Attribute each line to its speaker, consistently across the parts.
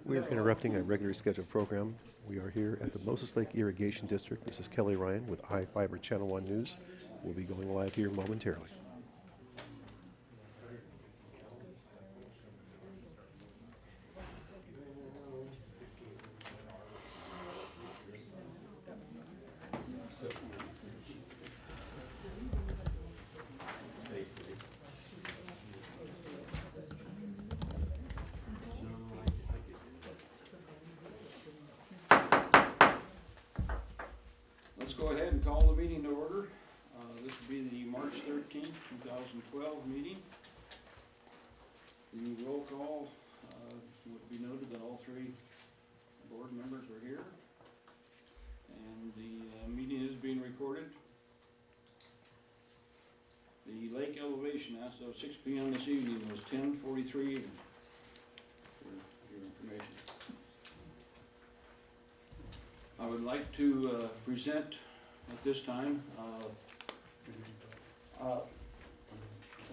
Speaker 1: We're interrupting a regularly scheduled program. We are here at the Moses Lake Irrigation District. This is Kelly Ryan with iFiber Channel 1 News. We'll be going live here momentarily.
Speaker 2: Let's go ahead and call the meeting to order. This will be the March 13th, 2012 meeting. The roll call would be noted that all three board members are here. And the meeting is being recorded. The lake elevation as of 6 p.m. this evening was 10:43 for your information. I would like to present at this time,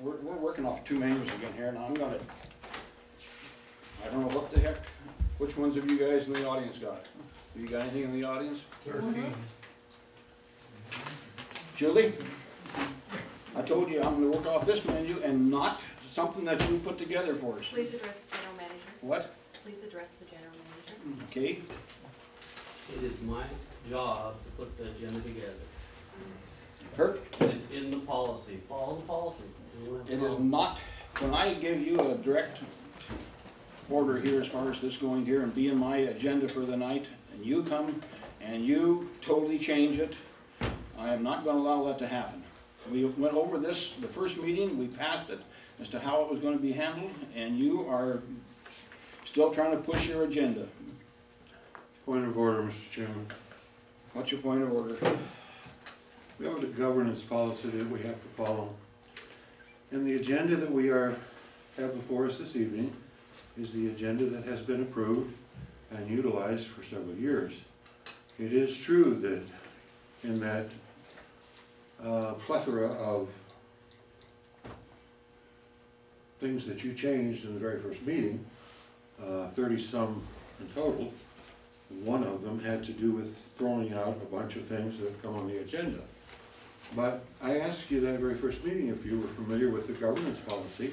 Speaker 2: we're working off two manuals again here, and I don't know what the heck, which ones of you guys in the audience got it? Have you got anything in the audience?
Speaker 3: 13.
Speaker 2: Julie, I told you I'm going to work off this menu and not something that you put together for us.
Speaker 4: Please address the general manager.
Speaker 2: What?
Speaker 4: Please address the general manager.
Speaker 2: Okay.
Speaker 3: It is my job to put the agenda together.
Speaker 2: Kurt?
Speaker 3: It's in the policy. Follow the policy.
Speaker 2: It is not, when I give you a direct order here as far as this going here and being my agenda for the night, and you come and you totally change it, I am not going to allow that to happen. We went over this the first meeting, we passed it as to how it was going to be handled, and you are still trying to push your agenda.
Speaker 5: Point of order, Mr. Chairman.
Speaker 2: What's your point of order?
Speaker 5: We have a governance policy that we have to follow. And the agenda that we have before us this evening is the agenda that has been approved and utilized for several years. It is true that in that plethora of things that you changed in the very first meeting, 30-some in total, one of them had to do with throwing out a bunch of things that come on the agenda. But I asked you that very first meeting if you were familiar with the governance policy.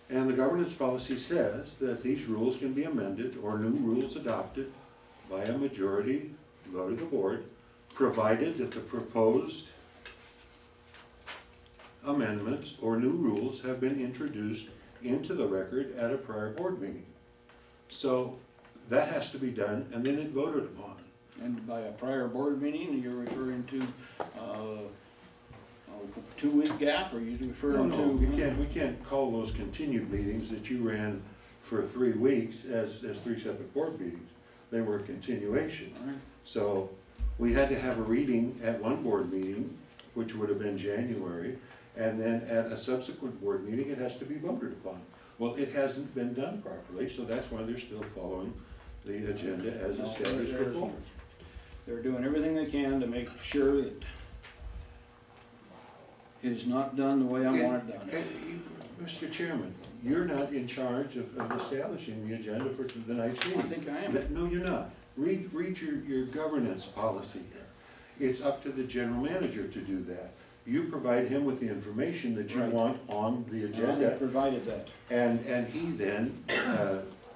Speaker 5: And the governance policy says that these rules can be amended or new rules adopted by a majority vote of the board, provided that the proposed amendments or new rules have been introduced into the record at a prior board meeting. So that has to be done and then it voted upon.
Speaker 2: And by a prior board meeting, you're referring to a 2-week gap, or you referring
Speaker 5: No, we can't call those continued meetings that you ran for 3 weeks as 3 separate board meetings. They were a continuation.
Speaker 2: Right.
Speaker 5: So we had to have a reading at one board meeting, which would have been January, and then at a subsequent board meeting, it has to be voted upon. Well, it hasn't been done properly, so that's why they're still following the agenda as established before.
Speaker 2: They're doing everything they can to make sure that it is not done the way I want it done.
Speaker 5: Mr. Chairman, you're not in charge of establishing the agenda for tonight's meeting.
Speaker 2: I think I am.
Speaker 5: No, you're not. Read your governance policy here. It's up to the general manager to do that. You provide him with the information that you want on the agenda.
Speaker 2: I provided that.
Speaker 5: And he then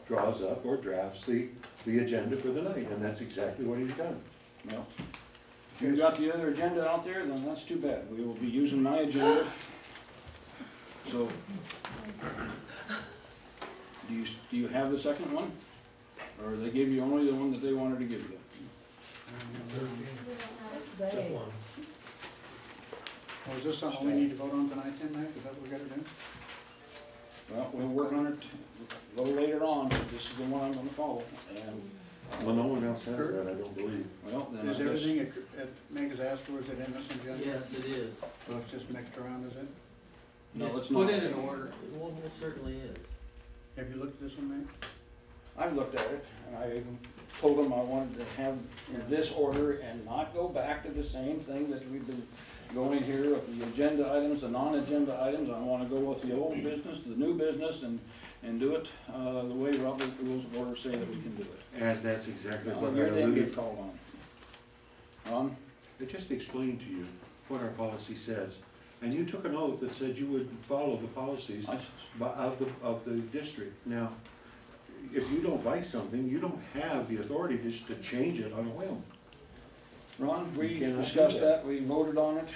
Speaker 5: draws up or drafts the agenda for the night, and that's exactly what he's done.
Speaker 2: Well, if you've got the other agenda out there, then that's too bad. We will be using my agenda. So, do you have the second one? Or they gave you only the one that they wanted to give you?
Speaker 6: Oh, is this something we need to vote on tonight then, Mike? Is that what we gotta do?
Speaker 2: Well, we'll work on it a little later on, but this is the one I'm gonna follow. And,
Speaker 5: Well, no one else has that, I don't believe.
Speaker 2: well, then I
Speaker 6: Is
Speaker 2: guess,
Speaker 6: everything that Meg has asked for, is it in this agenda?
Speaker 3: Yes, it is.
Speaker 6: So it's just mixed around, is it?
Speaker 2: No, it's
Speaker 3: put
Speaker 2: not.
Speaker 3: in an order. Well, it certainly is.
Speaker 6: Have you looked at this one, Meg?
Speaker 2: I've looked at it, and I told them I wanted to have in this order and not go back to the same thing that we've been going here with the agenda items, the non-agenda items. I wanna go with the old business, the new business, and do it, the way Robert Rules of Order say that we can do it.
Speaker 5: And that's exactly what I
Speaker 2: Here they
Speaker 5: alluded
Speaker 2: get called on.
Speaker 5: I just explained to you what our policy says, and you took an oath that said you would follow the policies of the district. Now, if you don't like something, you don't have the authority just to change it on a whim.
Speaker 2: Ron, we
Speaker 5: You cannot do
Speaker 2: discussed
Speaker 5: that.
Speaker 2: that, we voted on it.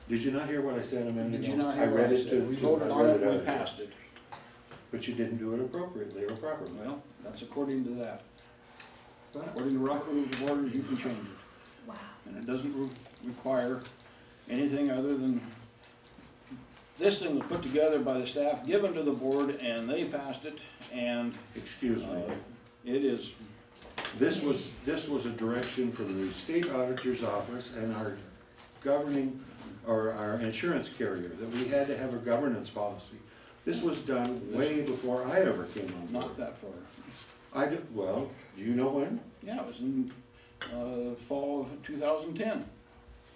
Speaker 5: Did you not hear what I said a minute ago?
Speaker 2: Did you not hear what
Speaker 5: read
Speaker 2: I
Speaker 5: it
Speaker 2: said?
Speaker 5: to-
Speaker 2: We
Speaker 5: to-
Speaker 2: voted
Speaker 5: I
Speaker 2: on
Speaker 5: read
Speaker 2: it, we
Speaker 5: out of here.
Speaker 2: passed it.
Speaker 5: But you didn't do it appropriately or properly.
Speaker 2: Well, that's according to that. According to Robert Rules of Orders, you can change it.
Speaker 4: Wow.
Speaker 2: And it doesn't require anything other than, this thing was put together by the staff, given to the board, and they passed it, and
Speaker 5: Excuse me.
Speaker 2: it is,
Speaker 5: This was a direction from the state auditor's office and our governing, or our insurance carrier, that we had to have a governance policy. This was done way before I ever came on
Speaker 2: not
Speaker 5: board.
Speaker 2: that far.
Speaker 5: Well, do you know when?
Speaker 2: Yeah, it was in, fall of 2010.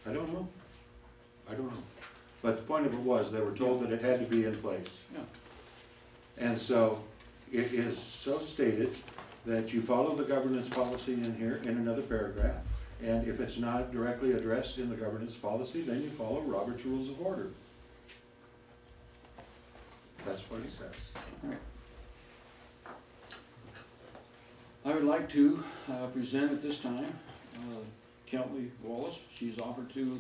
Speaker 5: I don't know. But the point of it was, they were told that it had to be in place.
Speaker 2: Yeah.
Speaker 5: And so, it is so stated that you follow the governance policy in here, in another paragraph. And if it's not directly addressed in the governance policy, then you follow Robert's Rules of Order. That's what it says.
Speaker 2: I would like to present at this time Kelly Wallace. She's offered to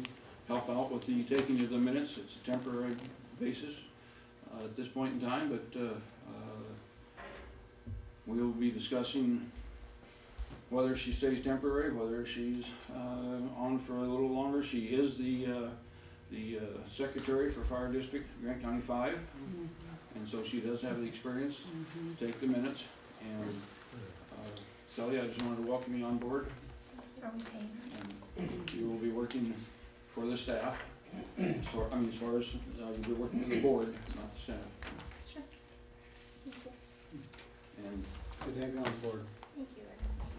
Speaker 2: help out with the taking of the minutes. It's a temporary basis at this point in time, but we'll be discussing whether she stays temporary, whether she's on for a little longer. She is the secretary for Fire District, Grant County 5, and so she does have the experience to take the minutes. And Kelly, I just wanted to welcome you on board. And you will be working for the staff, as far as you'll be working for the board, not the staff.
Speaker 4: Sure. Thank you.
Speaker 2: And
Speaker 6: Good to have you on board.
Speaker 4: Thank you very much.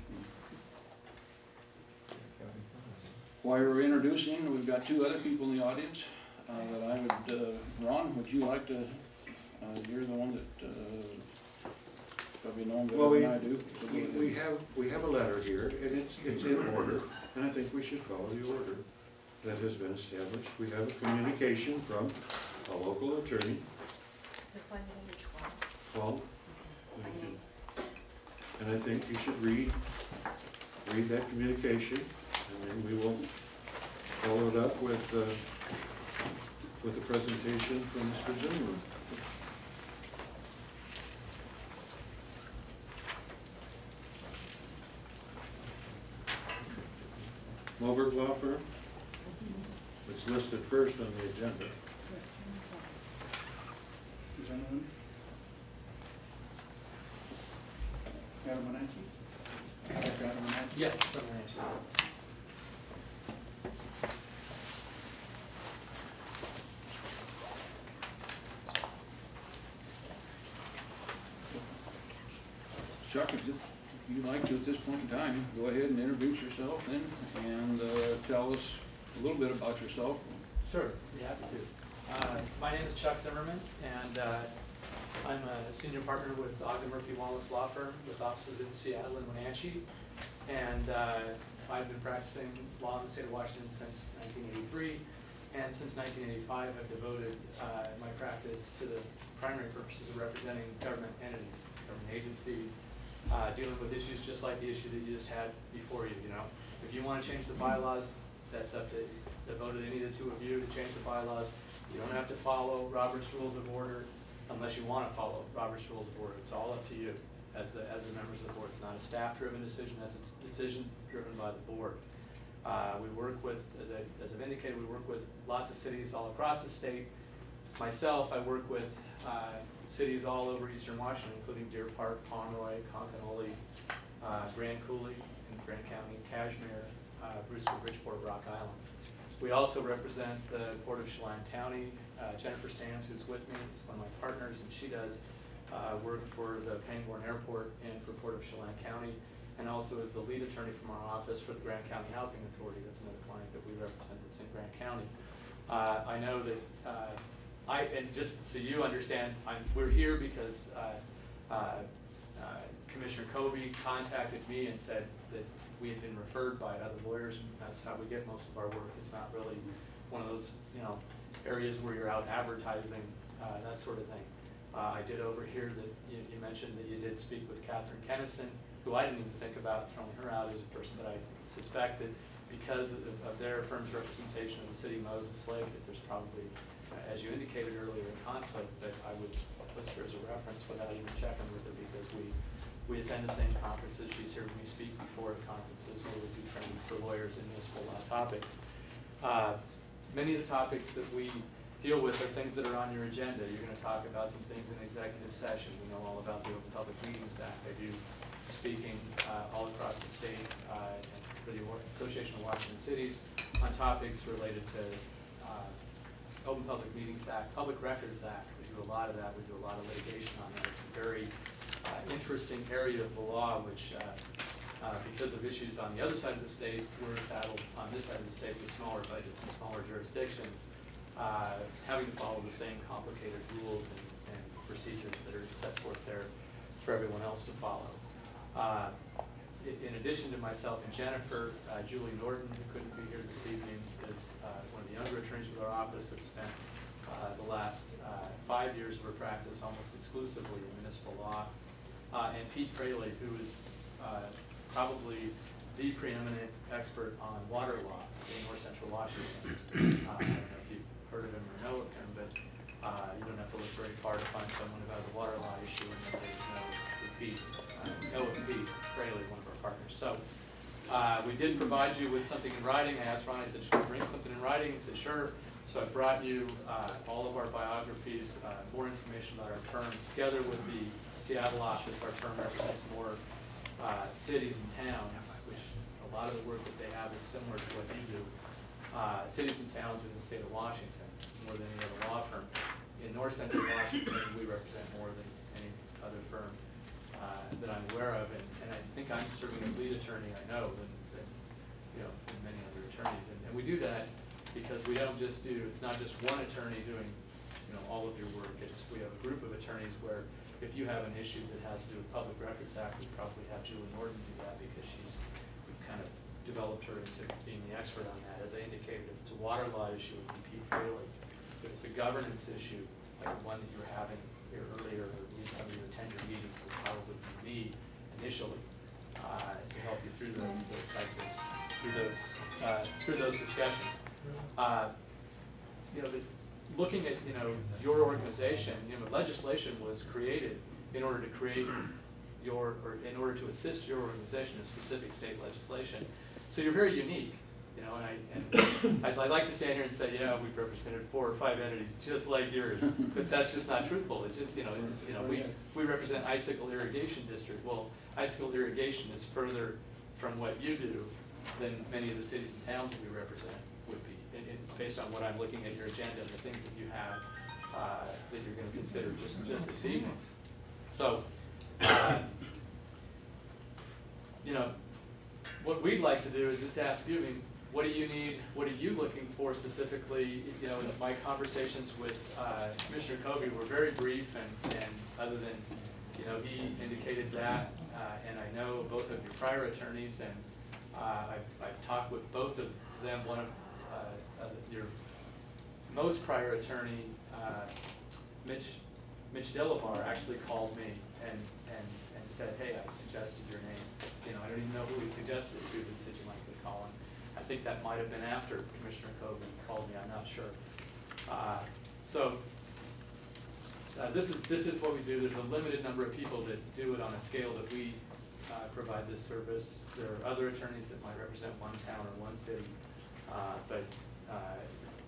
Speaker 2: while we're introducing, we've got two other people in the audience that I would, Ron, would you like to, you're the one that probably know
Speaker 5: Well,
Speaker 2: better than I do. So go ahead.
Speaker 5: we have a letter here, and it's in order, and I think we should follow the order that has been established. We have a communication from a local attorney,
Speaker 4: The one number 12.
Speaker 5: Paul. And I think you should read that communication, and then we will follow it up with a presentation from Mr. Zimmerman. Moberg Law Firm. It's listed first on the agenda.
Speaker 6: Is there anyone? Adam Wenatchee? Adam Wenatchee?
Speaker 3: Yes, financial.
Speaker 2: Chuck, if you'd like to at this point in time, go ahead and introduce yourself then, and tell us a little bit about yourself.
Speaker 7: Sure, be happy to. My name is Chuck Zimmerman, and I'm a senior partner with Ogden Murphy Wallace Law Firm with offices in Seattle and Wenatchee. And I've been practicing law in the state of Washington since 1983. And since 1985, I've devoted my practice to the primary purposes of representing government entities, government agencies, dealing with issues just like the issue that you just had before you, you know. If you want to change the bylaws, that's up to devoted any of the two of you to change the bylaws. You don't have to follow Robert's Rules of Order unless you want to follow Robert's Rules of Order. It's all up to you as the members of the board. It's not a staff-driven decision, it's a decision driven by the board. We work with, as I've indicated, we work with lots of cities all across the state. Myself, I work with cities all over eastern Washington, including Deer Park, Pomeroy, Concanoli, Grand Coulee in Grant County, Cashmere, Brewster, Bridgeport, Rock Island. We also represent the Port of Chelan County. Jennifer Sands, who's with me, is one of my partners, and she does work for the Pangborn Airport and for Port of Chelan County, and also as the lead attorney from our office for the Grant County Housing Authority. That's another client that we represent that's in Grant County. I know that, and just so you understand, we're here because Commissioner Covey contacted me and said that we had been referred by other lawyers, and that's how we get most of our work. It's not really one of those, areas where you're out advertising, that sort of thing. I did overhear that you mentioned that you did speak with Catherine Kennison, who I didn't even think about throwing her out as a person, but I suspected because of their firm's representation of the city of Moses Lake that there's probably, as you indicated earlier, a conflict that I would list her as a reference without even checking with her, because we attend the same conferences. She's here when we speak before conferences where we do training for lawyers in municipal law topics. Many of the topics that we deal with are things that are on your agenda. You're going to talk about some things in executive session. We know all about the Open Public Meetings Act. I do speaking all across the state for the Association of Washington Cities on topics related to Open Public Meetings Act, Public Records Act. We do a lot of that. We do a lot of litigation on that. It's a very interesting area of the law, which because of issues on the other side of the state, we're saddled on this side of the state with smaller budgets and smaller jurisdictions, having to follow the same complicated rules and procedures that are set forth there for everyone else to follow. In addition to myself and Jennifer, Julie Norton, who couldn't be here this evening, is one of the younger attorneys with our office that spent the last 5 years of her practice almost exclusively in municipal law. And Pete Fraley, who is probably the preeminent expert on water law in North Central Washington. I don't know if you've heard of him or know of him, but you don't have to look very far to find someone who has a water law issue and that they know of Pete Fraley, one of our partners. So we did provide you with something in writing. I asked Ron, I said, should I bring something in writing? He said, sure. So I brought you all of our biographies, more information about our firm, together with the Seattle office. Our firm represents more cities and towns, which a lot of the work that they have is similar to what you do. Cities and towns in the state of Washington, more than any other law firm. In North Central Washington, we represent more than any other firm that I'm aware of, and I think I'm serving as lead attorney, I know, than many other attorneys. And we do that because we don't just do, it's not just one attorney doing all of your work. We have a group of attorneys where if you have an issue that has to do with Public Records Act, we probably have Julie Norton do that because we've kind of developed her into being the expert on that. As I indicated, if it's a water law issue, it would be Pete Fraley. If it's a governance issue, like the one that you were having here earlier, or in some of your attended meetings, would probably be me initially to help you through those discussions. Looking at your organization, legislation was created in order to create in order to assist your organization in specific state legislation. So you're very unique, and I'd like to stand here and say, we've represented 4 or 5 entities just like yours, but that's just not truthful. It's just, we represent Icicle Irrigation District. Well, Icicle Irrigation is further from what you do than many of the cities and towns that we represent would be, based on what I'm looking at your agenda and the things that you have that you're going to consider just this evening. So, what we'd like to do is just ask you, what do you need? What are you looking for specifically? In my conversations with Commissioner Covey were very brief, and other than, he indicated that, and I know both of your prior attorneys, and I've talked with both of them. One of your most prior attorney, Mitch Delabar, actually called me and said, hey, I suggested your name. I don't even know who he suggested it to, but he said you might could call him. I think that might have been after Commissioner Covey called me, I'm not sure. This is what we do. There's a limited number of people that do it on a scale that we provide this service. There are other attorneys that might represent one town or one city, but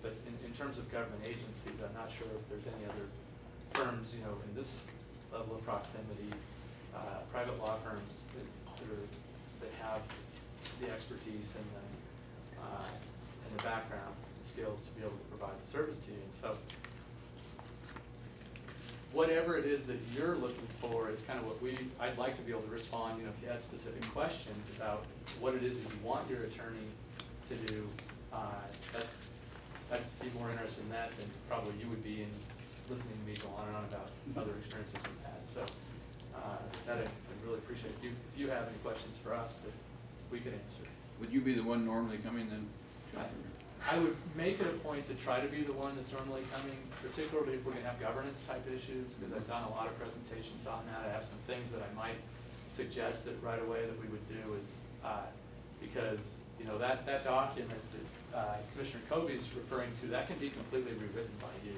Speaker 7: in terms of government agencies, I'm not sure if there's any other firms, in this level of proximity, private law firms that have the expertise and the background and skills to be able to provide the service to you. And so, whatever it is that you're looking for is kind of what I'd like to be able to respond, you know, if you had specific questions about what it is that you want your attorney to do, I'd be more interested in that than probably you would be in listening to me go on and on about other experiences we've had. So that I'd really appreciate if you have any questions for us that we could answer.
Speaker 2: Would you be the one normally coming then?
Speaker 7: I would make it a point to try to be the one that's normally coming, particularly if we're gonna have governance type issues, because I've done a lot of presentations on that. I have some things that I might suggest that right away that we would do is, because, you know, that document that Commissioner Kobe's referring to, that can be completely rewritten by you.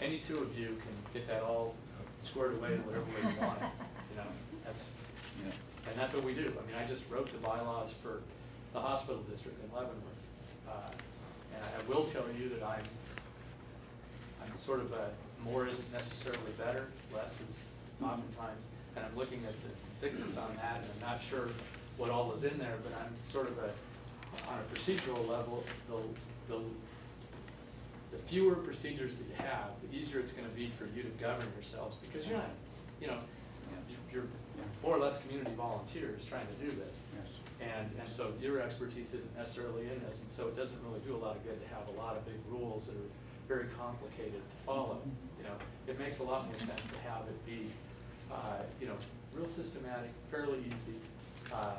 Speaker 7: Any two of you can get that all squared away in whatever way you want it, you know, and that's what we do. I mean, I just wrote the bylaws for the hospital district in Leavenworth. And I will tell you that I'm sort of more isn't necessarily better, less is oftentimes, and I'm looking at the thickness on that, and I'm not sure what all is in there, but I'm sort of on a procedural level, the fewer procedures that you have, the easier it's going to be for you to govern yourselves, because you're not, you know, you're more or less community volunteers trying to do this. And so your expertise isn't necessarily in this, and so it doesn't really do a lot of good to have a lot of big rules that are very complicated to follow. You know, it makes a lot more sense to have it be, you know, real systematic, fairly easy,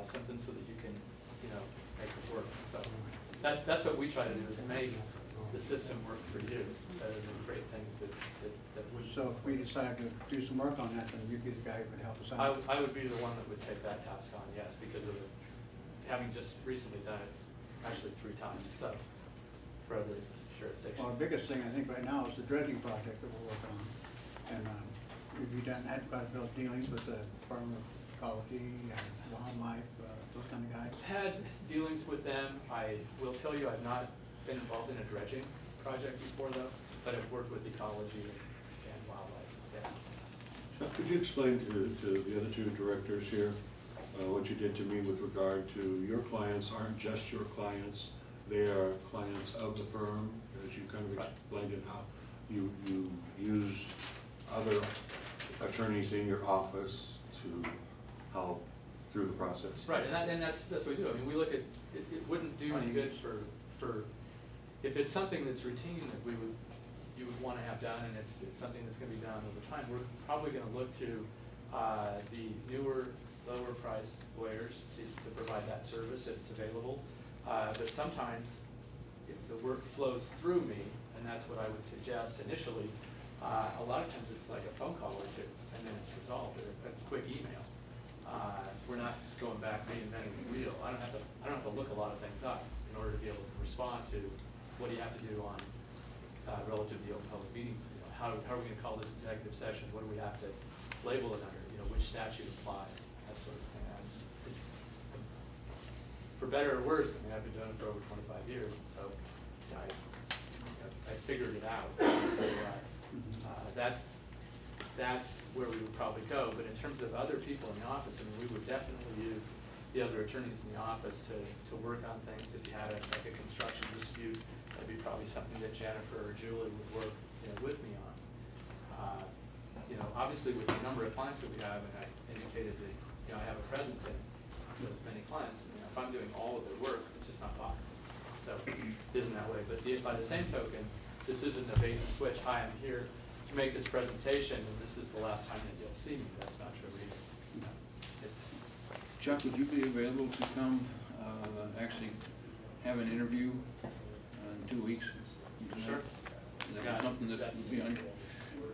Speaker 7: something so that you can, you know, make it work. So that's what we try to do, is make the system work for you, rather than create things that would.
Speaker 6: So if we decide to do some work on that, then you'd be the guy who would help us out?
Speaker 7: I would be the one that would take that task on, yes, because of having just recently done it, actually 3 times, so, for other jurisdictions.
Speaker 6: Well, the biggest thing I think right now is the dredging project that we're working on. And we've had quite a bit of dealings with the Department of Ecology and Wildlife, those kind of guys.
Speaker 7: I've had dealings with them. I will tell you I've not been involved in a dredging project before though, but I've worked with ecology and wildlife, yes.
Speaker 5: Chuck, could you explain to the other 2 directors here what you did to me with regard to your clients aren't just your clients, they are clients of the firm, as you kind of explained it, how you use other attorneys in your office to help through the process.
Speaker 7: Right, and that's what we do. I mean, we look at, it wouldn't do any good for, if it's something that's routine that you would want to have done, and it's something that's going to be done over time, we're probably going to look to the newer, lower priced lawyers to provide that service if it's available. But sometimes if the work flows through me, and that's what I would suggest initially, a lot of times it's like a phone call or 2, and then it's resolved, or a quick email. We're not going back reinventing the wheel. I don't have to look a lot of things up in order to be able to respond to what do you have to do on relative to the open public meetings. You know, how are we going to call this executive session? What do we have to label it under? You know, which statute applies? That sort of thing. It's, for better or worse, I mean, I've been doing it for over 25 years, and so I figured it out. So that's where we would probably go. But in terms of other people in the office, I mean, we would definitely use the other attorneys in the office to work on things. If you had like a construction dispute, that'd be probably something that Jennifer or Julie would work, you know, with me on. You know, obviously with the number of clients that we have, and I indicated that, you know, I have a presence in those many clients. You know, if I'm doing all of their work, it's just not possible. So it isn't that way. But by the same token, this isn't a bait and switch. Hi, I'm here to make this presentation, and this is the last time that you'll see me. That's not true either. It's
Speaker 2: Chuck, would you be available to come actually have an interview in 2 weeks?
Speaker 7: sure.
Speaker 2: Is that something that would be on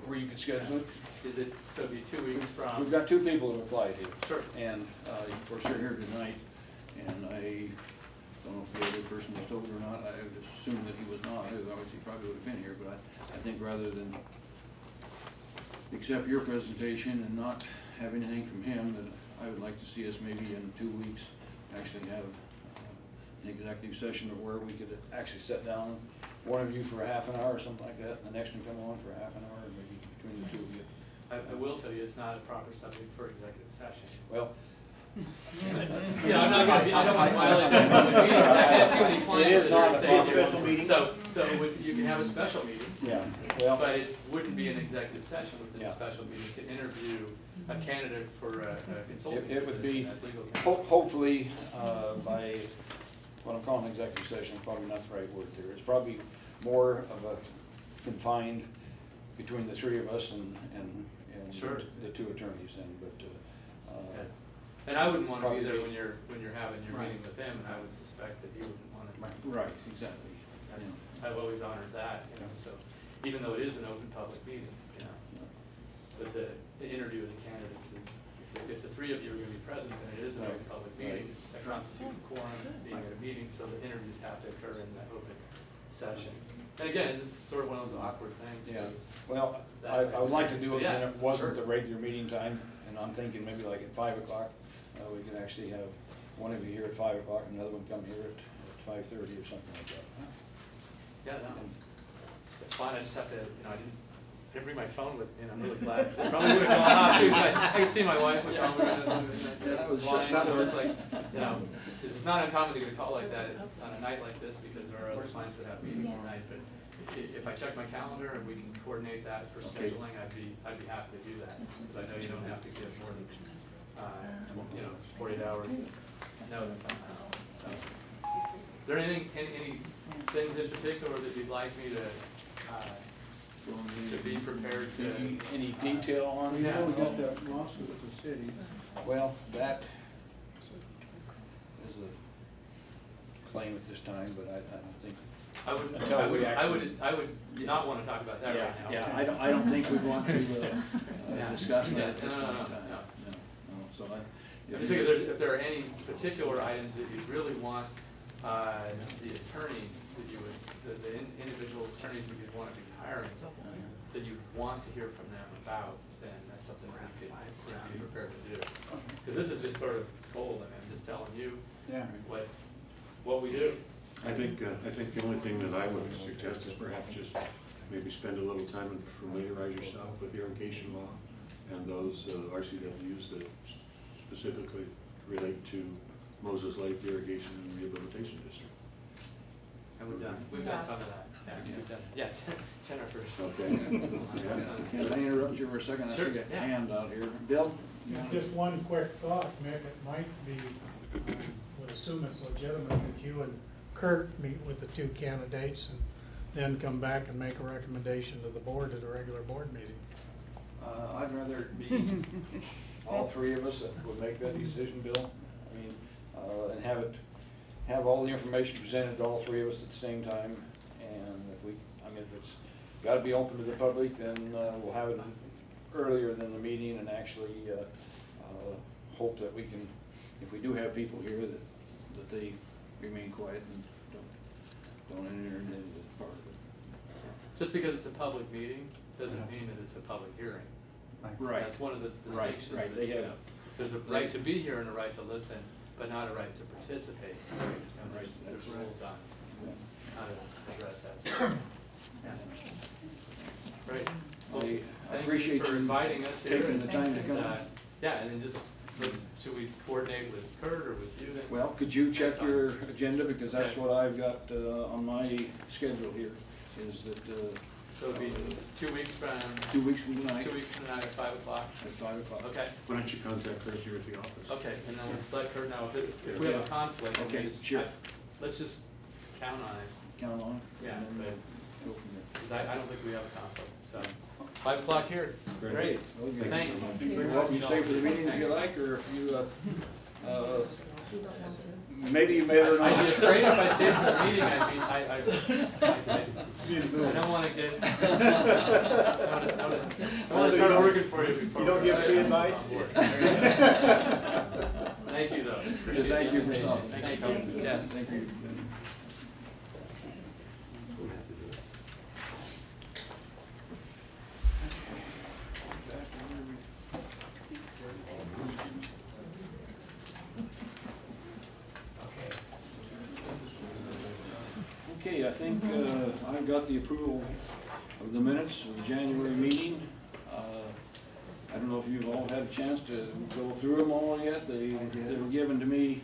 Speaker 2: where you could schedule it?
Speaker 7: Is it, so it'd be 2 weeks from?
Speaker 2: We've got 2 people who applied here.
Speaker 7: Sure.
Speaker 2: And of course you're here tonight, and I don't know if the other person was told or not. I would assume that he was not. Otherwise he probably would have been here. But I think rather than accept your presentation and not have anything from him, that I would like to see us maybe in 2 weeks actually have an executive session where we could actually sit down, one of you for a half an hour or something like that, and the next one come on for a half an hour, maybe between the 2 of you.
Speaker 7: I will tell you, it's not a proper subject for executive session.
Speaker 2: Well,
Speaker 7: Yeah, I'm not going to be, I don't want to violate the public meetings. I have too many clients.
Speaker 2: It is not a
Speaker 7: that are
Speaker 2: special meeting.
Speaker 7: So you can have a special meeting,
Speaker 2: Yeah, well,
Speaker 7: But it wouldn't be an executive session within
Speaker 2: Yeah.
Speaker 7: a special meeting to interview a candidate for a consulting
Speaker 2: it would be,
Speaker 7: position as legal counsel.
Speaker 2: hopefully, by, what I'm calling executive session, is probably not the right word there. It's probably more of a confined between the three of us and
Speaker 7: Sure.
Speaker 2: the two attorneys then, but,
Speaker 7: Yeah. And I wouldn't want to be there
Speaker 2: Probably.
Speaker 7: when you're having your
Speaker 2: Right.
Speaker 7: meeting with him, and I would suspect that he wouldn't want to.
Speaker 2: right, exactly.
Speaker 7: That's, I've always honored that, you know, so, even though it is an open public meeting, you know. But the interview of the candidates is, if the three of you are gonna be present, then it is an open public meeting. That constitutes a quorum being at a meeting, so the interviews have to occur in that open session. And again, it's sort of one of those awkward things.
Speaker 2: Yeah, well, I would like to do it when it wasn't the regular meeting time, and I'm thinking maybe like at 5 o'clock. We can actually have one of you here at 5 o'clock, and another one come here at 5:30 or something like that.
Speaker 7: Yeah, no, it's fine, I just have to, you know, I didn't bring my phone with me, and I'm really glad, 'cause I probably would have gone off too, so I can see my wife,
Speaker 2: Yeah, that was
Speaker 7: blind,
Speaker 2: shut
Speaker 7: so it's like, you know, 'cause it's not uncommon to get a call like that on a night like this, because there are other clients that have meetings at night, but if I check my calendar and we can coordinate that for
Speaker 2: Okay.
Speaker 7: scheduling, I'd be happy to do that, because I know you don't have to give more than, you know, 48 hours notice somehow, so. Is there any things in particular that you'd like me to be prepared to?
Speaker 2: Any detail on
Speaker 6: We
Speaker 2: that?
Speaker 6: know we got that lawsuit with the city.
Speaker 2: Well, that is a claim at this time, but I don't think. Until we actually-
Speaker 7: I would not want to talk about that right now.
Speaker 2: Yeah, I don't think we want to discuss that
Speaker 7: Yeah,
Speaker 2: at this
Speaker 7: no,
Speaker 2: point in
Speaker 7: no,
Speaker 2: time.
Speaker 7: no.
Speaker 2: So
Speaker 7: I'm just thinking if there are any particular items that you really want the attorneys that you would, the individual attorneys that you'd want to be hiring, that you want to hear from them about, then that's something that you could be prepared to do. Because this is just sort of cold, and I'm just telling you
Speaker 6: Yeah.
Speaker 7: what we do.
Speaker 5: I think the only thing that I would suggest is perhaps just maybe spend a little time and familiarize yourself with irrigation law and those RCWs that specifically relate to Moses Lake Irrigation and Rehabilitation District.
Speaker 7: And we've done some of that. Yeah, Jennifer's.
Speaker 5: Okay.
Speaker 2: Can I interrupt you for a second? I
Speaker 7: Sure,
Speaker 2: see a
Speaker 7: yeah.
Speaker 2: hand out here. Bill?
Speaker 8: Just one quick thought, Mick, it might be, would assume it's legitimate that you and Kurt meet with the two candidates and then come back and make a recommendation to the board at a regular board meeting.
Speaker 2: I'd rather it be all three of us that would make that decision, Bill. I mean, and have all the information presented to all three of us at the same time. And if it's gotta be open to the public, then we'll have it earlier than the meeting and actually hope that we can, if we do have people here, that they remain quiet and don't enter into this part of it.
Speaker 7: Just because it's a public meeting doesn't mean that it's a public hearing.
Speaker 2: Right.
Speaker 7: That's one of the
Speaker 2: Right,
Speaker 7: distinctions.
Speaker 2: right.
Speaker 7: that,
Speaker 2: They
Speaker 7: you
Speaker 2: have-
Speaker 7: know, there's a right to be here and a right to listen, but not a right to participate. And there's rules on how to address that. So, yeah. Great. Well,
Speaker 2: I
Speaker 7: thank
Speaker 2: appreciate
Speaker 7: you for
Speaker 2: you
Speaker 7: inviting us here.
Speaker 2: taking the time to
Speaker 7: and,
Speaker 2: come.
Speaker 7: yeah, and then just, should we coordinate with Kurt or with you then?
Speaker 2: Well, could you check your agenda, because that's what I've got on my schedule here, is that
Speaker 7: So it'd be 2 weeks from,
Speaker 2: 2 weeks from tonight
Speaker 7: 2 weeks from tonight at 5 o'clock?
Speaker 2: at 5 o'clock.
Speaker 7: Okay.
Speaker 5: Why don't you contact Chris here at the office?
Speaker 7: Okay, and then let's let Kurt know if we have a conflict. then we
Speaker 2: Okay,
Speaker 7: just-
Speaker 2: sure.
Speaker 7: Let's just count on it,
Speaker 2: Count on it.
Speaker 7: Yeah,
Speaker 2: and then
Speaker 7: right.
Speaker 2: go from there.
Speaker 7: because I don't think we have a conflict, so. 5 o'clock here,
Speaker 5: Very
Speaker 7: great,
Speaker 2: Well, you-
Speaker 7: thanks.
Speaker 2: You're welcome to stay for the meeting if you like, or if you, maybe you may or
Speaker 7: I'd be
Speaker 2: not.
Speaker 7: afraid if I stayed for the meeting, I don't want to get, I want to start working for you before.
Speaker 6: You don't give free advice?
Speaker 7: Thank you, though. Appreciate
Speaker 2: Thank
Speaker 7: the
Speaker 2: you for
Speaker 7: invitation.
Speaker 2: stopping.
Speaker 7: Thank you. Yes.
Speaker 2: Thank you. Okay, I think I've got the approval of the minutes of the January meeting. I don't know if you've all had a chance to go through them all yet. They were given to me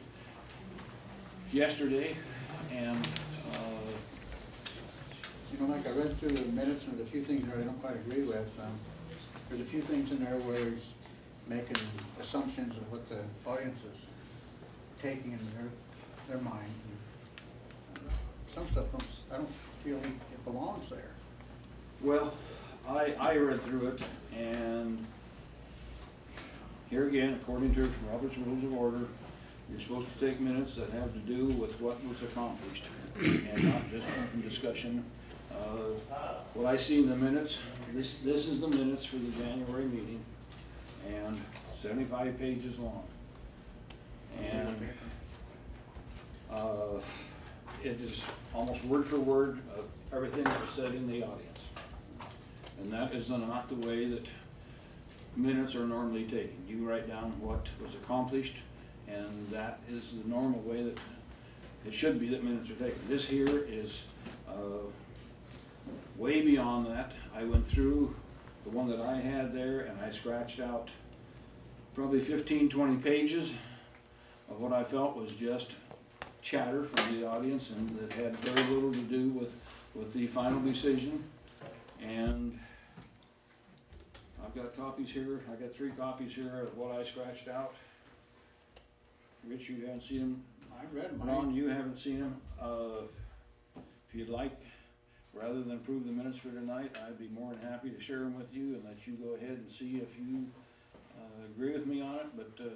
Speaker 2: yesterday, and
Speaker 6: You know, like I read through the minutes and there's a few things that I don't quite agree with. There's a few things in there where he's making assumptions of what the audience is taking in their mind. Some stuff, I don't feel it belongs there.
Speaker 2: Well, I read through it, and here again, according to Robert's Rules of Order, you're supposed to take minutes that have to do with what was accomplished, and not just open discussion. What I see in the minutes, this is the minutes for the January meeting, and 75 pages long. And it is almost word for word of everything that was said in the audience. And that is not the way that minutes are normally taken. You write down what was accomplished, and that is the normal way that it should be that minutes are taken. This here is way beyond that. I went through the one that I had there, and I scratched out probably 15, 20 pages of what I felt was just chatter from the audience, and that had very little to do with the final decision. And I've got copies here. I got 3 copies here of what I scratched out. Rich, you haven't seen them.
Speaker 6: I read mine.
Speaker 2: Ron, you haven't seen them. If you'd like, rather than approve the minutes for tonight, I'd be more than happy to share them with you and let you go ahead and see if you agree with me on it. But to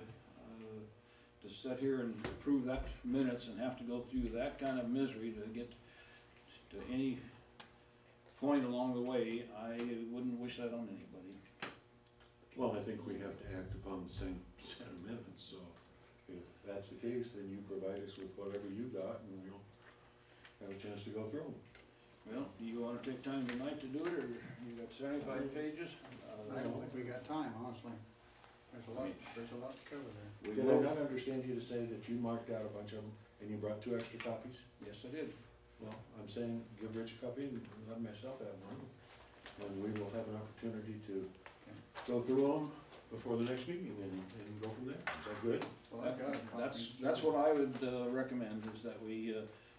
Speaker 2: sit here and approve that minutes and have to go through that kind of misery to get to any point along the way, I wouldn't wish that on anybody.
Speaker 5: Well, I think we have to act upon the same set of minutes, so if that's the case, then you provide us with whatever you got, and we'll have a chance to go through them.
Speaker 2: Well, do you wanna take time tonight to do it, or you got 75 pages?
Speaker 6: I don't think we got time, honestly. There's a lot to cover there.
Speaker 2: We
Speaker 5: Did
Speaker 2: will.
Speaker 5: I not understand you to say that you marked out a bunch of them and you brought 2 extra copies?
Speaker 2: Yes, I did.
Speaker 5: Well, I'm saying give Rich a copy and let myself have one. And we will have an opportunity to go through them before the next meeting and go from there. Is that good?
Speaker 6: Well, I got a copy.
Speaker 2: That's what I would recommend, is that we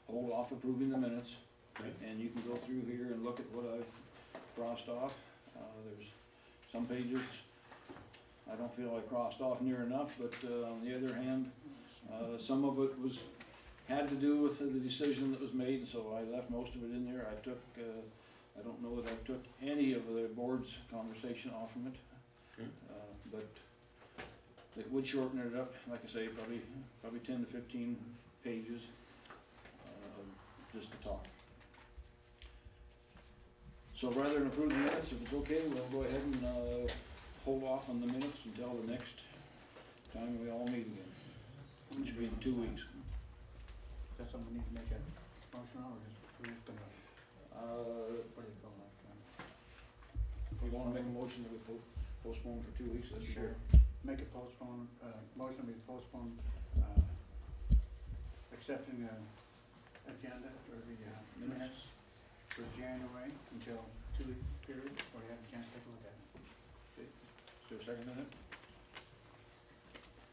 Speaker 2: hold off approving the minutes,
Speaker 5: Okay.
Speaker 2: and you can go through here and look at what I've crossed off. There's some pages I don't feel I crossed off near enough, but on the other hand, some of it had to do with the decision that was made, so I left most of it in there. I took, I don't know that I took any of the board's conversation off from it, but it would shorten it up, like I say, probably 10 to 15 pages, just to talk. So rather than approve the minutes, if it's okay, we'll go ahead and hold off on the minutes until the next time we all meet again, which will be in 2 weeks.
Speaker 6: Is that something we need to make a motion on, or just, we're just gonna, what do you call that?
Speaker 2: We wanna make a motion that we postpone for 2 weeks, that's
Speaker 6: Sure. Make it postpone, motion to postpone, accepting the agenda for the minutes for January until 2 week period, or you have a chance to take a look at it.
Speaker 2: Is there a second to that?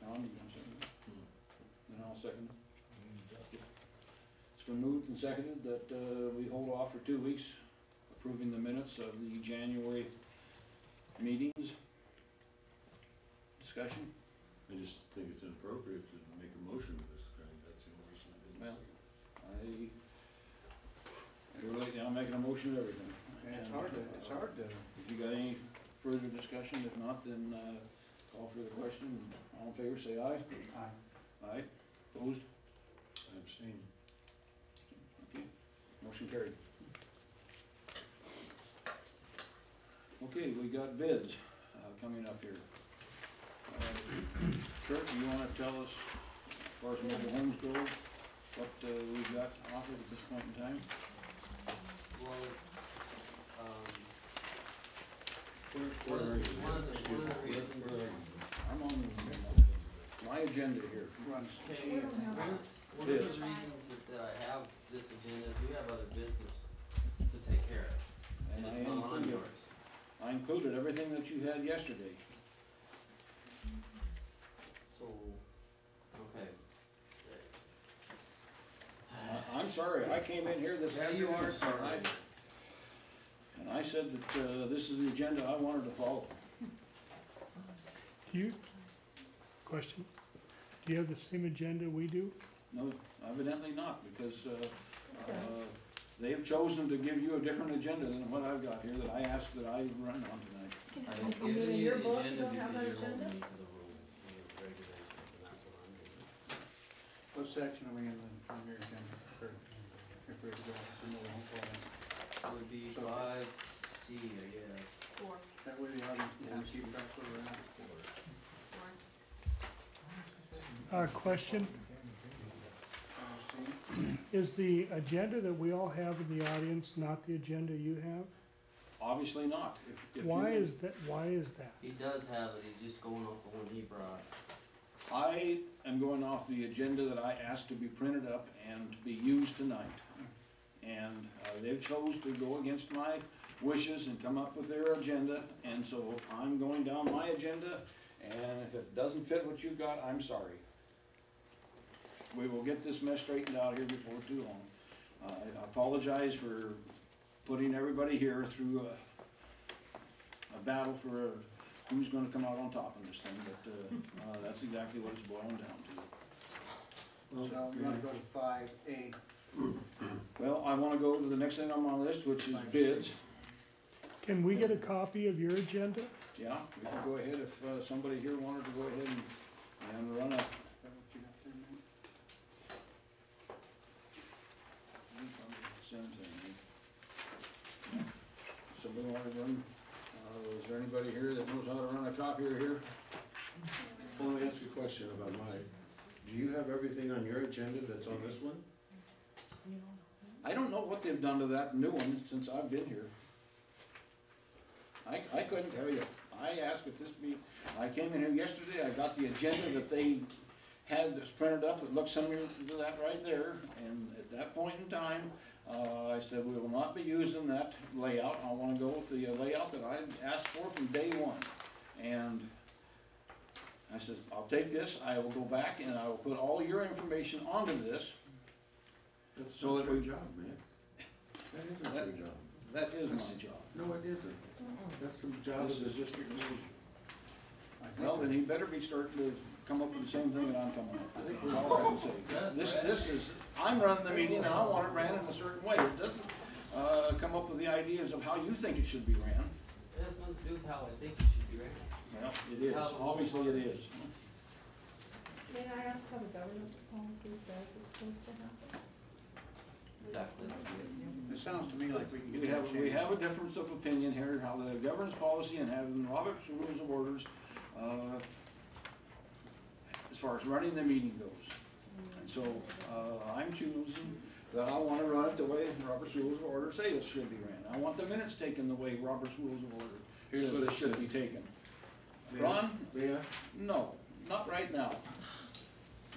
Speaker 2: Alan, you want to second it? Then I'll second it. It's been moved and seconded that we hold off for 2 weeks, approving the minutes of the January meetings. Discussion?
Speaker 5: I just think it's inappropriate to make a motion to this kind, that's the only reason I didn't
Speaker 2: Well,
Speaker 5: say.
Speaker 2: You're late now making a motion to everything.
Speaker 6: Yeah, it's hard to,
Speaker 2: If you got any further discussion, if not, then call for the question. All in favor, say aye. Aye. Opposed?
Speaker 5: I abstain.
Speaker 2: Okay, motion carried. Okay, we got bids coming up here. Kurt, you wanna tell us, as far as mobile homes go, what we've got offered at this point in time?
Speaker 3: Well,
Speaker 5: Where are you?
Speaker 3: one of the reasons,
Speaker 2: I'm on my agenda here.
Speaker 6: runs.
Speaker 3: okay, one of the reasons that I have this agenda is we have other business to take care of, and
Speaker 2: And
Speaker 3: it's not on yours.
Speaker 2: I included everything that you had yesterday.
Speaker 3: So, okay.
Speaker 2: I'm sorry, I came in here this
Speaker 3: Yeah, you
Speaker 2: afternoon.
Speaker 3: are sorry.
Speaker 2: And I said that, this is the agenda I wanted to follow.
Speaker 9: Do you, question, do you have the same agenda we do?
Speaker 2: No, evidently not, because, they have chosen to give you a different agenda than what I've got here that I asked that I run on tonight.
Speaker 3: I think
Speaker 4: You mean
Speaker 3: giving
Speaker 4: in
Speaker 3: you
Speaker 4: your
Speaker 3: the
Speaker 4: book,
Speaker 3: agenda
Speaker 4: you don't have that
Speaker 3: because you're
Speaker 4: agenda?
Speaker 3: holding me to the rules and the regulations, and that's what I'm doing.
Speaker 6: What section are we in on your agenda? If we're going to move on forward?
Speaker 3: It would be
Speaker 6: So-
Speaker 3: 5C, I guess.
Speaker 4: Four.
Speaker 6: That way the audience can keep track where we're at.
Speaker 9: Question,
Speaker 6: See?
Speaker 9: is the agenda that we all have in the audience not the agenda you have?
Speaker 2: Obviously not. If
Speaker 9: Why
Speaker 2: you-
Speaker 9: is that, why is that?
Speaker 3: He does have it, he's just going off the one he brought.
Speaker 2: I am going off the agenda that I asked to be printed up and to be used tonight. And they've chose to go against my wishes and come up with their agenda, and so I'm going down my agenda, and if it doesn't fit what you've got, I'm sorry. We will get this mess straightened out here before too long. I apologize for putting everybody here through a battle for who's gonna come out on top of this thing, but that's exactly what it's boiling down to.
Speaker 6: So we want to go to 5A.
Speaker 2: Well, I wanna go to the next thing on my list, which is bids.
Speaker 9: Can we get a copy of your agenda?
Speaker 2: Yeah, we can go ahead if somebody here wanted to go ahead and run a,
Speaker 6: Is that what you got there, man?
Speaker 2: same thing. Somebody wanna run, is there anybody here that knows how to run a copier here?
Speaker 5: Well, let me ask you a question about mine. Do you have everything on your agenda that's on this one?
Speaker 2: I don't know what they've done to that new one since I've been here. I couldn't tell you. I asked if this be, I came in here yesterday, I got the agenda that they had that's printed up, it looks similar to that right there, and at that point in time, I said, we will not be using that layout, I wanna go with the layout that I asked for from day one. And I said, I'll take this, I will go back and I will put all your information onto this.
Speaker 5: That's
Speaker 2: So
Speaker 5: not
Speaker 2: that
Speaker 5: your
Speaker 2: we-
Speaker 5: job, man. That isn't your job.
Speaker 2: That is my job.
Speaker 5: No, it isn't. That's the job of the district manager.
Speaker 6: I think
Speaker 2: Well, then he better be starting to come up with the same thing that I'm coming up with. That's all I can say. This is, I'm running the meeting and I want it ran in a certain way. It doesn't, come up with the ideas of how you think it should be ran.
Speaker 3: It has nothing to do with how I think it should be ran.
Speaker 2: Well, it is, obviously it is.
Speaker 4: May I ask how the governance policy says it's supposed to happen?
Speaker 3: Exactly.
Speaker 6: It sounds to me like we can get
Speaker 2: We
Speaker 6: that
Speaker 2: have a
Speaker 6: changed.
Speaker 2: difference of opinion here, how the governance policy and having Robert's Rules of Orders, as far as running the meeting goes. And so, I'm choosing that I wanna run it the way Robert's Rules of Order say it should be ran. I want the minutes taken the way Robert's Rules of Order
Speaker 5: Here's
Speaker 2: says
Speaker 5: what
Speaker 2: it
Speaker 5: it
Speaker 2: should
Speaker 5: says.
Speaker 2: be taken.
Speaker 5: Yeah.
Speaker 2: Ron?
Speaker 5: Yeah,
Speaker 2: No, not right now.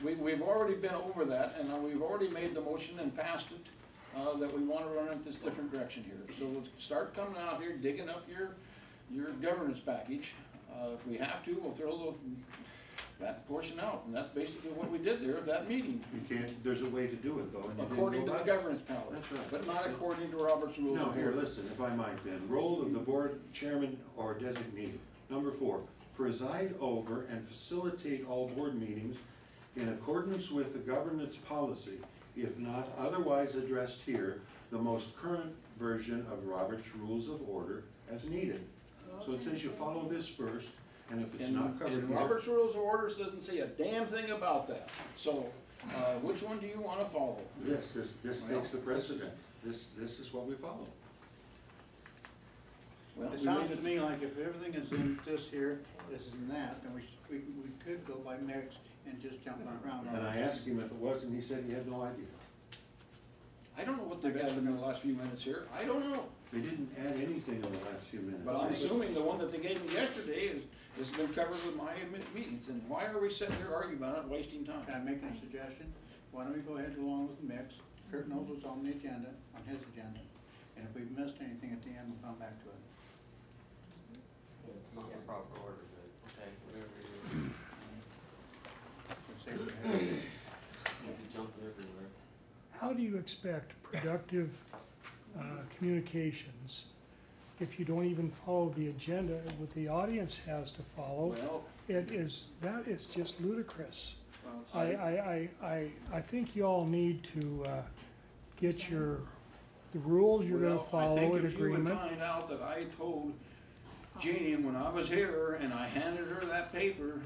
Speaker 2: We've already been over that, and we've already made the motion and passed it, that we wanna run it this different direction here. So let's start coming out here, digging up your governance package. If we have to, we'll throw that portion out, and that's basically what we did there at that meeting,
Speaker 5: you can't, there's a way to do it though, and you didn't
Speaker 2: according to
Speaker 5: go
Speaker 2: the
Speaker 5: by it.
Speaker 2: governance policy.
Speaker 5: That's right.
Speaker 2: But not according to Robert's Rules
Speaker 5: No,
Speaker 2: of
Speaker 5: here,
Speaker 2: Order.
Speaker 5: listen, if I might then. Role of the board chairman or designee. Number 4, preside over and facilitate all board meetings in accordance with the governance policy, if not otherwise addressed here, the most current version of Robert's Rules of Order as needed. So it says you follow this first, and if it's not covered
Speaker 2: And
Speaker 5: here.
Speaker 2: Robert's Rules of Orders doesn't say a damn thing about that. So, which one do you wanna follow?
Speaker 5: This
Speaker 2: Well,
Speaker 5: takes the precedent. This is what we follow.
Speaker 2: Well,
Speaker 6: It
Speaker 2: we
Speaker 6: sounds
Speaker 2: made
Speaker 6: to
Speaker 2: it-
Speaker 6: me like if everything is in this here, this is in that, then we could go by mix and just jump around.
Speaker 5: And I asked him if it was, and he said he had no idea.
Speaker 2: I don't know what they've added in the last few minutes here. I don't know.
Speaker 5: They didn't add anything in the last few minutes.
Speaker 2: But I'm assuming the one that they gave me yesterday has been covered with my meetings. And why are we sitting here arguing about it, wasting
Speaker 6: Can I
Speaker 2: time?
Speaker 6: make a suggestion? Why don't we go ahead along with the mix? Kurt knows what's on the agenda, on his agenda, and if we've missed anything at the end, we'll come back to it.
Speaker 3: It's not in the proper order, but, okay, whatever it is.
Speaker 6: We'll say we have-
Speaker 3: We'll be jumping everywhere.
Speaker 9: How do you expect productive communications if you don't even follow the agenda, what the audience has to follow,
Speaker 2: Well,
Speaker 9: that is just ludicrous.
Speaker 2: well,
Speaker 9: I think you all need to, get the rules you're gonna
Speaker 2: well, I
Speaker 9: follow
Speaker 2: think
Speaker 9: in
Speaker 2: if you would
Speaker 9: agreement.
Speaker 2: find out that I told Jeannie when I was here and I handed her that paper,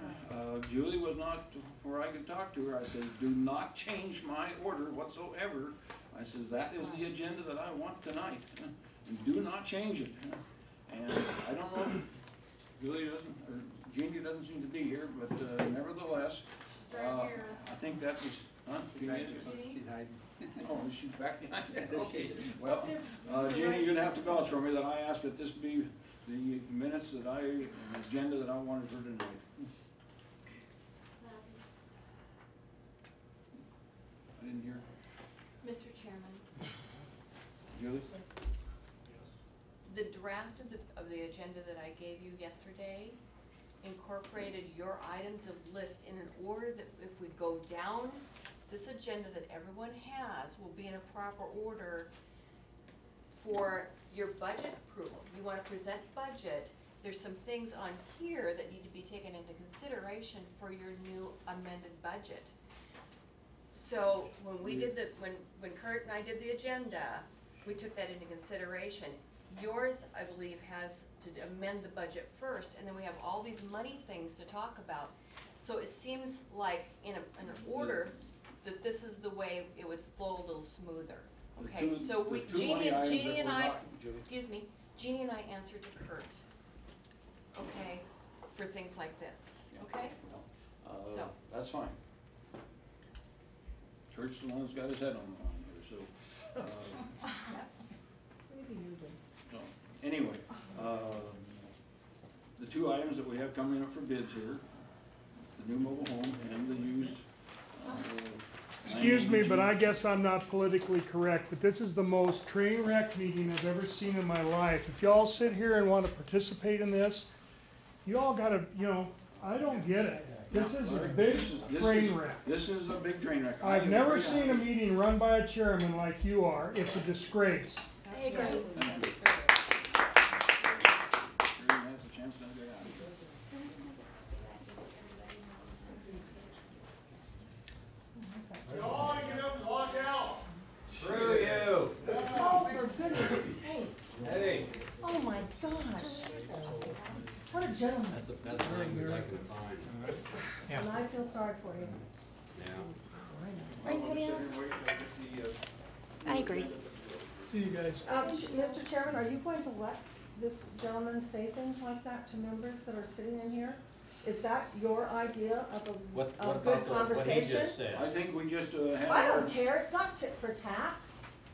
Speaker 2: Julie was not where I could talk to her. I said, do not change my order whatsoever. I says, that is the agenda that I want tonight, and do not change it. And I don't know, Julie doesn't, or Jeannie doesn't seem to be here, but nevertheless, I think that was, huh? Jeannie is here?
Speaker 6: She's hiding.
Speaker 2: Oh, she's back behind there, okay. Well, Jeannie, you'd have to vouch for me that I asked that this be the minutes that an agenda that I wanted for tonight. I didn't hear.
Speaker 10: Mr. Chairman,
Speaker 2: Julie?
Speaker 10: the draft of the agenda that I gave you yesterday incorporated your items of list in an order that if we go down this agenda that everyone has will be in a proper order for your budget approval. You wanna present budget, there's some things on here that need to be taken into consideration for your new amended budget. So when we did when Kurt and I did the agenda, we took that into consideration. Yours, I believe, has to amend the budget first, and then we have all these money things to talk about. So it seems like in an order that this is the way it would flow a little smoother. Okay, so Jeannie and I, excuse me, Jeannie and I answered to Kurt, okay, for things like this, okay? So.
Speaker 2: That's fine. Kurt's the one who's got his head on the line here, so,
Speaker 4: Maybe you do.
Speaker 2: so, anyway, the two items that we have coming up for bids here, the new mobile home and the used,
Speaker 9: Excuse me, but I guess I'm not politically correct, but this is the most train wreck meeting I've ever seen in my life. If y'all sit here and wanna participate in this, you all gotta, I don't get it. This is a big train wreck.
Speaker 2: This is a big train wreck.
Speaker 9: I've never seen a meeting run by a chairman like you are. It's a disgrace.
Speaker 10: Hey, guys.
Speaker 2: Sure, he has a chance to get out of here.
Speaker 9: Y'all get up and walk out.
Speaker 3: Screw you.
Speaker 4: Oh, for goodness sakes.
Speaker 3: Hey.
Speaker 4: Oh, my gosh. What a gentleman.
Speaker 3: That's the thing I can find.
Speaker 4: And I feel sorry for you.
Speaker 3: Yeah.
Speaker 4: Right, Lydia?
Speaker 10: I agree.
Speaker 9: See you guys.
Speaker 4: Mr. Chairman, are you going to let this gentleman say things like that to members that are sitting in here? Is that your idea of a good conversation?
Speaker 2: I think we just have.
Speaker 4: I don't care, it's not tit for tat.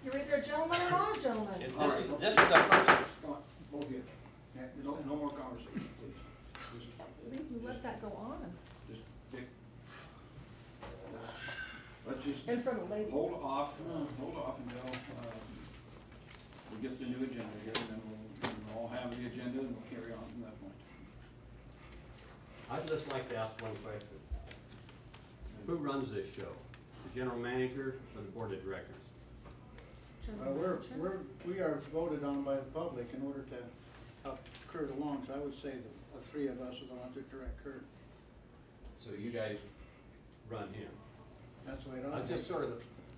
Speaker 4: You're either a gentleman or not a gentleman.
Speaker 3: This is the first.
Speaker 2: Come on, both of you. No more conversation, please.
Speaker 4: You let that go on
Speaker 2: Just pick. Let's just
Speaker 4: in front of ladies.
Speaker 2: hold off until, we get the new agenda here, and then we'll all have the agenda and we'll carry on from that point.
Speaker 3: I'd just like to ask one question. Who runs this show? The general manager or the board of directors?
Speaker 6: We are voted on by the public in order to help Kurt along, so I would say that the three of us are the ones that direct Kurt.
Speaker 3: So you guys run him.
Speaker 6: That's the way it ought to be.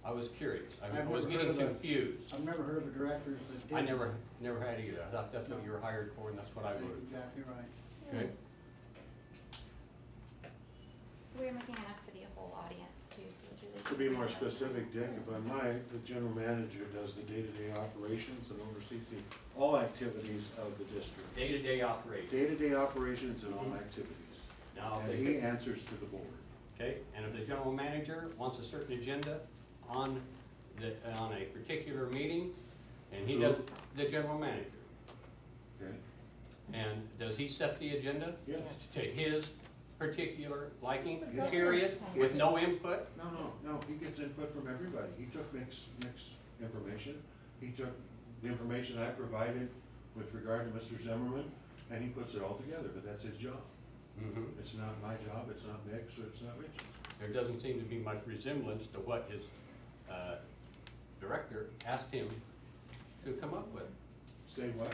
Speaker 3: I was curious. I
Speaker 6: I've
Speaker 3: was
Speaker 6: never
Speaker 3: getting
Speaker 6: heard of a-
Speaker 3: confused.
Speaker 6: I've never heard of a directors that did.
Speaker 3: I never had either. I thought that's what you were hired for and that's what I
Speaker 6: That's
Speaker 3: would.
Speaker 6: exactly right.
Speaker 3: Okay.
Speaker 11: So we're making enough for the whole audience too, so Julie.
Speaker 5: To be more specific, Dick, if I might, the general manager does the day-to-day operations and oversees all activities of the district.
Speaker 3: Day-to-day operation.
Speaker 5: Day-to-day operations and all activities.
Speaker 3: Now,
Speaker 5: And he answers to the board.
Speaker 3: okay, and if the general manager wants a certain agenda on a particular meeting, and he does, the general manager,
Speaker 5: Okay?
Speaker 3: and does he set the agenda?
Speaker 5: Yes.
Speaker 3: To his particular liking,
Speaker 5: Yes.
Speaker 3: period, with no input?
Speaker 5: No, he gets input from everybody. He took Mick's information. He took the information I provided with regard to Mr. Zimmerman, and he puts it all together, but that's his job.
Speaker 3: Mhm.
Speaker 5: It's not my job, it's not Mick's, or it's not Rich's.
Speaker 3: There doesn't seem to be much resemblance to what his director asked him to come up with.
Speaker 5: Say what?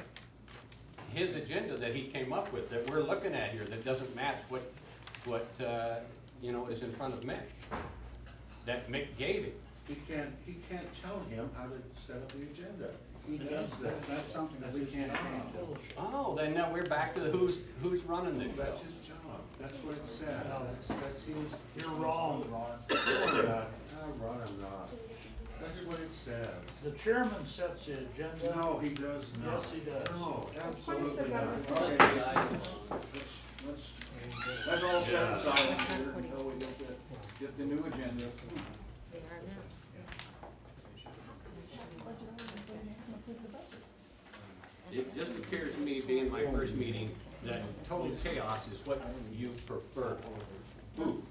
Speaker 3: his agenda that he came up with, that we're looking at here, that doesn't match what, you know, is in front of Mick, that Mick gave him.
Speaker 5: He can't tell him how to set up the agenda. He does that.
Speaker 6: That's something that we can't change.
Speaker 3: Oh, then now we're back to who's running this
Speaker 5: That's
Speaker 3: show.
Speaker 5: his job. That's what it says. That's his.
Speaker 8: You're wrong, Ron.
Speaker 5: Ron, I'm not. That's what it says.
Speaker 8: The chairman sets the agenda.
Speaker 5: No, he does not.
Speaker 8: Yes, he does.
Speaker 5: No, absolutely not.
Speaker 2: Let's all set aside here until we get the new agenda.
Speaker 3: It just appears to me, being my first meeting, that total chaos is what you prefer.
Speaker 5: Who?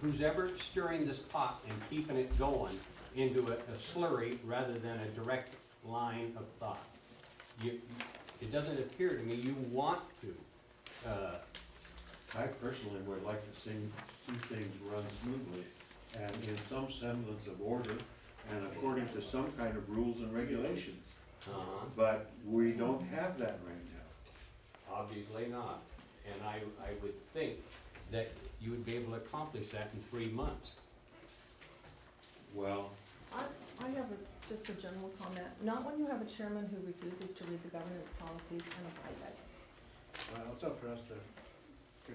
Speaker 3: Who's ever stirring this pot and keeping it going into a slurry rather than a direct line of thought. It doesn't appear to me you want to.
Speaker 5: I personally would like to see things run smoothly and in some semblance of order and according to some kind of rules and regulations. But we don't have that right now.
Speaker 3: Obviously not. And I would think that you would be able to accomplish that in 3 months.
Speaker 5: Well,
Speaker 4: I have just a general comment, not when you have a chairman who refuses to read the governance policies and abide by them.
Speaker 6: Well, it's up for us to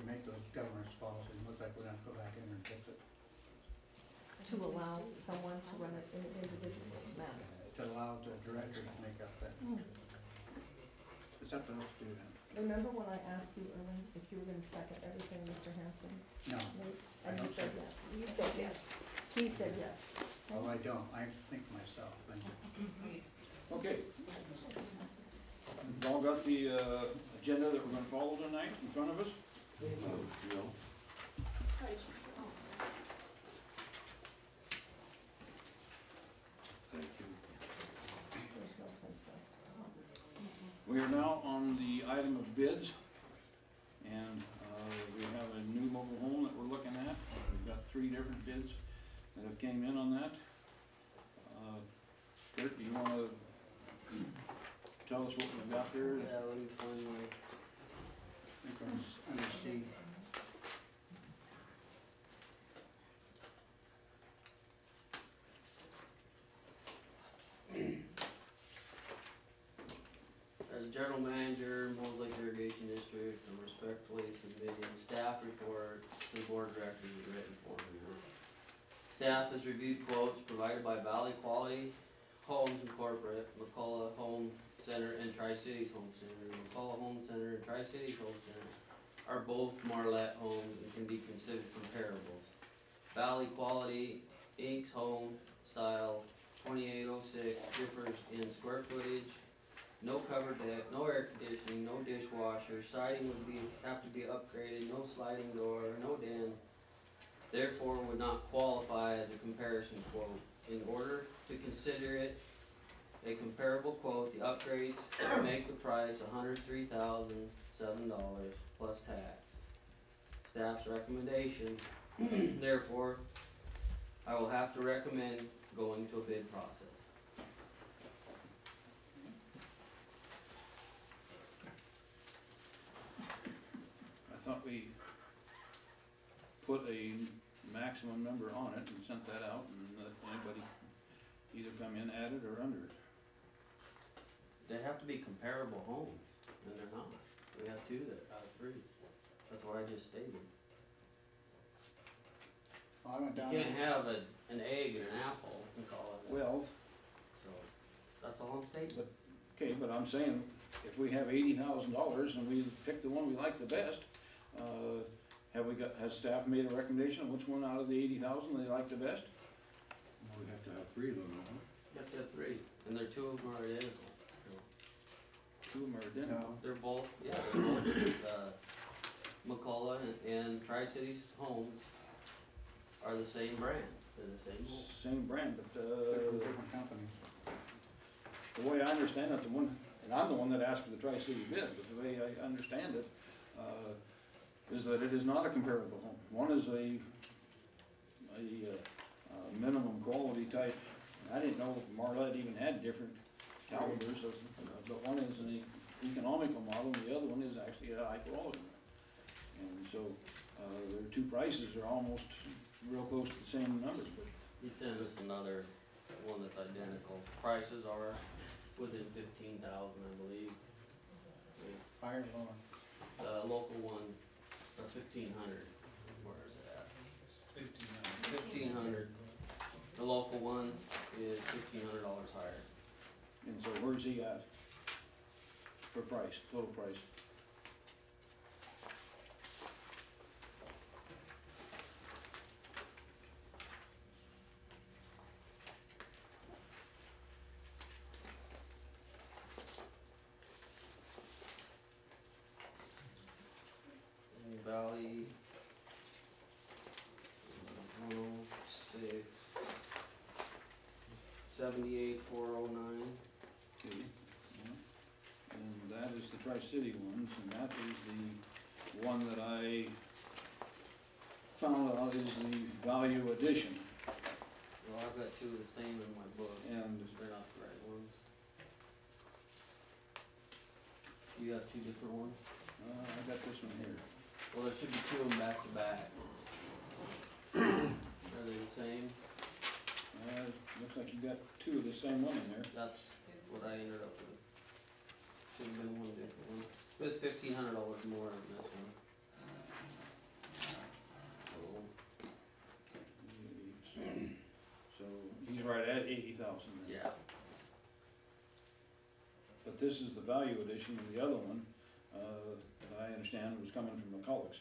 Speaker 6: make those governance policies look like we're gonna go back in and fix it.
Speaker 4: To allow someone to run it in an individual manner.
Speaker 6: To allow the directors to make up that. It's up to us to do that.
Speaker 4: Remember when I asked you, Erwin, if you were gonna second everything Mr. Hansen
Speaker 6: No,
Speaker 4: made?
Speaker 6: I
Speaker 4: And you
Speaker 6: don't
Speaker 4: said
Speaker 6: second.
Speaker 4: yes. You said yes. He said yes.
Speaker 6: oh, I don't, I think myself, thank you.
Speaker 2: Okay. We've all got the agenda that we're gonna follow tonight in front of us?
Speaker 5: no. Thank you.
Speaker 4: There's no place for us to go.
Speaker 2: We are now on the item of bids, and we have a new mobile home that we're looking at. We've got 3 different bids that have came in on that. Kurt, do you wanna tell us what we've got there?
Speaker 6: Yeah, let me find my, I think I'm under C.
Speaker 12: As General Manager, Moses Lake Irrigation District, I'm respectfully submitting staff report to the Board of Directors in written form here. Staff has reviewed quotes provided by Valley Quality Homes Incorporated, McCullough Home Center, and Tri-Cities Home Center. McCullough Home Center and Tri-Cities Home Center are both Marlette homes and can be considered comparables. Valley Quality Inc.'s home style 2806 differs in square footage, no covered deck, no air conditioning, no dishwasher, siding would have to be upgraded, no sliding door, no den, therefore would not qualify as a comparison quote. In order to consider it a comparable quote, the upgrades would make the price $103,007 plus tax. Staff's recommendation, therefore, I will have to recommend going to a bid process.
Speaker 2: I thought we put a maximum number on it and sent that out and let anybody either come in at it or under it.
Speaker 12: They have to be comparable homes, and they're not. We have 2 out of 3. That's what I just stated.
Speaker 6: Well, I went
Speaker 12: You
Speaker 6: down.
Speaker 12: can't have an egg and an apple and call it.
Speaker 2: Well,
Speaker 12: So, that's all I'm stating.
Speaker 2: okay, but I'm saying, if we have $80,000 and we pick the one we like the best, has staff made a recommendation on which one out of the 80,000 they like the best?
Speaker 5: Well, we have to have 3 of them, don't we?
Speaker 12: You have to have 3, and 2 of them are identical. So,
Speaker 2: 2 of them are identical.
Speaker 6: No,
Speaker 12: they're both, yeah, they're both, McCullough and Tri-Cities Homes are the same brand. They're the same home.
Speaker 2: Same brand, but,
Speaker 6: they're from different companies.
Speaker 2: the way I understand it, and I'm the one that asked for the Tri-City bid, but the way I understand it, is that it is not a comparable home. One is a minimum quality type. I didn't know Marlette even had different calibers of, but one is economical model, and the other one is actually a high quality one. And so, their two prices are almost real close to the same numbers, but
Speaker 12: He sent us another one that's identical. Prices are within 15,000, I believe.
Speaker 6: Higher or lower?
Speaker 12: The local one, 1,500, where is it at? 1,500. The local one is $1,500 higher.
Speaker 2: and so where's he at for price, total price?
Speaker 12: Valley, 106, 78,409.
Speaker 2: Okay, yeah. And that is the Tri-City ones, and that is the one that I found out is the value addition.
Speaker 12: Well, I've got two of the same in my book,
Speaker 2: And
Speaker 12: they're not the right ones. You have two different ones?
Speaker 2: I got this one here.
Speaker 12: Well, there should be two of them back to back. Are they the same?
Speaker 2: Looks like you got two of the same one in there.
Speaker 12: That's what I ended up with. Should have been one different one. It was $1,500 more than this one. So,
Speaker 2: So he's right at 80,000 there.
Speaker 12: yeah.
Speaker 2: But this is the value addition, and the other one, that I understand was coming from McCulloch's.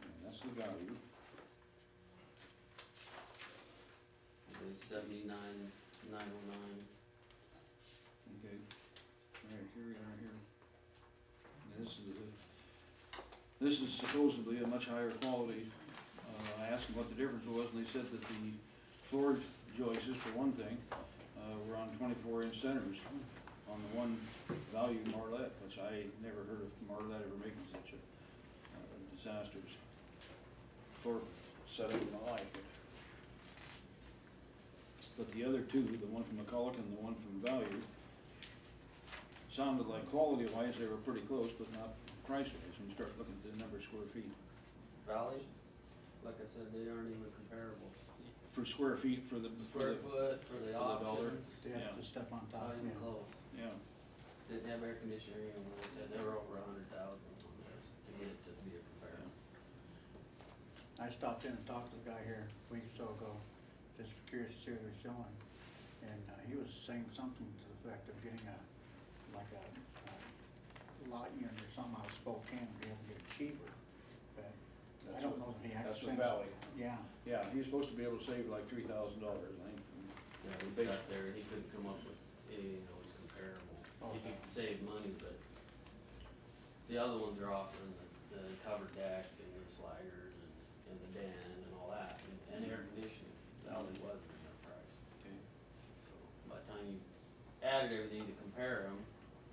Speaker 2: And that's the value.
Speaker 12: It was 79,909.
Speaker 2: Okay, all right, here we are here. And this is supposedly a much higher quality. I asked them what the difference was, and they said that the floor joists, for one thing, were on 24-inch centers on the one value Marlette, which I never heard of Marlette ever making such a disastrous floor setup in my life. But the other two, the one from McCulloch and the one from Value, sounded like quality-wise they were pretty close, but not price-wise when you start looking at the number of square feet.
Speaker 12: Valley, like I said, they aren't even comparable.
Speaker 2: For square feet for the
Speaker 12: Square foot for the
Speaker 2: dollar.
Speaker 12: options,
Speaker 6: Yeah,
Speaker 2: Yeah.
Speaker 6: the stuff on top,
Speaker 12: not even
Speaker 6: yeah.
Speaker 12: close.
Speaker 2: Yeah,
Speaker 12: Didn't have air conditioning, and they said they were over 100,000 on there to get it to be a comparison.
Speaker 6: I stopped in and talked to the guy here a week or so ago, just curious to see what he was showing. And he was saying something to the effect of getting a lot unit or something out of Spokane to be able to get it cheaper. But I don't know that he
Speaker 2: that's
Speaker 6: actually
Speaker 2: what Valley.
Speaker 6: Yeah,
Speaker 2: Yeah, he was supposed to be able to save like $3,000, I think.
Speaker 12: Yeah, we got there, he couldn't come up with anything that was comparable. He
Speaker 6: Okay.
Speaker 12: could save money, but the other ones are offering the covered deck and the sliders and the den and all that, and air conditioning. Valley wasn't in their price.
Speaker 2: Okay.
Speaker 12: So by the time you added everything to compare them,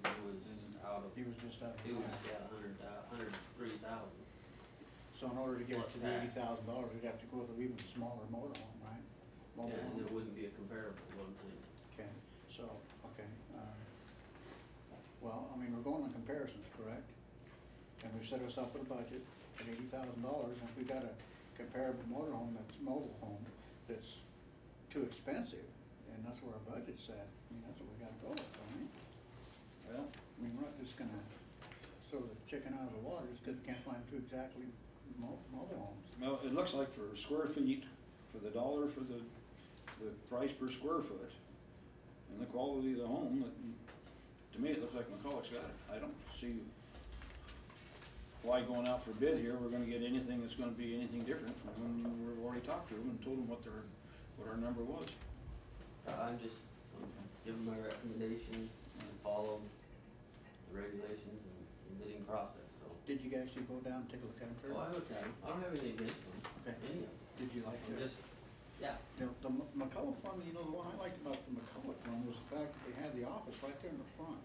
Speaker 12: it was out of,
Speaker 6: he was just up.
Speaker 12: it was, yeah, 103,000.
Speaker 6: So in order to get it
Speaker 12: Plus
Speaker 6: to the
Speaker 12: tax.
Speaker 6: $80,000, we'd have to go with an even smaller motor home, right? Mobile
Speaker 12: Yeah, and
Speaker 6: home.
Speaker 12: it wouldn't be a comparable one thing.
Speaker 6: Okay, so, okay. Well, I mean, we're going on comparisons, correct? And we've set us up with a budget at $80,000, and if we got a comparable motorhome that's mobile home that's too expensive, and that's where our budget's set, I mean, that's what we gotta go with, I mean.
Speaker 2: Well,
Speaker 6: I mean, we're not just gonna throw the chicken out of the water just because we can't find two exactly mobile homes.
Speaker 2: well, it looks like for square feet, for the dollar for the price per square foot, and the quality of the home, to me, it looks like McCulloch's got it. I don't see why going out for bid here, we're gonna get anything that's gonna be anything different from when we've already talked to them and told them what our number was.
Speaker 12: I'm just giving my recommendation and follow the regulations and bidding process, so.
Speaker 6: Did you actually go down and take a look at them, Kurt?
Speaker 12: Well, I looked at them, I don't have anything against them,
Speaker 6: Okay.
Speaker 12: any of them.
Speaker 6: Did you like
Speaker 12: I'm
Speaker 6: it?
Speaker 12: just, yeah,
Speaker 6: The McCulloch one, you know, the one I liked about the McCulloch one was the fact that they had the office right there in the front.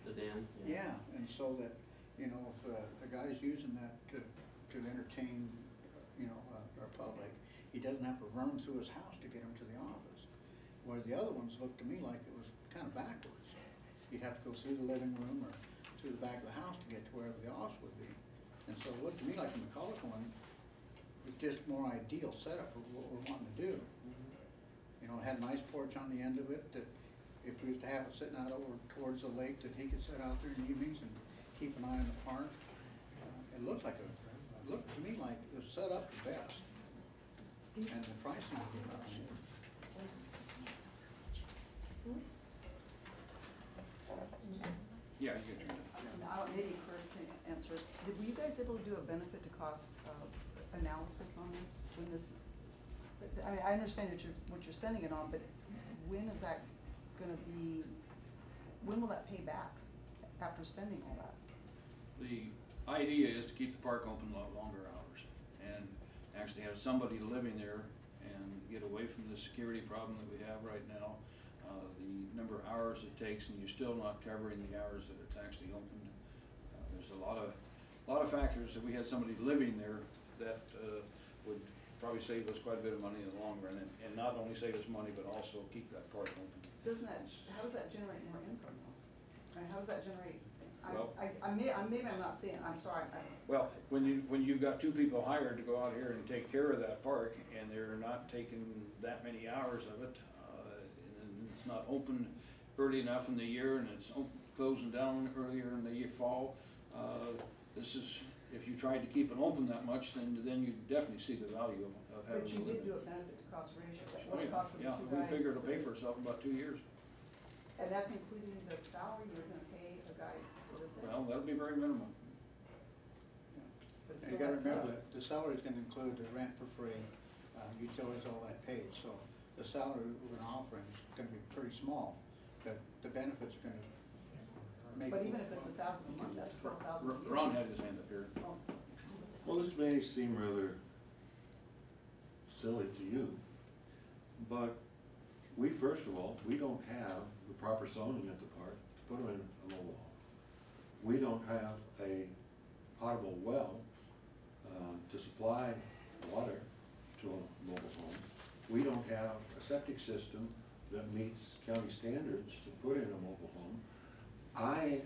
Speaker 12: the den.
Speaker 6: Yeah, and so that, you know, if the guy's using that to entertain, you know, our public, he doesn't have to run through his house to get him to the office. where the other ones looked to me like it was kind of backwards. You'd have to go through the living room or through the back of the house to get to wherever the office would be. And so it looked to me like the McCulloch one was just more ideal setup for what we're wanting to do. You know, it had a nice porch on the end of it that if we used to have it sitting out over towards the lake that he could sit out there in the evenings and keep an eye on the park. It looked to me like it was set up the best. And the pricing would be about it.
Speaker 2: Yeah, you get your.
Speaker 13: So now, maybe Kurt can answer this. Were you guys able to do a benefit to cost analysis on this? When this, I understand what you're spending it on, but when is that gonna be, when will that pay back after spending all that?
Speaker 2: The idea is to keep the park open a lot longer hours and actually have somebody living there and get away from the security problem that we have right now. The number of hours it takes, and you're still not covering the hours that it's actually open. There's a lot of factors. If we had somebody living there, that would probably save us quite a bit of money in the long run, and not only save us money, but also keep that park open.
Speaker 13: Doesn't that, how does that generate more income though? I mean, how does that generate,
Speaker 2: Well,
Speaker 13: maybe I'm not seeing it, I'm sorry.
Speaker 2: Well, when you've got two people hired to go out here and take care of that park, and they're not taking that many hours of it, and it's not open early enough in the year, and it's closing down earlier in the fall, this is, if you tried to keep it open that much, then you definitely see the value of having.
Speaker 13: But you
Speaker 2: it
Speaker 13: did
Speaker 2: open.
Speaker 13: do a benefit to cost ratio,
Speaker 2: Oh,
Speaker 13: what it cost for the two guys.
Speaker 2: Yeah, we figured it'll pay for itself in about 2 years.
Speaker 13: And that's including the salary you're gonna pay a guy to live there?
Speaker 2: Well, that'll be very minimum.
Speaker 13: But
Speaker 6: And
Speaker 13: still
Speaker 6: you gotta
Speaker 13: that's
Speaker 6: remember
Speaker 13: not-
Speaker 6: that the salary's gonna include the rent for free, utilities, all that paid, so the salary we're gonna offer him is gonna be pretty small, but the benefits are gonna make.
Speaker 13: But even if it's $1,000 a month, that's $12,000 a year.
Speaker 2: Ron had his hand up here.
Speaker 13: Oh.
Speaker 5: Well, this may seem rather silly to you, but we, first of all, we don't have the proper zoning at the park to put them in a mobile home. We don't have a potable well to supply water to a mobile home. We don't have a septic system that meets county standards to put in a mobile home. I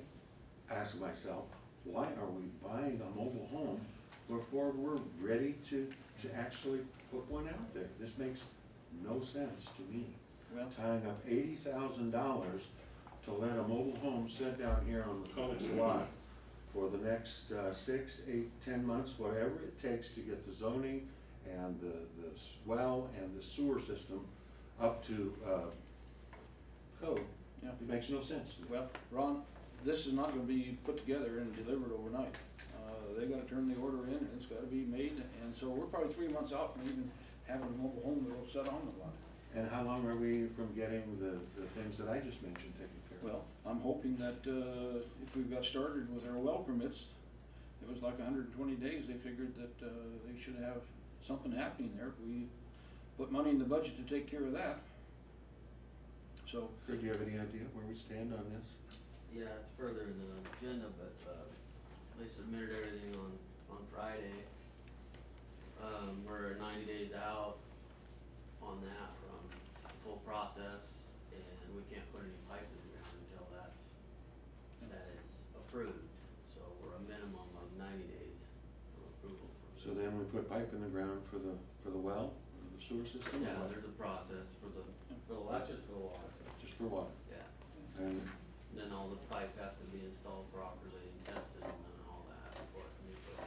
Speaker 5: ask myself, why are we buying a mobile home before we're ready to actually put one out there? This makes no sense to me.
Speaker 2: Well,
Speaker 5: Tying up $80,000 to let a mobile home sit down here on McCulloch's lot for the next 6, 8, 10 months, whatever it takes to get the zoning and the well and the sewer system up to code.
Speaker 2: yeah.
Speaker 5: It makes no sense to me.
Speaker 2: Well, Ron, this is not gonna be put together and delivered overnight. They gotta turn the order in, and it's gotta be made, and so we're probably 3 months out from even having a mobile home that will set on the lot.
Speaker 5: And how long are we from getting the things that I just mentioned taken care of?
Speaker 2: Well, I'm hoping that if we've got started with our well permits, it was like 120 days, they figured that they should have something happening there. We put money in the budget to take care of that. So,
Speaker 5: Kurt, do you have any idea where we stand on this?
Speaker 12: Yeah, it's further in the agenda, but they submitted everything on Friday. We're 90 days out on that from the full process, and we can't put any pipe in the ground until that is approved. So we're a minimum of 90 days from approval.
Speaker 5: So then we put pipe in the ground for the well, or the sewer system? or
Speaker 12: Yeah,
Speaker 5: what?
Speaker 12: there's a process for the, that's just for the water.
Speaker 5: Just for water?
Speaker 12: Yeah.
Speaker 5: And
Speaker 12: Then all the pipe has to be installed properly and tested and all that before it can be put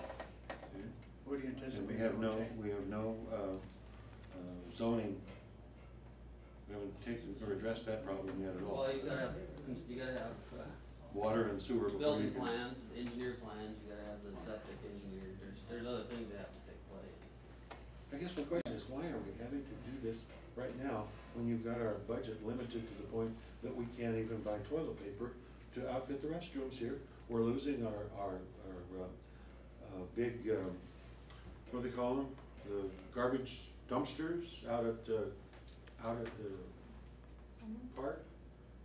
Speaker 12: in.
Speaker 6: What do you
Speaker 5: and
Speaker 6: anticipate?
Speaker 5: we have no,
Speaker 6: doing?
Speaker 5: we have no zoning, we haven't taken or addressed that problem yet at all.
Speaker 12: Well, you gotta have
Speaker 5: Water and sewer before you
Speaker 12: building
Speaker 5: can.
Speaker 12: plans, engineer plans, you gotta have the septic engineered, there's other things that have to take place.
Speaker 5: I guess my question is, why are we having to do this right now when you've got our budget limited to the point that we can't even buy toilet paper to outfit the restrooms here? We're losing our big, what do they call them? The garbage dumpsters out at the park.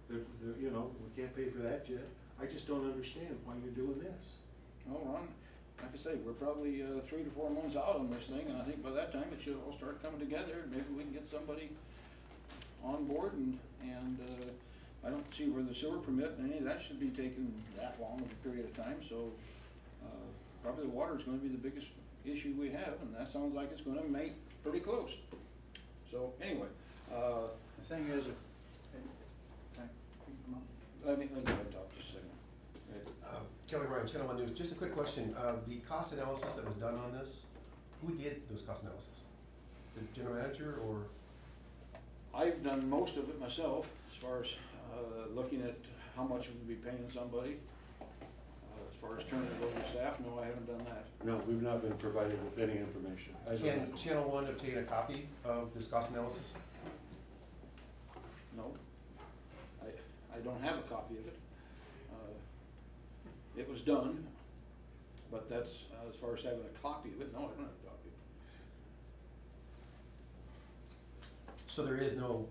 Speaker 5: You know, we can't pay for that yet. I just don't understand why you're doing this.
Speaker 2: well, Ron, like I say, we're probably 3 to 4 months out on this thing, and I think by that time it should all start coming together, and maybe we can get somebody on board, and I don't see where the sewer permit and any of that should be taking that long of a period of time, so probably the water is gonna be the biggest issue we have, and that sounds like it's gonna make pretty close. So anyway,
Speaker 6: The thing is,
Speaker 2: let me go ahead and talk just a second.
Speaker 1: Kelly Ryan, Channel 1 News. Just a quick question. The cost analysis that was done on this, who did those cost analysis? The general manager or?
Speaker 2: I've done most of it myself, as far as looking at how much we'd be paying somebody. As far as turning it over to staff, no, I haven't done that.
Speaker 5: No, we've not been provided with any information.
Speaker 1: Can Channel 1 obtain a copy of this cost analysis?
Speaker 2: No, I don't have a copy of it. It was done, but that's, as far as having a copy of it, no, I don't have a copy.
Speaker 1: So there is no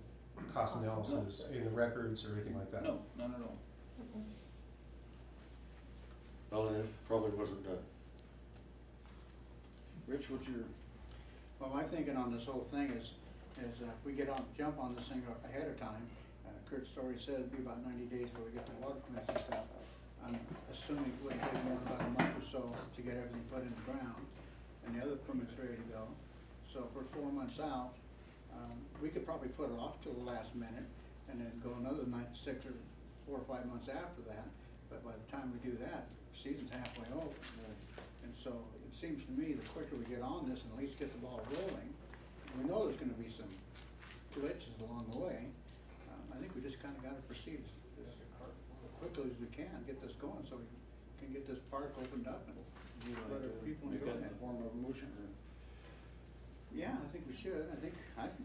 Speaker 1: cost analysis in the records or anything like that?
Speaker 2: No, none at all.
Speaker 5: Well, then it probably wasn't done.
Speaker 2: Rich, what's your?
Speaker 6: well, my thinking on this whole thing is if we jump on this thing ahead of time, Kurt's already said it'd be about 90 days before we get the water permits and stuff. I'm assuming it would take more than about a month or so to get everything put in the ground, and the other permit's ready to go. So if we're 4 months out, we could probably put it off till the last minute, and then go another 6 or 4 or 5 months after that. But by the time we do that, the season's halfway over. And so it seems to me the quicker we get on this and at least get the ball rolling, we know there's gonna be some glitches along the way. I think we just kinda gotta proceed as quickly as we can, get this going, so we can get this park opened up and let our people enjoy it.
Speaker 2: In the form of a motion, or?
Speaker 6: Yeah, I think we should. I think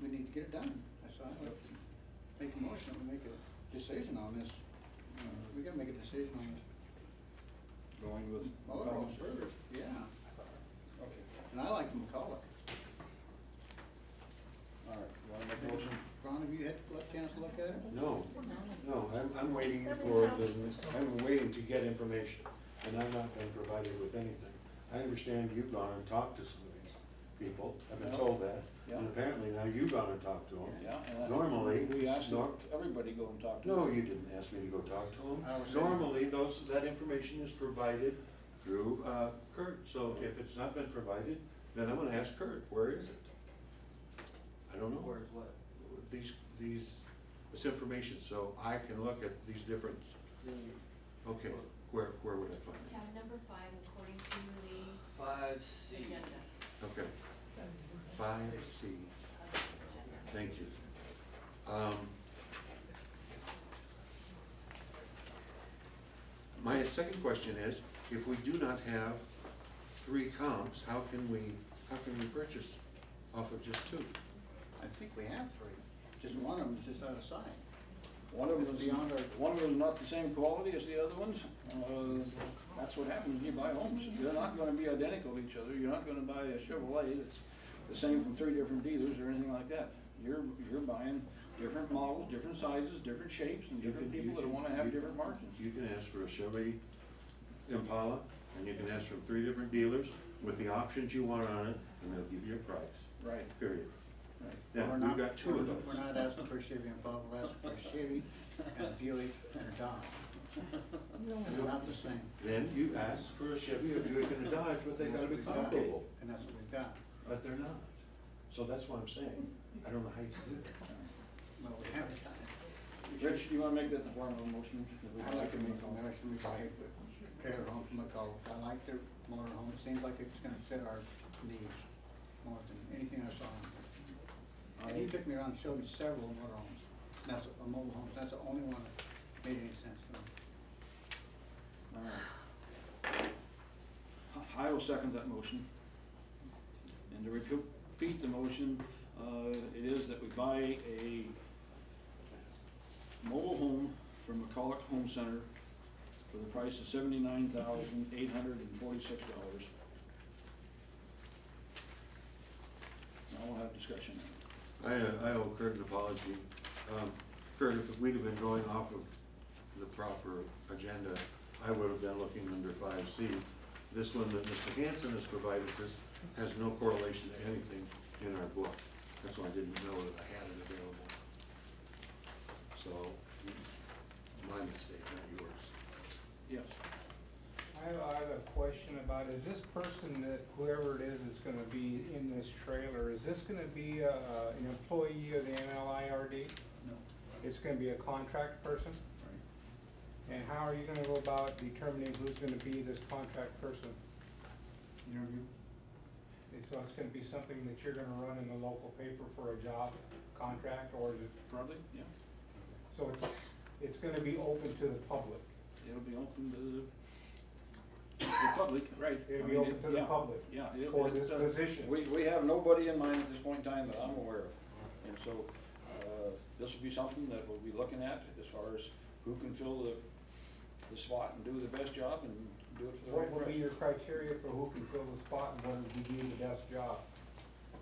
Speaker 6: we need to get it done. So I'd like to make a motion, we make a decision on this. We gotta make a decision on this.
Speaker 2: Going with
Speaker 6: Motor home service, yeah.
Speaker 2: Okay.
Speaker 6: And I like the McCulloch.
Speaker 2: All right, you wanna make a motion?
Speaker 6: Ron, have you had a chance to look at it?
Speaker 5: No, I'm waiting I'm waiting to get information, and I'm not been provided with anything. I understand you've gone and talked to some of these people, I've been told that,
Speaker 2: Yeah.
Speaker 5: and apparently now you've gone and talked to them.
Speaker 2: Yeah, and
Speaker 5: Normally,
Speaker 2: we asked everybody to go and talk to
Speaker 5: No,
Speaker 2: them.
Speaker 5: you didn't ask me to go talk to them.
Speaker 6: I was saying-
Speaker 5: Normally, that information is provided through Kurt, so if it's not been provided, then I'm gonna ask Kurt, where is it? I don't know.
Speaker 12: Where's what?
Speaker 5: This information, so I can look at these different, okay, where would I find it?
Speaker 10: Tab number 5, according to the
Speaker 12: 5C.
Speaker 10: agenda.
Speaker 5: Okay, 5C, thank you. My second question is, if we do not have 3 comps, how can we purchase off of just 2?
Speaker 6: I think we have 3. Just one of them is just out of sight.
Speaker 2: One of them is
Speaker 6: Beyond our-
Speaker 2: one of them is not the same quality as the other ones. That's what happens when you buy homes. They're not gonna be identical to each other. You're not gonna buy a Chevrolet that's the same from 3 different dealers or anything like that. You're buying different models, different sizes, different shapes, and different people that wanna have different margins.
Speaker 5: You can ask for a Chevy Impala, and you can ask from 3 different dealers with the options you want on it, and they'll give you a price,
Speaker 2: Right,
Speaker 5: period.
Speaker 2: right.
Speaker 5: Yeah,
Speaker 6: We're
Speaker 5: we've
Speaker 6: not-
Speaker 5: got 2 of those.
Speaker 6: We're not asking for a Chevy Impala, we're asking for a Chevy and a Buick and a Dodge. They're not the same.
Speaker 5: Then you ask for a Chevy, a Buick, and a Dodge, but they gotta be comparable,
Speaker 6: And that's what we've got.
Speaker 5: but they're not. So that's what I'm saying. I don't know how you can do it.
Speaker 6: Well, we haven't got it.
Speaker 2: Rich, do you wanna make that the form of a motion?
Speaker 6: I like to make a motion, we buy it, but trailer home from McCulloch. I like their motor home. It seems like it's gonna fit our needs more than anything I saw. And he took me around and showed me several motor homes. And that's a mobile homes. That's the only one that made any sense to me.
Speaker 2: All right. I will second that motion. And to repeat the motion, it is that we buy a mobile home from McCulloch Home Center for the price of $79,846. Now we'll have discussion.
Speaker 5: I owe Kurt an apology. Kurt, if we'd have been going off of the proper agenda, I would have been looking under 5C. This one that Mr. Hansen has provided us has no correlation to anything in our book. That's why I didn't know that I had it available. So, my mistake, not yours.
Speaker 2: Yes.
Speaker 8: I have a question about, is this person that, whoever it is gonna be in this trailer, is this gonna be an employee of the MLIRD?
Speaker 2: No.
Speaker 8: It's gonna be a contract person?
Speaker 2: Right.
Speaker 8: And how are you gonna go about determining who's gonna be this contract person?
Speaker 2: Interview?
Speaker 8: So it's gonna be something that you're gonna run in the local paper for a job contract, or is it,
Speaker 2: Probably, yeah.
Speaker 8: so it's gonna be open to the public?
Speaker 2: It'll be open to the public, right.
Speaker 8: It'll
Speaker 2: I
Speaker 8: be
Speaker 2: mean,
Speaker 8: open to the
Speaker 2: yeah,
Speaker 8: public
Speaker 2: Yeah.
Speaker 8: for this position?
Speaker 2: We have nobody in mind at this point in time that I'm aware of. And so, this will be something that we'll be looking at as far as who can fill the spot and do the best job and do it for the right
Speaker 8: What will be
Speaker 2: price.
Speaker 8: your criteria for who can fill the spot and what would be the best job?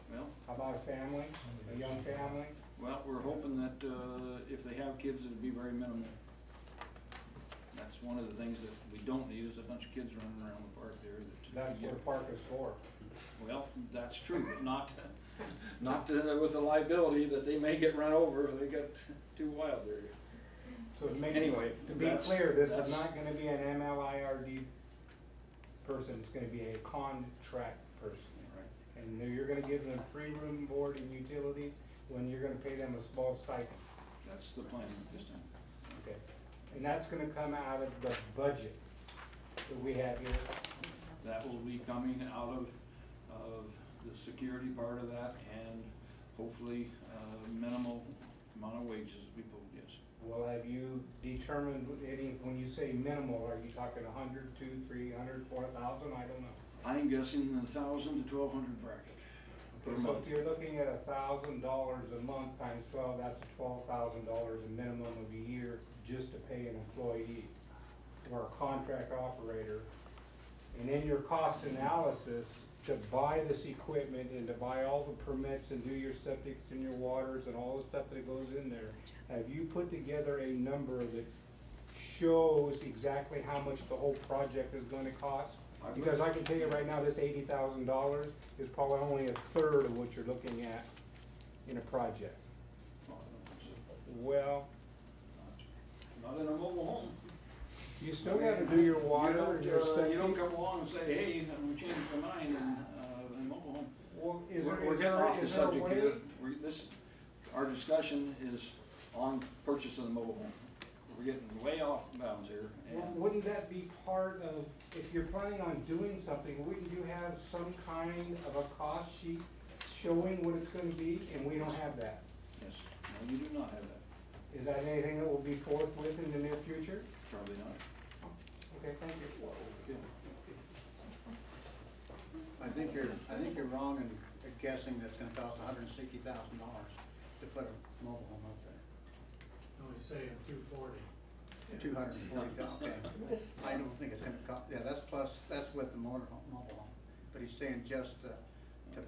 Speaker 2: Well,
Speaker 8: How about a family, a young family?
Speaker 2: well, we're hoping that, if they have kids, it'll be very minimal. That's one of the things that we don't need is a bunch of kids running around the park there that.
Speaker 8: That's what a park is for.
Speaker 2: Well, that's true, but not with the liability that they may get run over if they get too wild there.
Speaker 8: So to make,
Speaker 2: Anyway,
Speaker 8: to be
Speaker 2: that's-
Speaker 8: clear, this is
Speaker 2: that's-
Speaker 8: not gonna be an MLIRD person, it's gonna be a contract person.
Speaker 2: Right.
Speaker 8: And you're gonna give them free room, and board, and utility, when you're gonna pay them a small stipend.
Speaker 2: That's the plan this time.
Speaker 8: Okay. And that's gonna come out of the budget that we have here.
Speaker 2: That will be coming out of the security part of that and hopefully, minimal amount of wages that we pull, yes.
Speaker 8: Well, have you determined any, when you say minimal, are you talking 100, 200, 300, 4,000? I don't know.
Speaker 2: I'm guessing 1,000 to 1,200 bracket per
Speaker 8: Okay, so
Speaker 2: month.
Speaker 8: if you're looking at $1,000 a month times 12, that's $12,000 a minimum of a year just to pay an employee or a contract operator. And in your cost analysis, to buy this equipment and to buy all the permits and do your septics and your waters and all the stuff that goes in there, have you put together a number that shows exactly how much the whole project is gonna cost? Because I can tell you right now, this $80,000 is probably only a third of what you're looking at in a project.
Speaker 2: Oh, I don't think so.
Speaker 8: Well,
Speaker 2: Not in a mobile home.
Speaker 8: you still gotta do your water and your
Speaker 2: You don't
Speaker 8: septic.
Speaker 2: come along and say, hey, we changed our mind in a mobile home.
Speaker 8: Well, is
Speaker 2: We're
Speaker 8: there, is
Speaker 2: getting
Speaker 8: there,
Speaker 2: off the
Speaker 8: is there a
Speaker 2: subject
Speaker 8: way?
Speaker 2: here. Our discussion is on purchase of the mobile home. We're getting way off bounds here.
Speaker 8: Well,
Speaker 2: And
Speaker 8: wouldn't that be part of, if you're planning on doing something, wouldn't you have some kind of a cost sheet showing what it's gonna be, and we don't have that?
Speaker 2: yes, no, you do not have that.
Speaker 8: Is that anything that will be forthwith in the near future?
Speaker 2: Probably not.
Speaker 8: Okay, thank you.
Speaker 2: Yeah.
Speaker 6: I think you're wrong in guessing that's gonna cost $160,000 to put a mobile home up there.
Speaker 8: No, he's saying 240.
Speaker 6: 240,000, okay. I don't think it's gonna cost, yeah, that's with the mobile home. But he's saying just to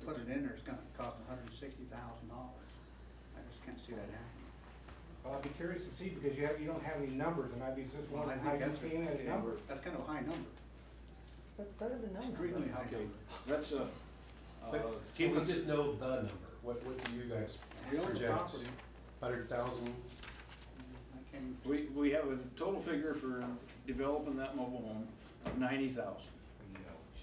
Speaker 6: put it in there, it's gonna cost $160,000. I just can't see that happening.
Speaker 8: Well, I'd be curious to see, because you don't have any numbers, and I'd be just
Speaker 6: Well, I
Speaker 8: wondering how
Speaker 6: think
Speaker 8: you
Speaker 6: that's
Speaker 8: came at a number.
Speaker 6: That's kind of a high number,
Speaker 4: That's better than no number.
Speaker 6: extremely high
Speaker 2: Okay,
Speaker 6: number.
Speaker 2: that's
Speaker 1: But can we just know the number? What do you guys
Speaker 6: We own the
Speaker 1: project?
Speaker 6: property.
Speaker 1: 100,000?
Speaker 6: I can,
Speaker 2: we have a total figure for developing that mobile home of 90,000.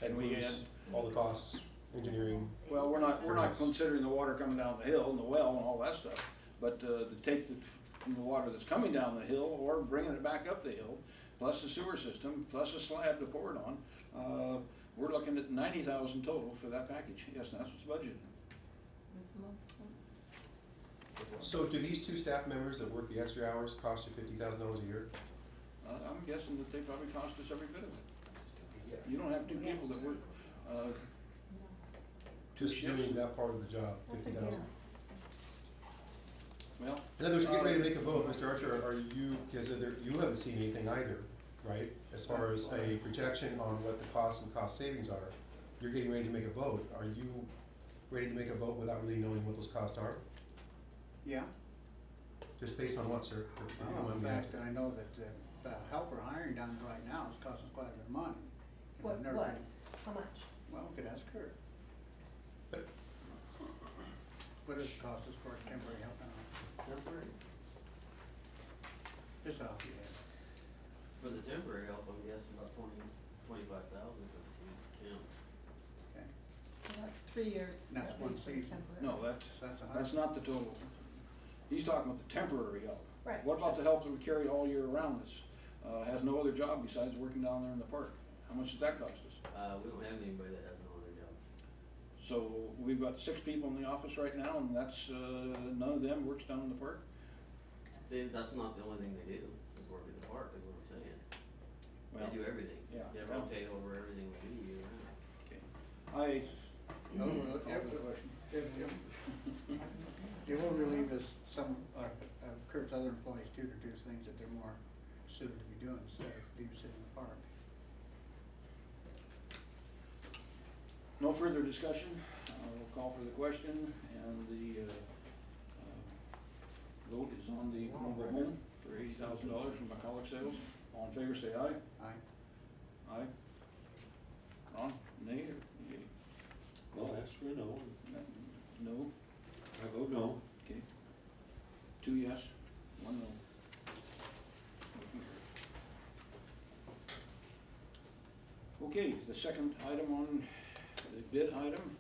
Speaker 2: And we had,
Speaker 1: All the costs, engineering,
Speaker 2: well, we're not
Speaker 1: Permits.
Speaker 2: considering the water coming down the hill and the well and all that stuff. But, to take from the water that's coming down the hill or bringing it back up the hill, plus the sewer system, plus a slab to pour it on, we're looking at 90,000 total for that package. Yes, that's what's budgeted.
Speaker 1: so do these two staff members that work the extra hours cost you $50,000 a year?
Speaker 2: I'm guessing that they probably cost us every bit of it. You don't have two people that work,
Speaker 1: Just
Speaker 2: shifts.
Speaker 1: doing that part of the job,
Speaker 4: That's a
Speaker 1: 50,000.
Speaker 4: guess.
Speaker 2: well,
Speaker 1: In other words, you're getting ready to make a vote, Mr. Archer, are you, because you haven't seen anything either, right? As far as a projection on what the costs and cost savings are, you're getting ready to make a vote. Are you ready to make a vote without really knowing what those costs are?
Speaker 6: yeah.
Speaker 1: Just based on what, sir? If you don't
Speaker 6: Well,
Speaker 1: mind
Speaker 6: the
Speaker 1: me
Speaker 6: fact
Speaker 1: asking.
Speaker 6: that I know that the helper hiring down right now is costing us quite a bit of money. And
Speaker 4: What,
Speaker 6: I've never
Speaker 4: what?
Speaker 6: been-
Speaker 4: How much?
Speaker 6: Well, we could ask her.
Speaker 1: But
Speaker 6: What does it cost us for a temporary help out?
Speaker 12: Temporary.
Speaker 6: Just off your head.
Speaker 12: For the temporary help, I'm guessing about 25,000 for the team camp.
Speaker 6: Okay.
Speaker 13: So that's 3 years
Speaker 6: That's
Speaker 13: at
Speaker 6: one
Speaker 13: least for the
Speaker 6: season.
Speaker 13: temporary.
Speaker 2: No,
Speaker 6: That's
Speaker 2: that's not the total. He's talking about the temporary help.
Speaker 4: Right.
Speaker 2: What about the help that we carry all year round that's, has no other job besides working down there in the park? How much does that cost us?
Speaker 12: We don't have anybody that has no other job.
Speaker 2: So we've got 6 people in the office right now, and that's, none of them works down in the park?
Speaker 12: That's not the only thing they do, is work in the park, is what I'm saying.
Speaker 2: Well,
Speaker 12: They do everything.
Speaker 2: yeah.
Speaker 12: They rotate over everything we do year round.
Speaker 2: Okay.
Speaker 6: No, well, it will relieve us some, Kurt's other employees too, to do things that they're more suited to be doing instead of babysitting the park.
Speaker 2: No further discussion. We'll call for the question, and the vote is on the mobile home for $80,000 from McCulloch Sales. All in favor, say aye.
Speaker 6: Aye.
Speaker 2: Aye. Ron, nay or yea?
Speaker 5: Well, that's for no.
Speaker 2: No?
Speaker 5: I vote no.
Speaker 2: Okay. 2 yes, 1 no. Motion carried. Okay, the second item on the bid item,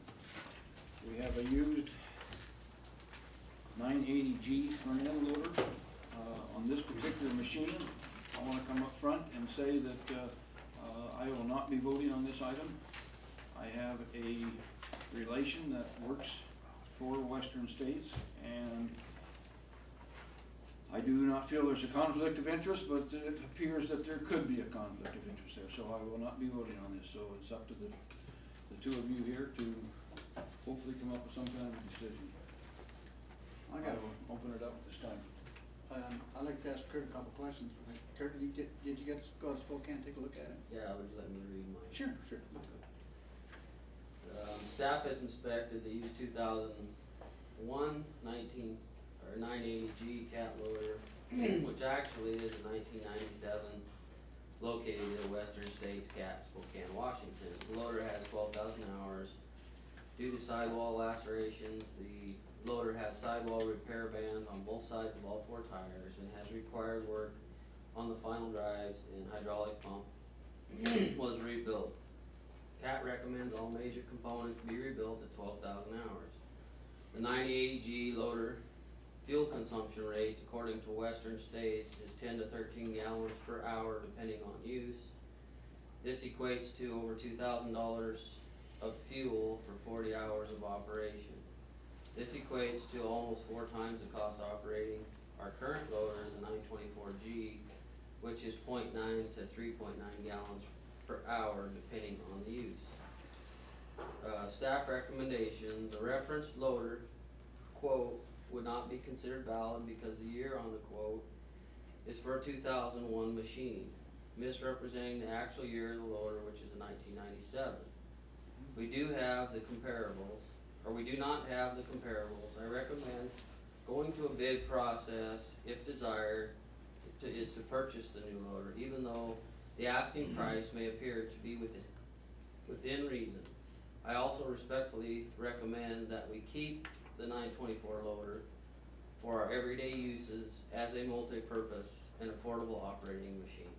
Speaker 2: we have a used 980G front end loader. On this particular machine, I want to come up front and say that I will not be voting on this item. I have a relation that works for Western States, and I do not feel there's a conflict of interest, but it appears that there could be a conflict of interest there, so I will not be voting on this. So it's up to the two of you here to hopefully come up with some kind of decision. I will open it up this time.
Speaker 6: I'd like to ask Kurt a couple questions. Kurt, did you get to go to Spokane and take a look at it?
Speaker 12: Yeah, would you let me read mine?
Speaker 2: Sure.
Speaker 12: Staff has inspected the used 2001 980G cat loader, which actually is a 1997, located in Western States, Cat, Spokane, Washington. The loader has 12,000 hours. Due to sidewall lacerations, the loader has sidewall repair bands on both sides of all 4 tires and has required work on the final drives, and hydraulic pump was rebuilt. CAT recommends all major components be rebuilt at 12,000 hours. The 9080G loader fuel consumption rates, according to Western States, is 10 to 13 gallons per hour depending on use. This equates to over $2,000 of fuel for 40 hours of operation. This equates to almost 4 times the cost of operating our current loader, the 924G, which is 0.9 to 3.9 gallons per hour depending on the use. Staff recommendation, the referenced loader quote would not be considered valid because the year on the quote is for a 2001 machine, misrepresenting the actual year of the loader, which is a 1997. We do have the comparables, or we do not have the comparables. I recommend going to a bid process, if desired, is to purchase the new loader, even though the asking price may appear to be within reason. I also respectfully recommend that we keep the 924 loader for our everyday uses as a multi-purpose and affordable operating machine.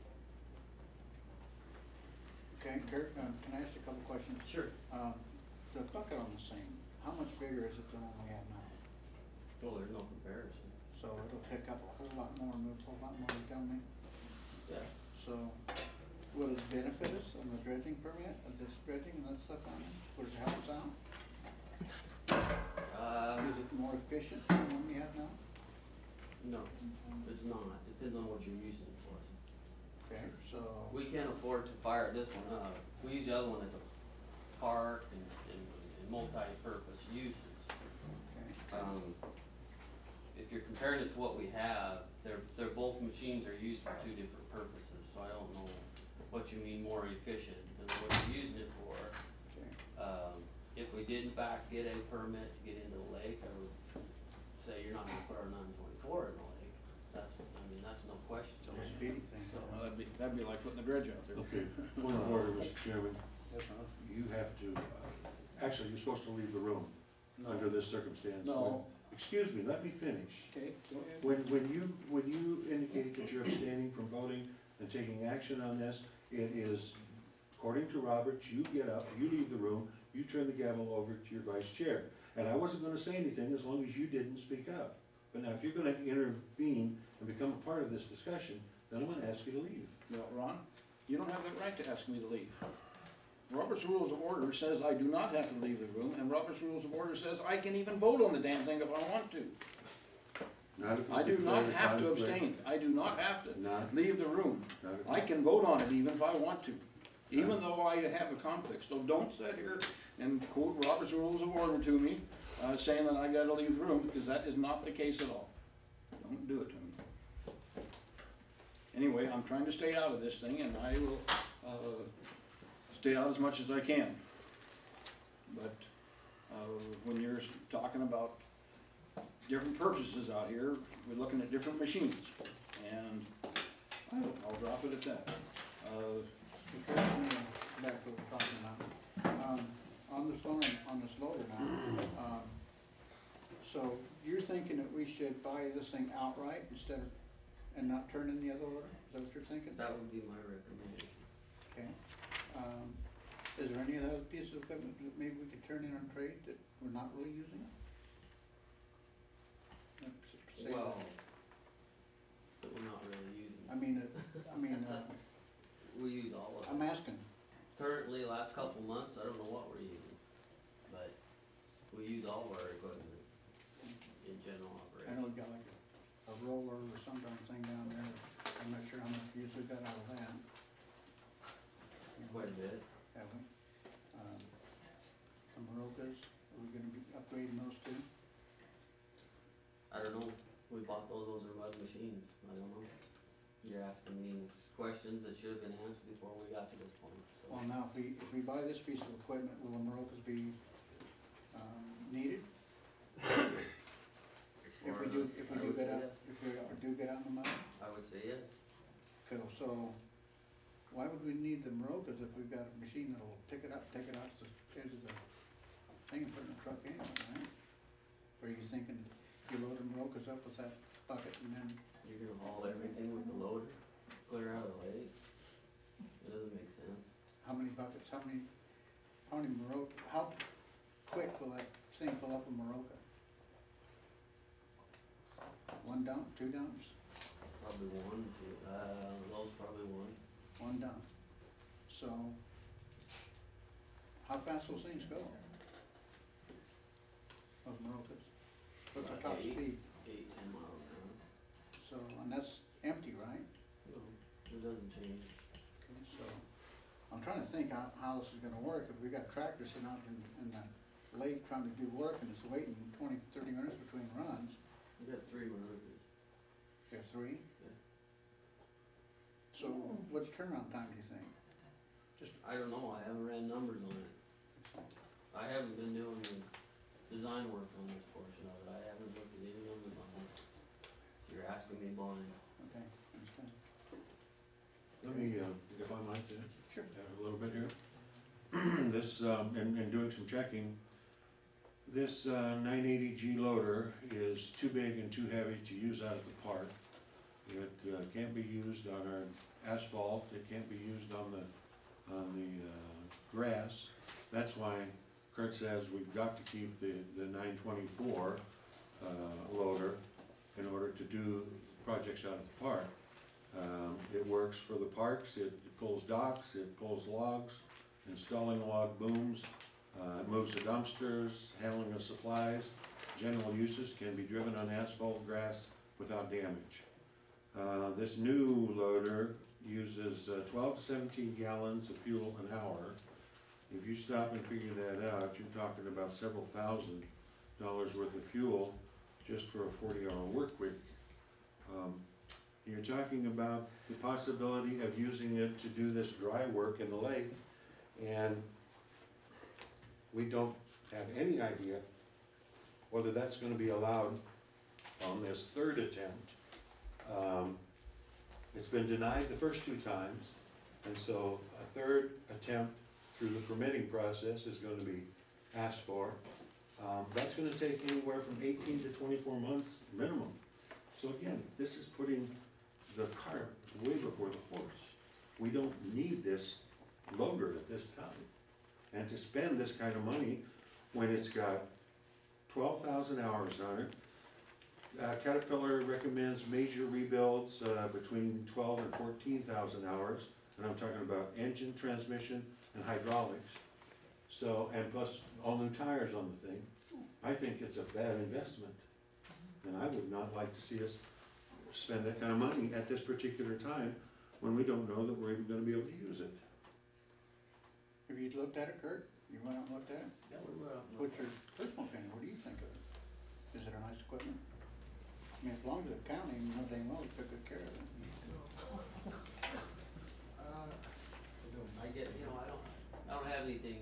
Speaker 6: Okay, Kurt, can I ask you a couple questions?
Speaker 12: Sure.
Speaker 6: The bucket on the same, how much bigger is it than what we have now?
Speaker 12: Well, there's no comparison.
Speaker 6: So it'll pick up a whole lot more, move a whole lot more, you tell me?
Speaker 12: Yeah.
Speaker 6: So, will it benefit us on the dredging permit, this dredging and that stuff on it? Would it help us out? Is it more efficient than what we have now?
Speaker 12: No, it's not. Depends on what you're using it for.
Speaker 6: Okay, so.
Speaker 12: We can't afford to fire this one up. We use the other one as a park and multi-purpose uses.
Speaker 6: Okay.
Speaker 12: If you're comparing it to what we have, they're both machines are used for 2 different purposes, so I don't know what you mean more efficient, depends on what you're using it for.
Speaker 6: Okay.
Speaker 12: If we did in fact get a permit to get into the lake, I would say you're not gonna put our 924 in the lake. That's no question.
Speaker 6: So a speedy thing.
Speaker 12: So,
Speaker 2: Well, that'd be like putting the dredge out there.
Speaker 5: Okay, point of order, Mr. Chairman.
Speaker 6: Yes, sir.
Speaker 5: You have to, actually, you're supposed to leave the room
Speaker 2: No.
Speaker 5: under this circumstance.
Speaker 2: No,
Speaker 5: excuse me, let me finish.
Speaker 2: Okay, go ahead.
Speaker 5: When you indicate that you're abstaining from voting and taking action on this, it is, according to Roberts, you get up, you leave the room, you turn the gavel over to your vice chair. And I wasn't gonna say anything as long as you didn't speak up. But now, if you're gonna intervene and become a part of this discussion, then I'm gonna ask you to leave.
Speaker 2: No, Ron, you don't have that right to ask me to leave. Robert's Rules of Order says I do not have to leave the room, and Robert's Rules of Order says I can even vote on the damn thing if I want to.
Speaker 5: Not if you
Speaker 2: I do
Speaker 5: declare
Speaker 2: not
Speaker 5: a
Speaker 2: have to
Speaker 5: conflict.
Speaker 2: abstain. I do not have to
Speaker 5: Not-
Speaker 2: leave the room.
Speaker 5: Not if-
Speaker 2: I can vote on it even if I want to, even though I have a conflict. So don't sit here and quote Robert's Rules of Order to me, saying that I gotta leave the room, because that is not the case at all. Don't do it to me. Anyway, I'm trying to stay out of this thing, and I will, stay out as much as I can. But, when you're talking about different purposes out here, we're looking at different machines, and I'll drop it at that.
Speaker 6: Back to what we're talking about. On this phone, on this loader now, so you're thinking that we should buy this thing outright instead of, and not turn in the other order? Is that what you're thinking?
Speaker 12: That would be my recommendation.
Speaker 6: Okay. Is there any other piece of equipment that maybe we could turn in on trade that we're not really using? Say
Speaker 12: Well,
Speaker 6: that.
Speaker 12: that we're not really using.
Speaker 6: I mean,
Speaker 12: We use all of it.
Speaker 6: I'm asking.
Speaker 12: Currently, last couple months, I don't know what we're using, but we use all of our equipment in general
Speaker 6: I
Speaker 12: operation.
Speaker 6: know we've got like a roller or some kind of thing down there. I'm not sure how much use we got out of that.
Speaker 12: Quite a bit.
Speaker 6: Have we? Some Marokas, are we gonna be upgrading those too?
Speaker 12: I don't know, we bought those are mud machines, I don't know. You're asking me questions that should have been answered before we got to this point, so.
Speaker 6: Well, now, if we buy this piece of equipment, will the Marokas be, needed?
Speaker 12: As
Speaker 6: If
Speaker 12: far
Speaker 6: we
Speaker 12: as
Speaker 6: do,
Speaker 12: I
Speaker 6: if we do
Speaker 12: would
Speaker 6: get
Speaker 12: say
Speaker 6: out,
Speaker 12: yes.
Speaker 6: if we do get out in the mud?
Speaker 12: I would say yes.
Speaker 6: Okay, so, why would we need the Marokas if we've got a machine that'll pick it up, take it out to the edge of the thing and put it in the truck anyway, right? Or are you thinking you load the Marokas up with that bucket and then,
Speaker 12: You're gonna haul everything with the loader, clear out of the lake? It doesn't make sense.
Speaker 6: how many buckets, how many Maroka, how quick will that thing fill up a Maroka? One dump, two dumps?
Speaker 12: Probably one, two, those probably one.
Speaker 6: One dump. So, how fast will those things go? Those Marokas? What's our top
Speaker 12: About
Speaker 6: speed?
Speaker 12: 8-10 miles an hour.
Speaker 6: So, and that's empty, right?
Speaker 12: No, it doesn't change.
Speaker 6: Okay, so, I'm trying to think how this is gonna work. If we got tractors sitting out in the lake trying to do work and it's waiting 20, 30 minutes between runs,
Speaker 12: We got 3 Marukas.
Speaker 6: you have three?
Speaker 12: Yeah.
Speaker 6: So, what's turnaround time, do you think? Just,
Speaker 12: I don't know, I haven't ran numbers on it. I haven't been doing the design work on this portion of it, I haven't looked at any numbers on it. You're asking me blind.
Speaker 6: okay, understand.
Speaker 5: Let me, if I might,
Speaker 6: Sure.
Speaker 5: add a little bit here. This, in doing some checking, this 980G loader is too big and too heavy to use out at the park. It can't be used on our asphalt, it can't be used on the grass. That's why Kurt says we've got to keep the 924 loader in order to do projects out at the park. It works for the parks, it pulls docks, it pulls logs, installing log booms, it moves the dumpsters, handling the supplies. General uses can be driven on asphalt, grass without damage. This new loader uses 12 to 17 gallons of fuel an hour. If you stop and figure that out, you're talking about several $1,000s worth of fuel just for a 40-hour work week. You're talking about the possibility of using it to do this dry work in the lake, and we don't have any idea whether that's going to be allowed on this third attempt. It's been denied the first 2 times, and so a third attempt through the permitting process is going to be asked for. That's gonna take anywhere from 18 to 24 months minimum. So again, this is putting the cart way before the horse. We don't need this loader at this time. And to spend this kind of money when it's got 12,000 hours on it. Caterpillar recommends major rebuilds between 12 and 14,000 hours, and I'm talking about engine, transmission, and hydraulics. So, and plus all new tires on the thing. I think it's a bad investment, and I would not like to see us spend that kind of money at this particular time when we don't know that we're even going to be able to use it.
Speaker 6: Have you looked at it, Kurt? You went out and looked at it?
Speaker 12: Yeah, we were out.
Speaker 6: What's your personal opinion? What do you think of it? Is it a nice equipment? I mean, as long as the county knows they well, they took good care of it.
Speaker 12: I get, you know, I don't have anything,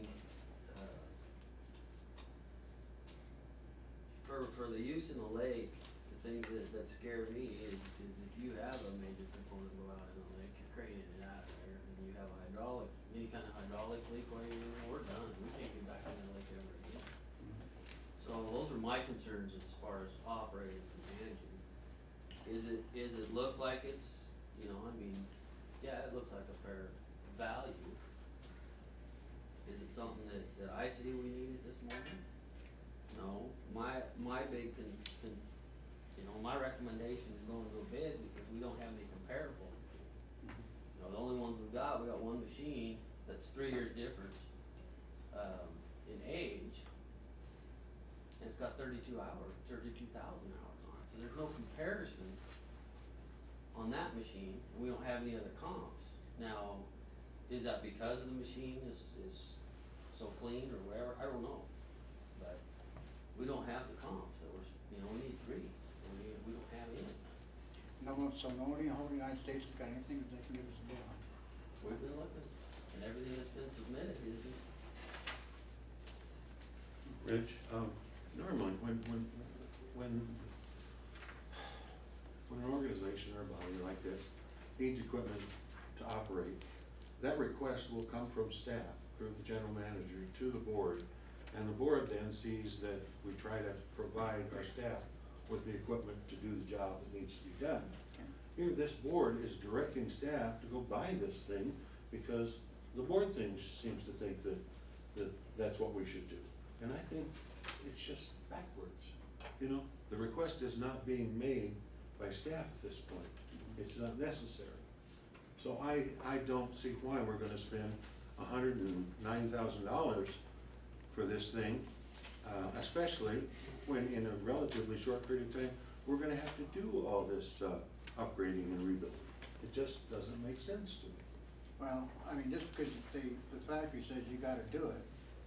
Speaker 12: for the use in the lake, the thing that scare me is if you have a major component go out in the lake, you're craning it out of there, and you have a hydraulic, any kind of hydraulic leak while you're in there, we're done, we can't get back in the lake ever again. So those are my concerns as far as operating and managing. Is it look like it's, you know, I mean, yeah, it looks like a fair value. Is it something that I see we need at this moment? No, my big you know, my recommendation is going to go bid because we don't have any comparable. You know, the only ones we got one machine that's 3 years difference, in age, and it's got 32,000 hours on it, so there's no comparison on that machine, and we don't have any other comps. Now, is that because the machine is so clean or whatever? I don't know, but we don't have the comps that you know, we need 3, we don't have any.
Speaker 6: So nobody in the whole United States has got anything that they can give us a bid on?
Speaker 12: We've been looking, and everything that's been submitted isn't.
Speaker 5: Rich, normally when an organization or a body like this needs equipment to operate, that request will come from staff through the general manager to the board, and the board then sees that we try to provide our staff with the equipment to do the job that needs to be done. Here, this board is directing staff to go buy this thing because the board seems to think that that's what we should do. And I think it's just backwards. You know, the request is not being made by staff at this point. It's not necessary. So I don't see why we're gonna spend $109,000 for this thing, especially when in a relatively short period of time, we're gonna have to do all this upgrading and rebuilding. It just doesn't make sense to me.
Speaker 6: Well, I mean, just because the factory says you gotta do it,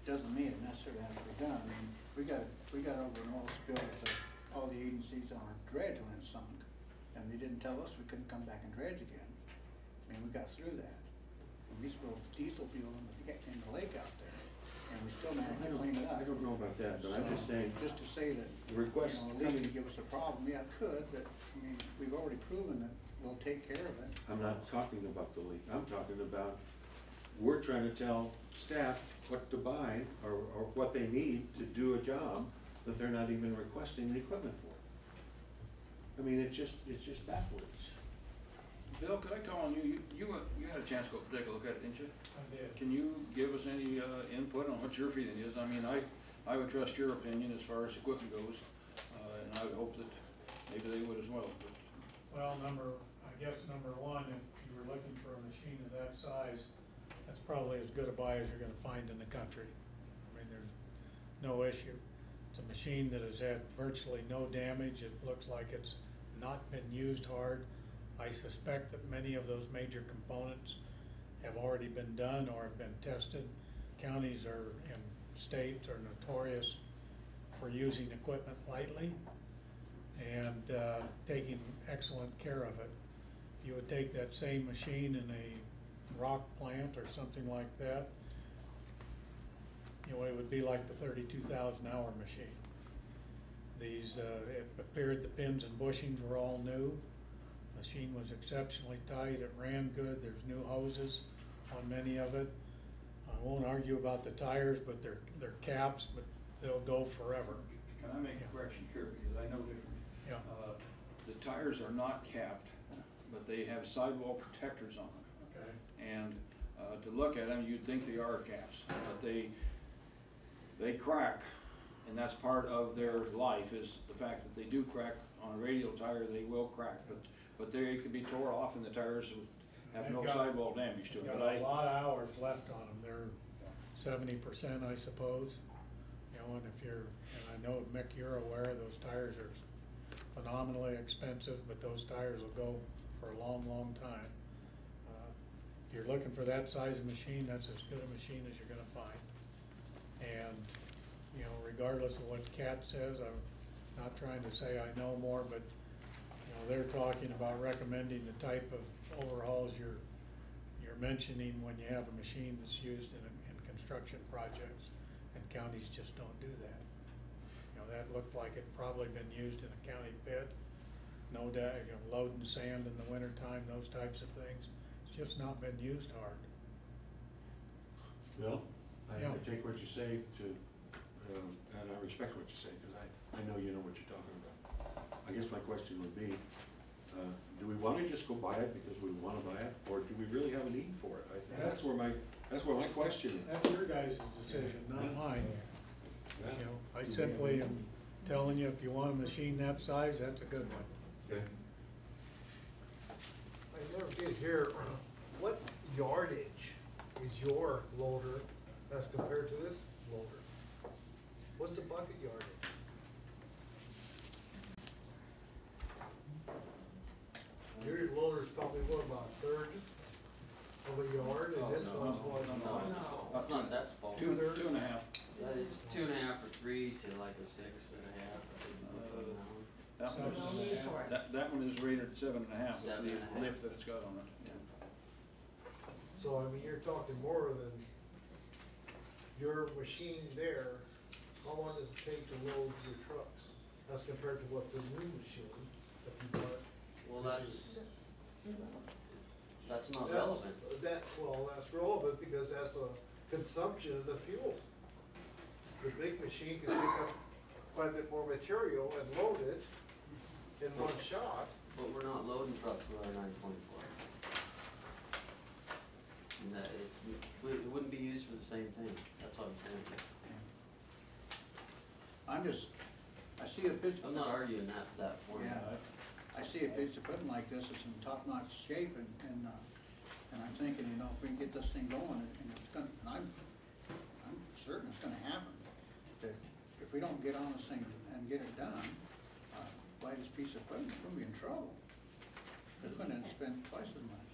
Speaker 6: doesn't mean it necessarily has to be done. I mean, we got over an oil spill that all the agencies on our dredge went sunk, and they didn't tell us we couldn't come back and dredge again. I mean, we got through that. And we spilled diesel fuel in the lake out there, and we still managed to clean it up.
Speaker 5: I don't know about that, but I'm just saying.
Speaker 6: Just to say that,
Speaker 5: Request
Speaker 6: you know, a leak could give us a problem, yeah, it could, but, I mean, we've already proven that we'll take care of it.
Speaker 5: I'm not talking about the leak. I'm talking about, we're trying to tell staff what to buy or what they need to do a job that they're not even requesting the equipment for. I mean, it's just backwards.
Speaker 2: Bill, could I call on you? You had a chance to go take a look at it, didn't you?
Speaker 8: I did.
Speaker 2: Can you give us any input on what your feeling is? I mean, I would trust your opinion as far as equipment goes, and I would hope that maybe they would as well. But.
Speaker 8: Well, I guess number one, if you were looking for a machine of that size, that's probably as good a buy as you're gonna find in the country. I mean, there's no issue. It's a machine that has had virtually no damage. It looks like it's not been used hard. I suspect that many of those major components have already been done or have been tested. Counties and states are notorious for using equipment lightly and taking excellent care of it. You would take that same machine in a rock plant or something like that, you know, it would be like the 32,000 hour machine. These, it appeared the pins and bushings were all new. The machine was exceptionally tight, it ran good, there's new hoses on many of it. I won't argue about the tires, but they're caps, but they'll go forever.
Speaker 2: Can I make a correction here, because I know different.
Speaker 8: Yeah.
Speaker 2: The tires are not capped, but they have sidewall protectors on them.
Speaker 8: Okay.
Speaker 2: And to look at them, you'd think they are caps, but they crack, and that's part of their life, is the fact that they do crack. On a radial tire, they will crack, but they could be tore off, and the tires would have no sidewall damage to them.
Speaker 8: Got a lot of hours left on them. They're 70%, I suppose. You know, and if you're, and I know, Mick, you're aware, those tires are phenomenally expensive, but those tires will go for a long, long time. If you're looking for that size of machine, that's as good a machine as you're gonna find. And, you know, regardless of what Kat says, I'm not trying to say I know more, but, you know, they're talking about recommending the type of overhauls you're mentioning when you have a machine that's used in construction projects, and counties just don't do that. You know, that looked like it probably been used in a county pit, no doubt, you know, loading sand in the wintertime, those types of things. It's just not been used hard.
Speaker 5: Well, I
Speaker 8: Yeah.
Speaker 5: take what you say to, and I respect what you say, because I know you know what you're talking about. I guess my question would be, do we want to just go buy it because we want to buy it, or do we really have a need for it? That's where my question is.
Speaker 8: That's your guys' decision, not mine. You know, I simply am telling you, if you want a machine that size, that's a good one.
Speaker 5: Okay.
Speaker 14: I never did hear, what yardage is your loader as compared to this loader? What's the bucket yardage? Your loader's probably what, about a third of a yard, and this one's what?
Speaker 12: No, that's not that small.
Speaker 2: Two and a half.
Speaker 12: It's 2.5 or 3 to like a 6.5.
Speaker 2: That one is rated 7.5, with the
Speaker 12: 7.5.
Speaker 2: lift that it's got on it.
Speaker 14: So, I mean, you're talking more than your machine there. How long does it take to load your trucks as compared to what the new machine that you bought?
Speaker 12: Well, that's not relevant.
Speaker 14: That's relevant because that's a consumption of the fuel. The big machine can pick up quite a bit more material and load it in one shot.
Speaker 12: But we're not loading trucks with our 924. And that it wouldn't be used for the same thing. That's what I'm saying.
Speaker 6: I see a piece.
Speaker 12: I'm not arguing that point.
Speaker 6: Yeah, I see a piece of equipment like this, it's in top-notch shape, and I'm thinking, you know, if we can get this thing going, and it's gonna, and I'm certain it's gonna happen, that if we don't get on this thing and get it done, buy this piece of equipment, we're gonna be in trouble. It's gonna spend twice as much.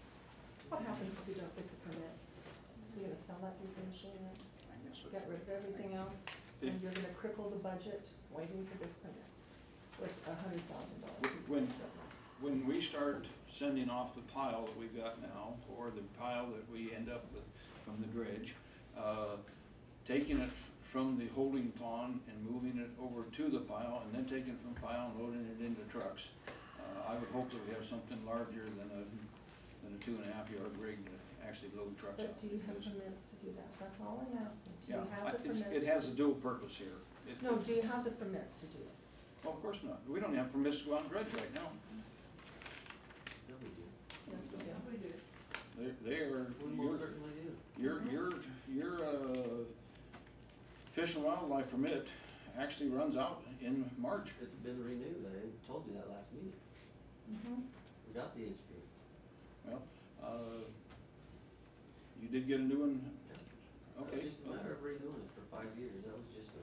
Speaker 4: What happens if you don't get the permits? You're gonna sell that piece of machine and
Speaker 6: I guess so.
Speaker 4: get rid of everything else, and you're gonna cripple the budget waiting for this permit with $100,000 piece of
Speaker 2: When-
Speaker 4: equipment.
Speaker 2: When we start sending off the pile that we've got now, or the pile that we end up with from the dredge, taking it from the holding pond and moving it over to the pile, and then taking it from the pile and loading it into trucks, I would hope that we have something larger than a 2.5-yard rig to actually load trucks out.
Speaker 4: But do you have permits to do that? That's all I'm asking. Do you
Speaker 2: Yeah,
Speaker 4: have the permits?
Speaker 2: it has a dual purpose here.
Speaker 4: No, do you have the permits to do it?
Speaker 2: Well, of course not. We don't have permits to go out and dredge right now.
Speaker 12: Yeah, we do.
Speaker 4: Yes, we do. We do.
Speaker 2: They are,
Speaker 12: We most certainly do.
Speaker 2: your Fish and Wildlife permit actually runs out in March.
Speaker 12: It's been renewed. I told you that last meeting.
Speaker 4: Mm-hmm.
Speaker 12: We got the HP.
Speaker 2: Well, you did get a new one? Okay.
Speaker 12: It was just a matter of renewing it for 5 years. That was just a,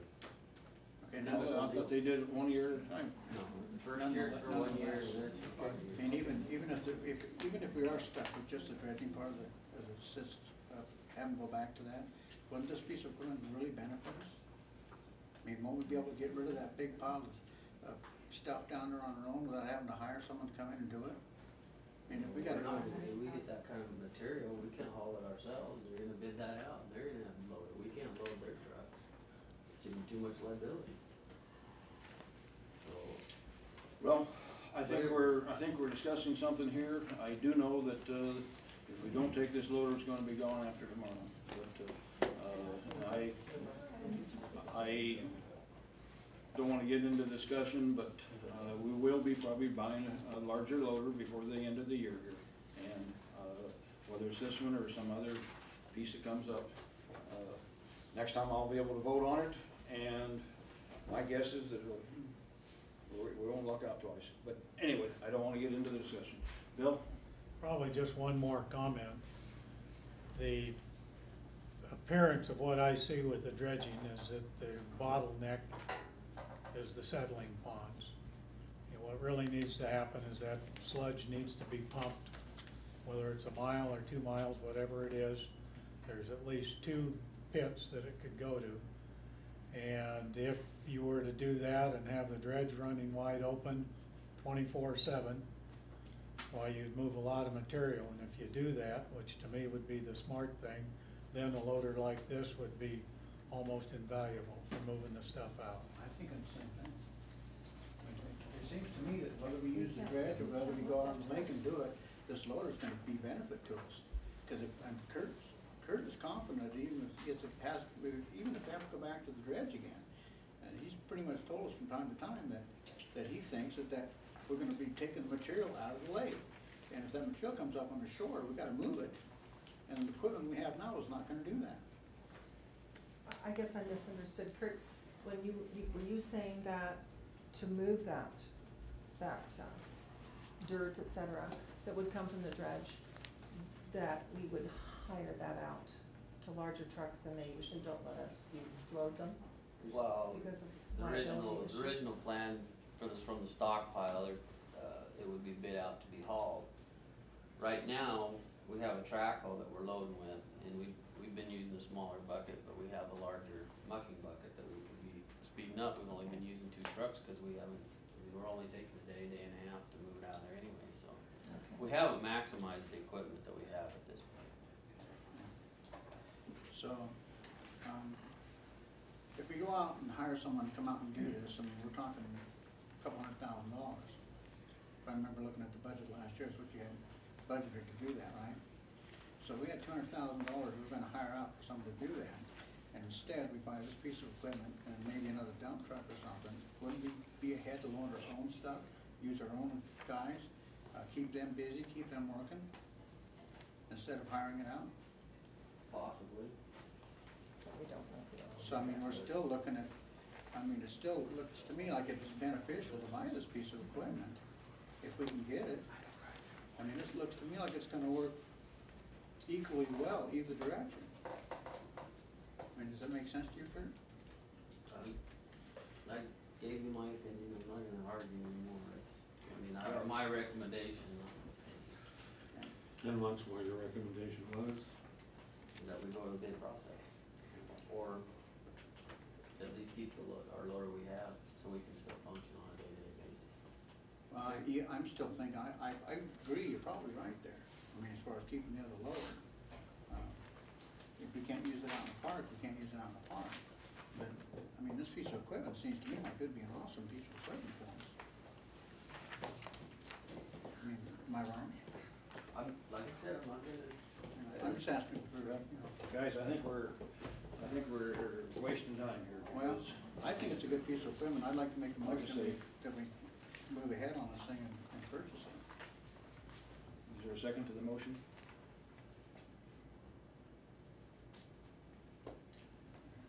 Speaker 6: Okay,
Speaker 2: No, I thought they did it 1 year at a time.
Speaker 12: no, the first year's for 1 year and then it's for 5 years.
Speaker 6: And even if we are stuck with just the dredging part of it, as it sits, have them go back to that, wouldn't this piece of equipment really benefit us? I mean, won't we be able to get rid of that big pile of stuff down there on our own without having to hire someone to come in and do it? I mean, if we gotta
Speaker 12: We're
Speaker 6: go.
Speaker 12: not gonna- we get that kind of material, we can't haul it ourselves. They're gonna bid that out and they're gonna have to load it. We can't load their trucks. It's too much liability. So,
Speaker 2: Well, I think we're discussing something here. I do know that, if we don't take this loader, it's gonna be gone after tomorrow. But, don't wanna get into discussion, but, we will be probably buying a larger loader before the end of the year here. And, whether it's this one or some other piece that comes up, next time I'll be able to vote on it, and my guess is that we won't luck out twice. But anyway, I don't wanna get into the discussion. Bill?
Speaker 8: Probably just one more comment. The appearance of what I see with the dredging is that the bottleneck is the settling ponds. And what really needs to happen is that sludge needs to be pumped, whether it's a mile or 2 miles, whatever it is. There's at least 2 pits that it could go to. And if you were to do that and have the dredge running wide open 24/7, well, you'd move a lot of material. And if you do that, which to me would be the smart thing, then a loader like this would be almost invaluable for moving the stuff out.
Speaker 6: I think it's the same thing. It seems to me that whether we use the dredge or whether we go out on the lake and do it, this loader's gonna be benefit to us. Cause Kurt is confident that even if it has, even if they have to go back to the dredge again, and he's pretty much told us from time to time that he thinks that we're gonna be taking the material out of the lake. And if that material comes up on the shore, we gotta move it, and the equipment we have now is not gonna do that.
Speaker 4: I guess I misunderstood. Kurt, were you saying that to move that dirt, et cetera, that would come from the dredge, that we would hire that out to larger trucks than they usually don't let us load them?
Speaker 12: Well,
Speaker 4: Because of
Speaker 12: the
Speaker 4: liability issues?
Speaker 12: original plan for this, from the stockpile, it would be bid out to be hauled. Right now, we have a track hoe that we're loading with, and we've been using a smaller bucket, but we have a larger mucking bucket that we could be speeding up. We've only been using 2 trucks because we're only taking a day and a half to move it out there anyway, so.
Speaker 4: Okay.
Speaker 12: We haven't maximized the equipment that we have at this point.
Speaker 6: So, if we go out and hire someone to come out and do this, I mean, we're talking a couple $100,000. If I remember looking at the budget last year, it's what you had budgeted to do that, right? So we had $200,000 we were gonna hire out for someone to do that, and instead we buy this piece of equipment and maybe another dump truck or something. Wouldn't we be ahead to load our own stuff, use our own guys, keep them busy, keep them working, instead of hiring it out?
Speaker 12: Possibly.
Speaker 4: We don't know if we don't.
Speaker 6: So I mean, we're still looking at, it still looks to me like it's beneficial to buy this piece of equipment, if we can get it. I mean, this looks to me like it's gonna work equally well either direction. I mean, does that make sense to you, Kurt?
Speaker 12: I gave you my opinion, I'm not gonna argue anymore. My recommendation
Speaker 5: And once more, your recommendation was?
Speaker 12: is that we go to the bid process. Or at least keep our loader we have, so we can still function on a day-to-day basis.
Speaker 6: Well, I'm still thinking, I agree, you're probably right there. I mean, as far as keeping the other lower. If we can't use it out in the park, we can't use it out in the park. But, I mean, this piece of equipment seems to me like it'd be an awesome piece of equipment for us. I mean, am I wrong?
Speaker 12: Like I said, I'm not gonna.
Speaker 6: I'm just asking for,
Speaker 2: Guys, I think we're wasting time here.
Speaker 6: well, I think it's a good piece of equipment. I'd like to make a
Speaker 2: Like I
Speaker 6: motion
Speaker 2: say.
Speaker 6: that we move ahead on this thing and purchase it.
Speaker 2: Is there a second to the motion?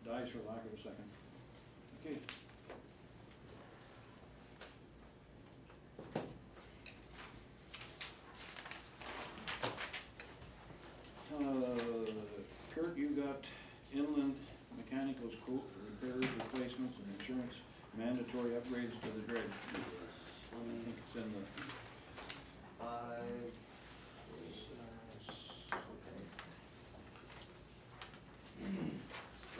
Speaker 2: Dies for lack of a second. Okay. Kurt, you got inland mechanicals quote for repairs, replacements, and insurance mandatory upgrades to the dredge. I think it's in the,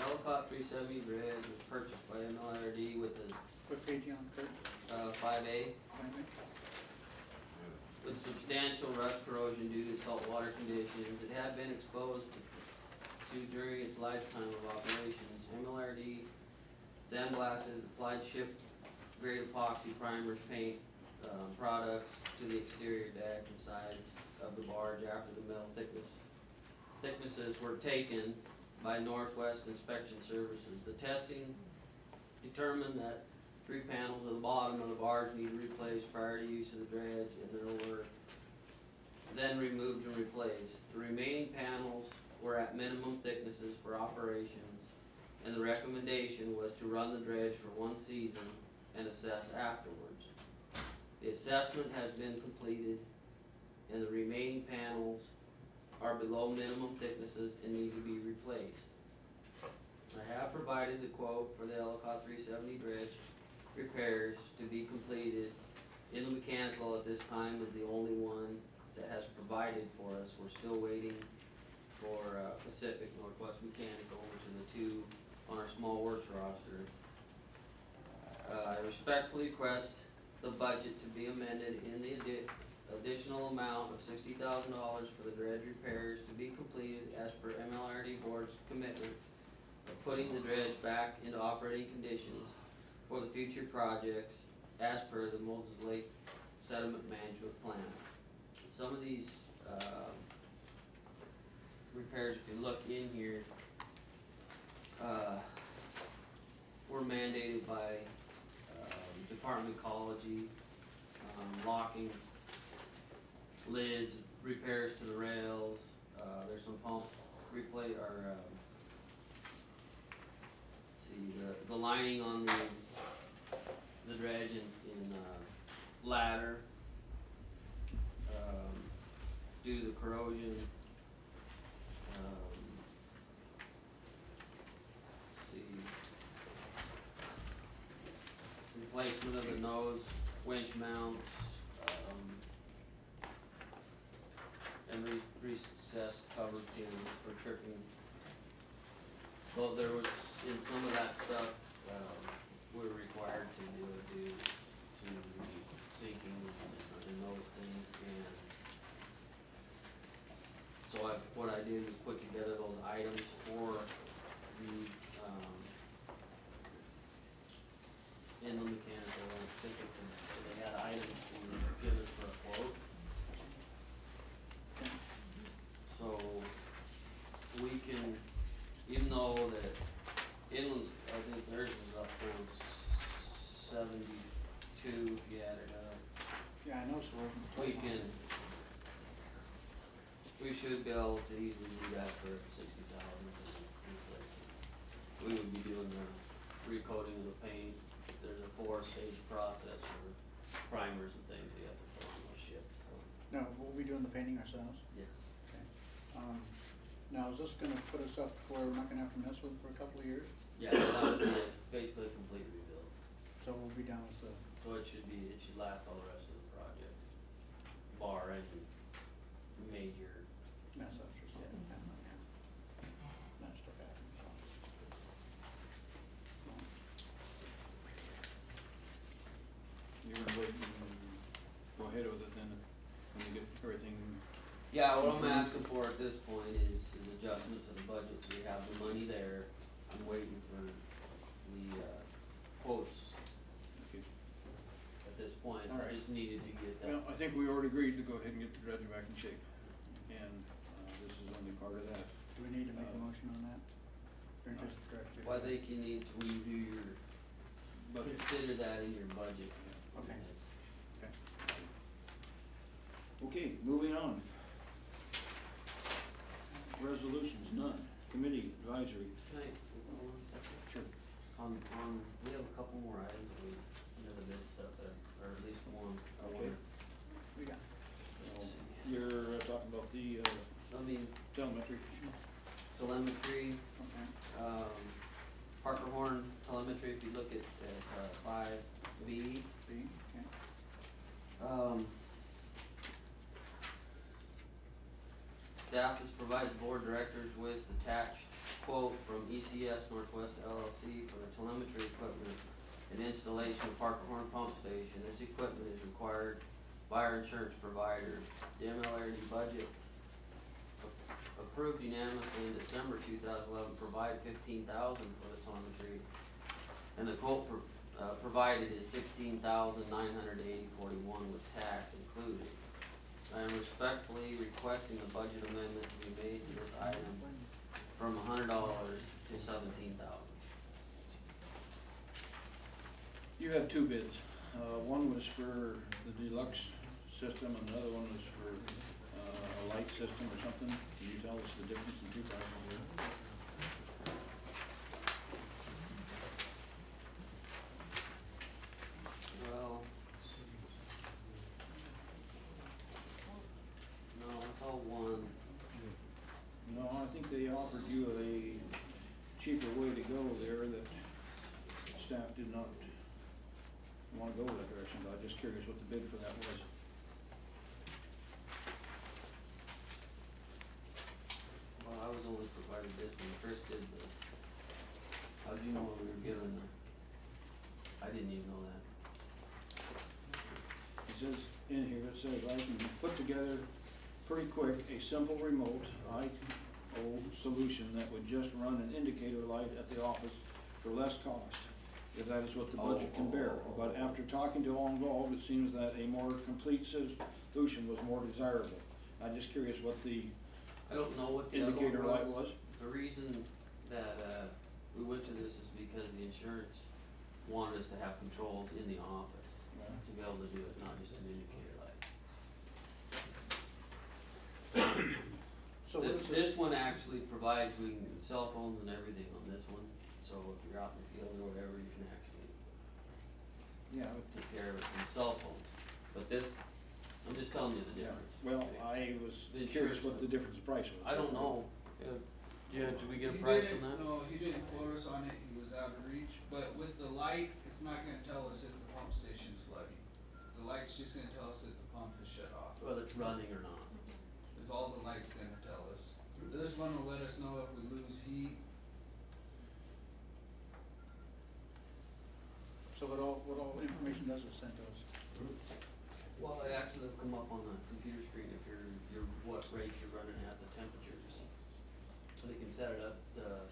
Speaker 12: Ellicott 370 dredge was purchased by MLIRD with a
Speaker 6: What page you on, Kurt?
Speaker 12: 5A. With substantial rust corrosion due to saltwater conditions. It had been exposed to during its lifetime of operations. MLRD sandblasted, applied ship-grade epoxy primers, paint products to the exterior deck and sides of the barge after the metal thicknesses were taken by Northwest Inspection Services. The testing determined that 3 panels at the bottom of the barge need replaced prior to use of the dredge, and there were then removed and replaced. The remaining panels were at minimum thicknesses for operations, and the recommendation was to run the dredge for 1 season and assess afterwards. The assessment has been completed, and the remaining panels are below minimum thicknesses and need to be replaced. I have provided the quote for the Ellicott 370 dredge repairs to be completed. Inland Mechanical at this time is the only one that has provided for us. We're still waiting for Pacific Northwest Mechanical, which are the 2 on our small works roster. I respectfully request the budget to be amended in the additional amount of $60,000 for the dredge repairs to be completed as per MLIRD board's commitment of putting the dredge back into operating conditions for the future projects as per the Moses Lake Sediment Management Plan. Some of these repairs, if you look in here, were mandated by Department of Ecology, locking lids, repairs to the rails. There's some pump replay or the lining on the dredge in ladder due to the corrosion. Let's see, replacement of the nose winch mounts, and recessed cover pins for tripping. Well, there was, in some of that stuff, we were required to do sinking and those things, and so what I did was put together those items for the Inland Mechanical and Pacific, so they had items to give us for a quote. So we can, even though that Inland's, I think theirs is up to 72 if you add it up.
Speaker 6: Yeah, I know, so
Speaker 12: we should be able to easily do that for 60,000. We would be doing the recoating of the paint. There's a 4-stage process for primers and things you have to put on those ships, so.
Speaker 6: No, we'll be doing the painting ourselves?
Speaker 12: Yes.
Speaker 6: Okay. Now, is this gonna put us up where we're not gonna have to mess with it for a couple of years?
Speaker 12: Yeah, that would be basically a complete rebuild.
Speaker 6: So we'll be down with the,
Speaker 12: So it should last all the rest of the projects, bar any major.
Speaker 6: mess ups or something. Messed up happens, so.
Speaker 2: You're gonna wait and go ahead with it then, when you get everything.
Speaker 12: Yeah, what I'm asking for at this point is adjustment to the budget, so we have the money there. I'm waiting for the quotes at this point.
Speaker 2: All right.
Speaker 12: I just needed to get that.
Speaker 2: Well, I think we already agreed to go ahead and get the dredge back in shape, and this is only part of that.
Speaker 6: Do we need to make a motion on that? Or just direct it?
Speaker 12: Well, I think you need to review your,
Speaker 2: Budget.
Speaker 12: consider that in your budget.
Speaker 6: Okay.
Speaker 2: Okay, moving on. Resolutions, none. Committee advisory.
Speaker 12: Can I, hold on one second?
Speaker 2: Sure.
Speaker 12: We have a couple more items, under the bid stuff, or at least one. I
Speaker 2: Okay.
Speaker 12: wonder-
Speaker 6: We got
Speaker 2: You're talking about the
Speaker 12: I mean,
Speaker 2: telemetry.
Speaker 12: telemetry,
Speaker 6: okay.
Speaker 12: Parker Horn telemetry, if you look at 5B,
Speaker 6: B, okay.
Speaker 12: Staff has provided the board directors with attached quote from ECS Northwest LLC for the telemetry equipment and installation of Parker Horn Pump Station. This equipment is required by our insurance provider. The MLIRD budget approved unanimously in December 2011 provided $15,000 for the telemetry, and the quote provided is $16,980.41 with tax included. I am respectfully requesting the budget amendment to be made to this item from $100 to $17,000.
Speaker 2: You have two bids. One was for the deluxe system and the other one was for a light system or something. Can you tell us the difference in two prices here?
Speaker 12: Well, no, it's all one.
Speaker 2: No, I think they offered you a cheaper way to go there that staff did not want to go that direction, but I'm just curious what the bid for that was.
Speaker 12: Well, I was only provided this when Chris did the, how do you know what we were given? I didn't even know that.
Speaker 2: It says in here, it says I can put together pretty quick a simple remote I/O solution that would just run an indicator light at the office for less cost, if that is what the budget can bear. But after talking to all involved, it seems that a more complete solution was more desirable. I'm just curious what the
Speaker 12: I don't know what the
Speaker 2: indicator
Speaker 12: other one
Speaker 2: light was.
Speaker 12: The reason that, we went to this is because the insurance wanted us to have controls in the office to be able to do it, not just an indicator light.
Speaker 6: So what is
Speaker 12: This one actually provides, cell phones and everything on this one, so if you're out in the field or whatever, you can actually take care of it from cell phones. But this, I'm just telling you the difference.
Speaker 2: Well, I was
Speaker 12: The
Speaker 2: curious
Speaker 12: insurance
Speaker 2: what the difference in price was.
Speaker 12: I don't know. Yeah, did we get a price on that?
Speaker 15: No, he didn't quote us on it, he was out of reach, but with the light, it's not gonna tell us if the pump station's flooding. The light's just gonna tell us if the pump is shut off.
Speaker 12: Whether it's running or not.
Speaker 15: Is all the light's gonna tell us. This one will let us know if we lose heat.
Speaker 6: So what all information does is sent to us?
Speaker 12: Well, it actually will come up on the computer screen if you're what rate you're running at, the temperatures. So they can set it up, the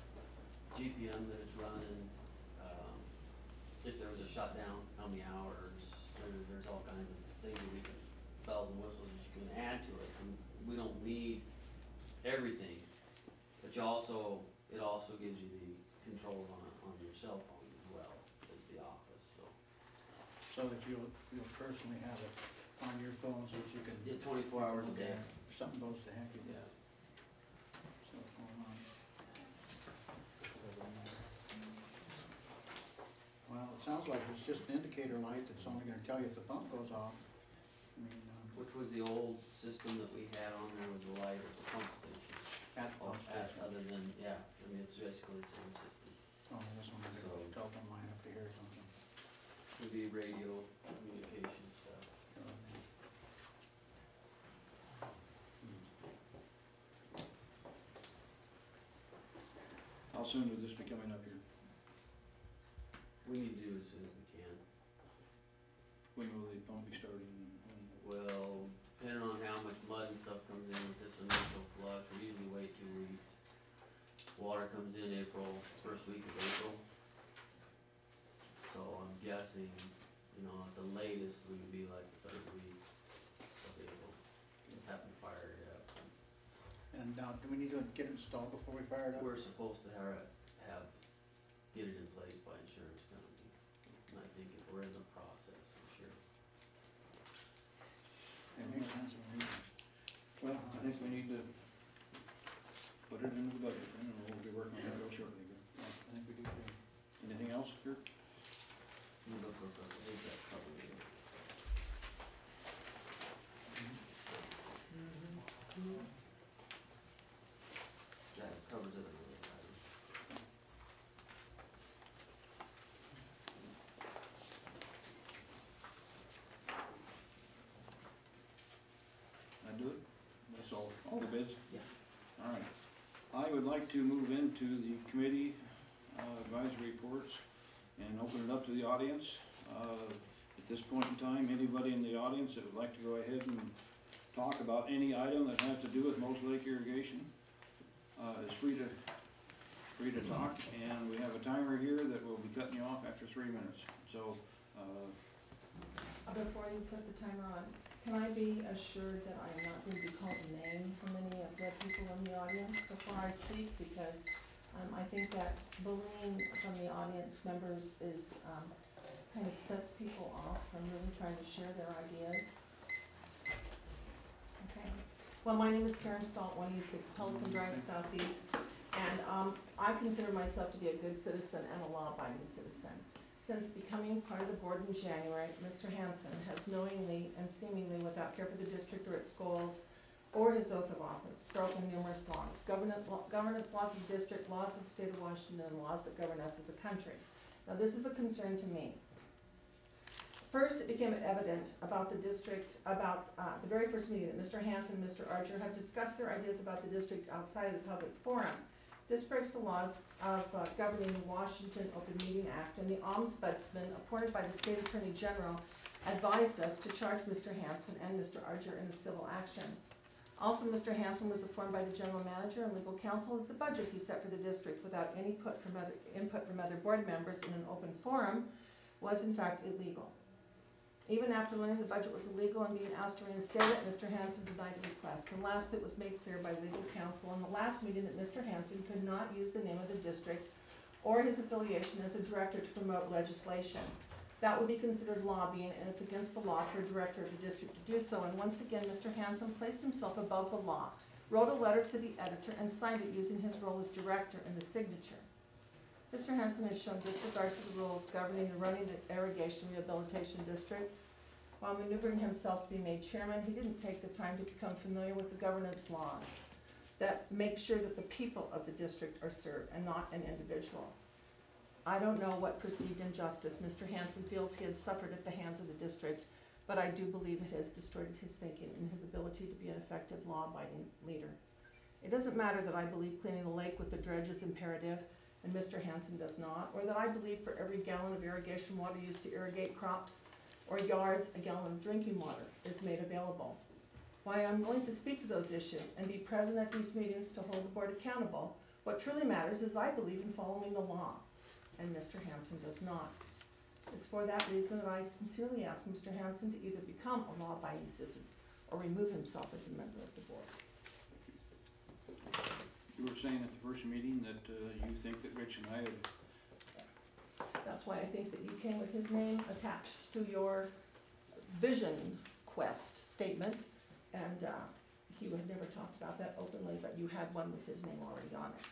Speaker 12: GPM that it's running, if there was a shutdown, how many hours, there's all kinds of things that we can, bells and whistles that you can add to it. And we don't need everything, but it also gives you the controls on your cell phone as well as the office, so.
Speaker 6: So that you'll personally have it on your phone so that you can.
Speaker 12: Yeah, 24 hours a day.
Speaker 6: If something goes to heck, you
Speaker 12: Yeah.
Speaker 6: get cell phone on. Well, it sounds like it's just an indicator light that's only gonna tell you if the pump goes off. I mean,
Speaker 12: Which was the old system that we had on there with the light at the pump station.
Speaker 6: at the pump station.
Speaker 12: Other than, yeah, I mean, it's basically the same system.
Speaker 6: Oh, this one, I got a telephone line up to here or something.
Speaker 12: Would be radio communication stuff.
Speaker 2: How soon would this be coming up here?
Speaker 12: We need to do it as soon as we can.
Speaker 2: When will the pump be starting?
Speaker 12: Well, depending on how much mud and stuff comes in with this initial flush, we usually wait 2 weeks. Water comes in first week of April. So I'm guessing, at the latest, we would be like the 3rd week of April. Haven't fired it up.
Speaker 6: And now, do we need to get it installed before we fire it up?
Speaker 12: We're supposed to get it in place by insurance company. And I think if we're in the process, I'm sure.
Speaker 6: It makes sense to me.
Speaker 2: Well, I think we need to put it into the budget, and we'll be working on that real shortly.
Speaker 6: I think we do too.
Speaker 2: Anything else, Kurt?
Speaker 12: We'll look for a HVAC probably. That covers it.
Speaker 2: I do it? That's all the bids?
Speaker 12: Yeah.
Speaker 2: All right. I would like to move into the committee advisory reports and open it up to the audience. At this point in time, anybody in the audience that would like to go ahead and talk about any item that has to do with Mose Lake irrigation is free to talk, and we have a timer here that will be cutting you off after 3 minutes. So,
Speaker 4: Before you put the timer on, can I be assured that I am not going to be called a name from any of the people in the audience before I speak? Because I think that bullying from the audience members is kind of sets people off from really trying to share their ideas. Okay. Well, my name is Karen Stalt, 186 Pelican Drive Southeast, and I consider myself to be a good citizen and a law-abiding citizen. Since becoming part of the board in January, Mr. Hansen has knowingly and seemingly without care for the district or its goals or his oath of office broken numerous laws, governance laws of the district, laws of the state of Washington, and laws that govern us as a country. Now, this is a concern to me. First, it became evident about the district, about the very first meeting that Mr. Hansen and Mr. Archer have discussed their ideas about the district outside of the public forum. This breaks the laws of governing the Washington Open Meeting Act, and the ombudsman appointed by the State Attorney General advised us to charge Mr. Hansen and Mr. Archer in a civil action. Also, Mr. Hansen was informed by the general manager and legal counsel that the budget he set for the district without any input from other board members in an open forum was in fact illegal. Even after learning the budget was illegal and being asked to reinstate it, Mr. Hansen denied the request. And last, it was made clear by legal counsel in the last meeting that Mr. Hansen could not use the name of the district or his affiliation as a director to promote legislation. That would be considered lobbying, and it's against the law for a director of the district to do so. And once again, Mr. Hansen placed himself above the law, wrote a letter to the editor, and signed it using his role as director in the signature. Mr. Hansen has shown disregard for the rules governing the running of the Irrigation Rehabilitation District. While maneuvering himself to be made chairman, he didn't take the time to become familiar with the governance laws that make sure that the people of the district are served and not an individual. I don't know what perceived injustice Mr. Hansen feels he had suffered at the hands of the district, but I do believe it has distorted his thinking and his ability to be an effective law-abiding leader. It doesn't matter that I believe cleaning the lake with the dredge is imperative, and Mr. Hansen does not, or that I believe for every gallon of irrigation water used to irrigate crops or yards, a gallon of drinking water is made available. While I'm willing to speak to those issues and be present at these meetings to hold the board accountable, what truly matters is I believe in following the law, and Mr. Hansen does not. It's for that reason that I sincerely ask Mr. Hansen to either become a law-abiding citizen or remove himself as a member of the board.
Speaker 2: You were saying at the first meeting that you think that Rich and I had...
Speaker 4: That's why I think that you came with his name attached to your vision quest statement, and he would have never talked about that openly, but you had one with his name already on it.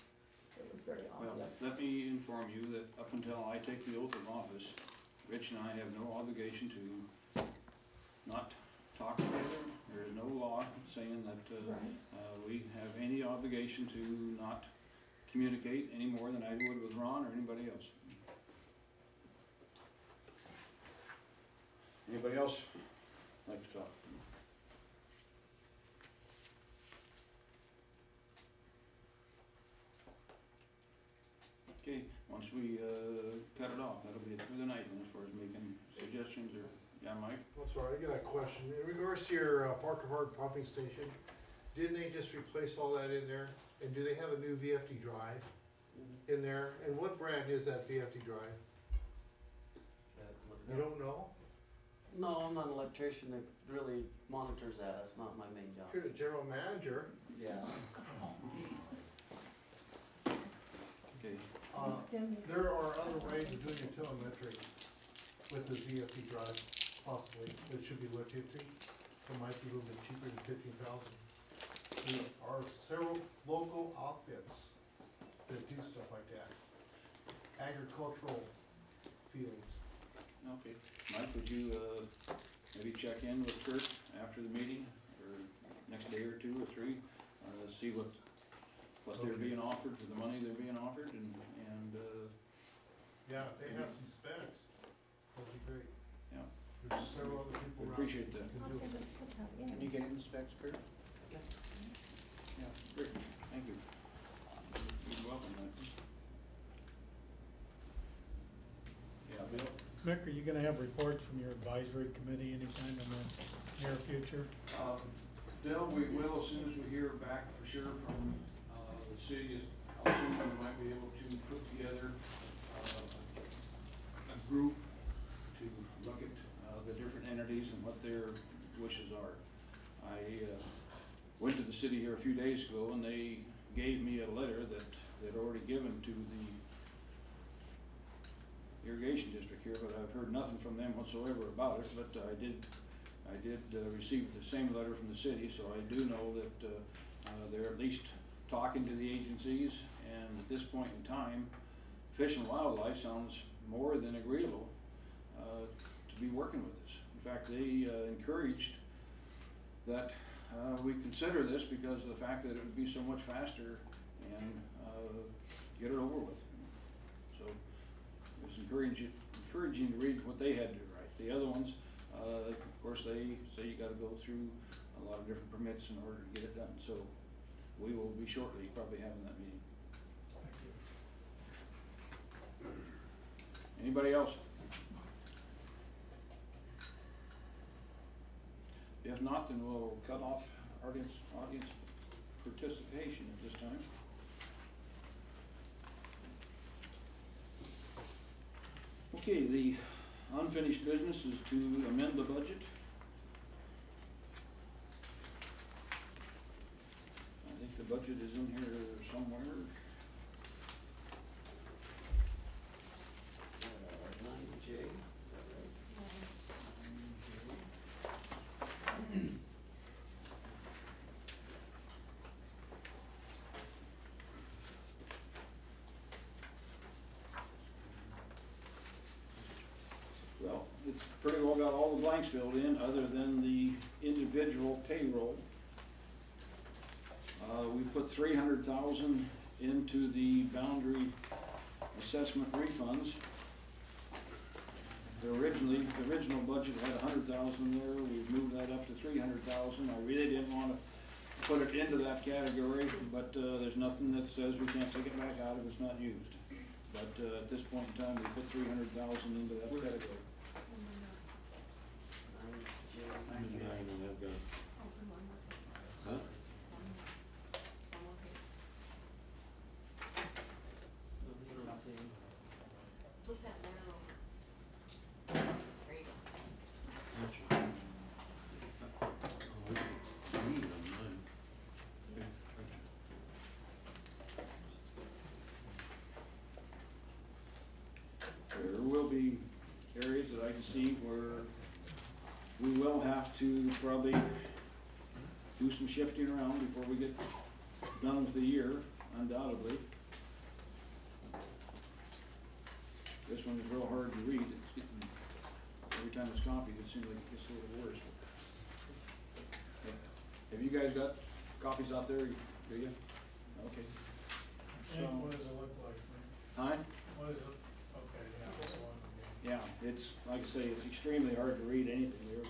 Speaker 4: It was very obvious.
Speaker 2: Well, let me inform you that up until I take the oath of office, Rich and I have no obligation to not talk together. There is no law saying that we have any obligation to not communicate any more than I would with Ron or anybody else. Anybody else like to talk? Okay, once we cut it off, that'll be it for the night, and as far as making suggestions or, yeah, Mike?
Speaker 14: I'm sorry, I got a question. In regards to your Parker Hard pumping station, didn't they just replace all that in there? And do they have a new VFD drive in there? And what brand is that VFD drive? You don't know?
Speaker 12: No, I'm not an electrician that really monitors that, that's not my main job.
Speaker 14: You're the general manager.
Speaker 12: Yeah.
Speaker 2: Okay.
Speaker 14: There are other ways of doing your telemetry with the VFD drive, possibly. It should be what, 50? It might be a little bit cheaper than 15,000. There are several local outfits that do stuff like that. Agricultural fields.
Speaker 2: Okay. Mike, would you maybe check in with Kurt after the meeting, or next day or two or three, see what they're being offered for the money they're being offered, and
Speaker 14: yeah, if they have some specs, that'd be great.
Speaker 2: Yeah.
Speaker 14: There's several other people around.
Speaker 2: Appreciate that.
Speaker 14: Can do it.
Speaker 6: Can you get it in specs, Kurt?
Speaker 2: Yeah, great, thank you. You're welcome, Mike. Yeah, Bill?
Speaker 8: Mick, are you gonna have reports from your advisory committee anytime in the near future?
Speaker 2: Bill, we will as soon as we hear back for sure from the city. How soon we might be able to put together a group to look at the different entities and what their wishes are. I went to the city here a few days ago, and they gave me a letter that they'd already given to the Irrigation District here, but I've heard nothing from them whatsoever about it, but I did receive the same letter from the city, so I do know that, they're at least talking to the agencies, and at this point in time, Fish and Wildlife sounds more than agreeable, to be working with us. In fact, they, encouraged that, we consider this because of the fact that it would be so much faster and, get it over with. So, it was encouraging to read what they had to write. The other ones, of course, they say you gotta go through a lot of different permits in order to get it done. So, we will be shortly probably having that meeting. Anybody else? If not, then we'll cut off audience participation at this time. Okay, the unfinished business is to amend the budget. I think the budget is in here somewhere.
Speaker 12: 9J, is that right?
Speaker 2: Well, it's pretty well got all the blanks filled in, other than the individual payroll. We put 300,000 into the boundary assessment refunds. The original budget had 100,000 there. We've moved that up to 300,000. I really didn't want to put it into that category, but there's nothing that says we can't take it back out if it's not used. But at this point in time, we put 300,000 into that category.
Speaker 12: 9J.
Speaker 5: Huh?
Speaker 10: Flip that letter over. There you go.
Speaker 2: There will be areas that I can see where we will have to probably do some shifting around before we get done with the year, undoubtedly. This one is real hard to read. It's getting, every time it's copied, it seems like it gets a little worse. Have you guys got copies out there? Do you? Okay.
Speaker 8: And what does it look like?
Speaker 2: Huh?
Speaker 8: What is it? Okay, yeah, that's one.
Speaker 2: Yeah, it's, like I say, it's extremely hard to read anything here,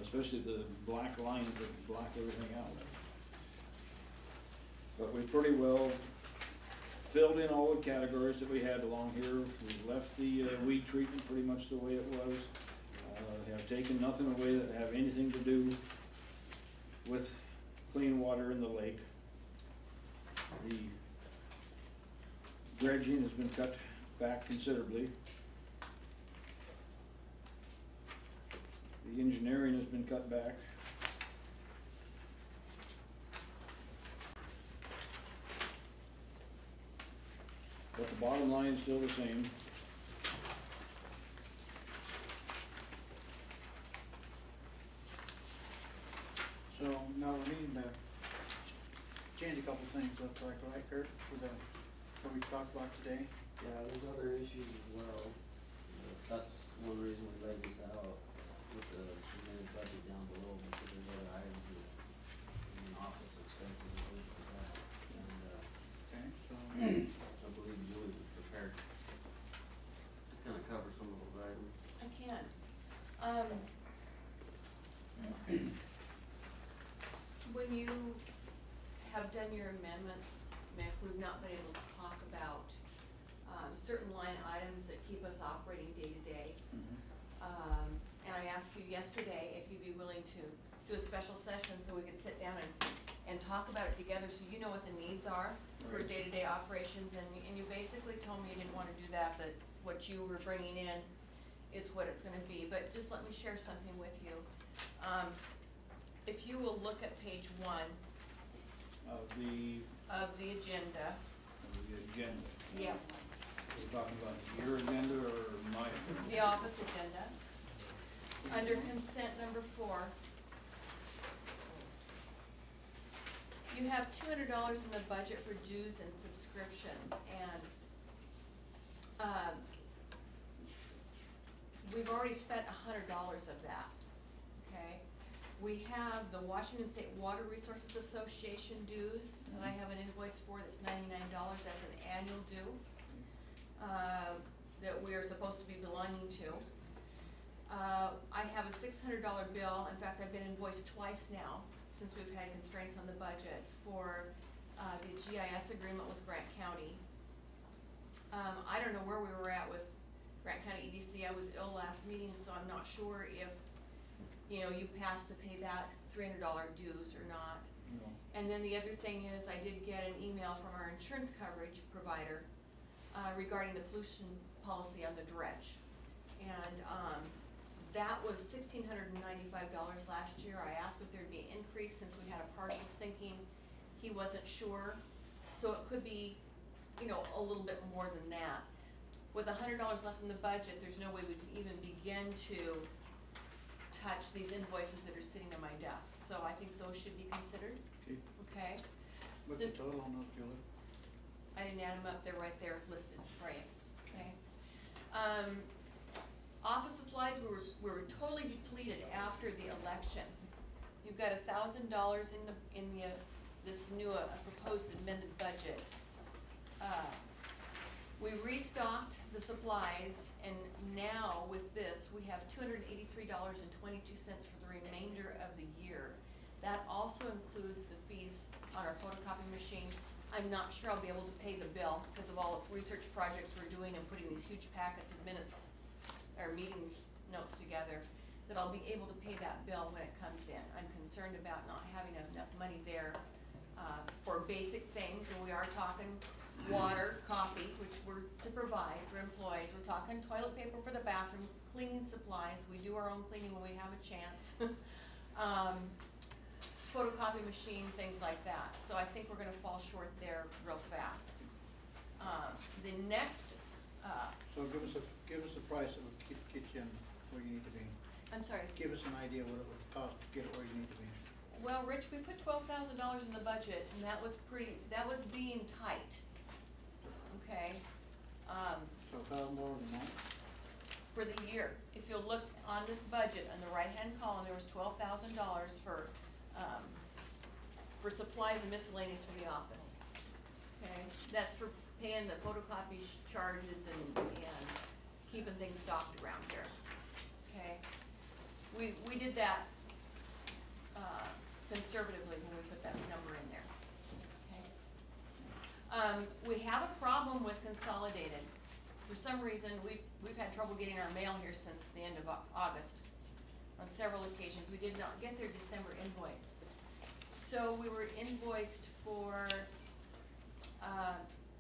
Speaker 2: especially the black lines that block everything out. But we pretty well filled in all the categories that we had along here. We left the weed treatment pretty much the way it was. Have taken nothing away that have anything to do with clean water in the lake. The dredging has been cut back considerably. The engineering has been cut back. But the bottom line is still the same.
Speaker 6: So now we're needing to change a couple things up, right, Kurt, for the, what we talked about today?
Speaker 12: Yeah, there's other issues as well. That's one reason we laid this out with the submitted budget down below, because there's other items that, office expenses and things like that. And,
Speaker 6: Okay, so,
Speaker 12: I believe Julie was prepared to kind of cover some of those items.
Speaker 10: I can. When you have done your amendments, Mick, we've not been able to talk about certain line items that keep us operating day to day. And I asked you yesterday if you'd be willing to do a special session so we could sit down and talk about it together, so you know what the needs are for day-to-day operations, and you basically told me you didn't wanna do that, but what you were bringing in is what it's gonna be. But just let me share something with you. If you will look at page 1
Speaker 2: Of the
Speaker 10: of the agenda.
Speaker 2: agenda.
Speaker 10: Yeah.
Speaker 2: We're talking about your agenda or my agenda?
Speaker 10: The office agenda. Under consent number 4, you have $200 in the budget for dues and subscriptions, and we've already spent $100 of that, okay? We have the Washington State Water Resources Association dues that I have an invoice for that's $99, that's an annual due that we are supposed to be belonging to. I have a $600 bill, in fact, I've been invoiced twice now since we've had constraints on the budget for the GIS agreement with Grant County. I don't know where we were at with Grant County EDC. I was ill last meeting, so I'm not sure if, you know, you passed to pay that $300 dues or not.
Speaker 2: No.
Speaker 10: And then the other thing is, I did get an email from our insurance coverage provider regarding the pollution policy on the dredge. And that was $1,695 last year. I asked if there'd be an increase since we had a partial sinking. He wasn't sure. So it could be, you know, a little bit more than that. With $100 left in the budget, there's no way we can even begin to touch these invoices that are sitting on my desk. So I think those should be considered.
Speaker 2: Okay.
Speaker 10: Okay?
Speaker 6: What's the total on those, Julie?
Speaker 10: I didn't add them up, they're right there listed, right, okay? Office supplies, we were totally depleted after the election. You've got $1,000 in this new proposed amended budget. We restocked the supplies, and now with this, we have $283.22 for the remainder of the year. That also includes the fees on our photocopy machine. I'm not sure I'll be able to pay the bill because of all the research projects we're doing and putting these huge packets of minutes or meeting notes together, that I'll be able to pay that bill when it comes in. I'm concerned about not having enough money there for basic things, and we are talking water, coffee, which we're to provide for employees. We're talking toilet paper for the bathroom, cleaning supplies. We do our own cleaning when we have a chance. Photocopy machine, things like that. So I think we're gonna fall short there real fast. The next,
Speaker 6: So give us a price that would get you where you need to be.
Speaker 10: I'm sorry.
Speaker 6: Give us an idea what it would cost to get it where you need to be.
Speaker 10: Well, Rich, we put $12,000 in the budget, and that was being tight. Okay?
Speaker 6: So $1,000 a month?
Speaker 10: For the year. If you'll look on this budget, on the right-hand column, there was $12,000 for supplies and miscellaneous for the office. Okay? That's for paying the photocopy charges and keeping things stocked around here. Okay? We did that conservatively when we put that number in there. Okay? We have a problem with Consolidated. For some reason, we've had trouble getting our mail here since the end of August on several occasions. We did not get their December invoice. So we were invoiced for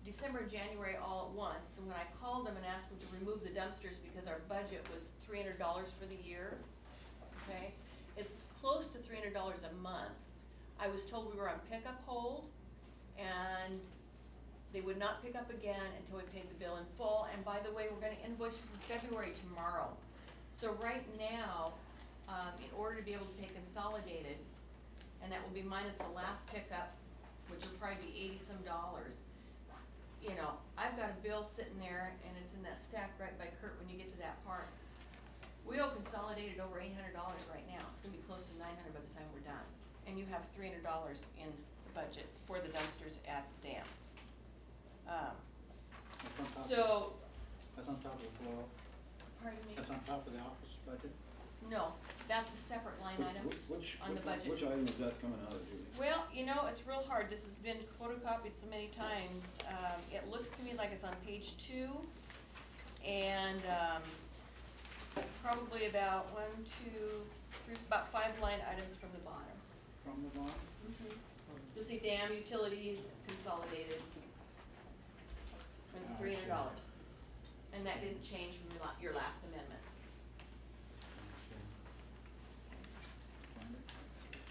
Speaker 10: December and January all at once. And when I called them and asked them to remove the dumpsters because our budget was $300 for the year, okay? It's close to $300 a month. I was told we were on pickup hold, and they would not pick up again until we paid the bill in full. And by the way, we're gonna invoice for February tomorrow. So right now, in order to be able to pay Consolidated, and that will be minus the last pickup, which will probably be $80-some. You know, I've got a bill sitting there, and it's in that stack right by Kurt when you get to that part. We owe Consolidated over $800 right now. It's gonna be close to $900 by the time we're done. And you have $300 in the budget for the dumpsters at dams. So,
Speaker 6: That's on top of the floor.
Speaker 10: pardon me?
Speaker 6: That's on top of the office budget?
Speaker 10: No, that's a separate line item on the budget.
Speaker 2: Which item is that coming out of, Julie?
Speaker 10: Well, you know, it's real hard. This has been photocopied so many times. It looks to me like it's on page 2, and probably about 1, 2, 3, about 5 line items from the bottom.
Speaker 6: From the bottom?
Speaker 10: You'll see dam, utilities, Consolidated. And it's $300. And that didn't change from your last amendment.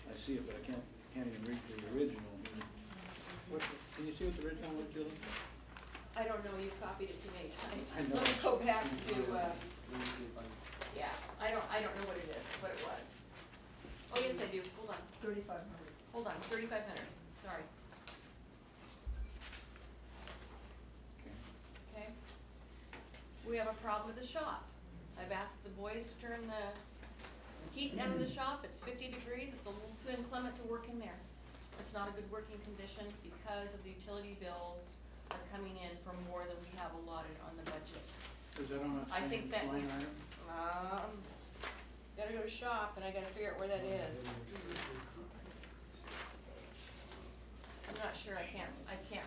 Speaker 2: I see it, but I can't even read the original here.
Speaker 6: Can you see what the original was, Julie?
Speaker 10: I don't know, you've copied it too many times.
Speaker 6: I know.
Speaker 10: Let me go back to,
Speaker 12: Let me see if I can.
Speaker 10: yeah, I don't know what it is, what it was. Oh, yes, I do, hold on,
Speaker 13: 3,500.
Speaker 10: hold on, 3,500, sorry. Okay. We have a problem with the shop. I've asked the boys to turn the heat down in the shop, it's 50 degrees, it's a little too inclement to work in there. It's not a good working condition because of the utility bills are coming in for more than we have allotted on the budget.
Speaker 6: Is that on
Speaker 10: I
Speaker 6: that
Speaker 10: think
Speaker 6: same
Speaker 10: that
Speaker 6: line
Speaker 10: needs-
Speaker 6: item?
Speaker 10: Gotta go to shop and I gotta figure out where that is. I'm not sure, I can't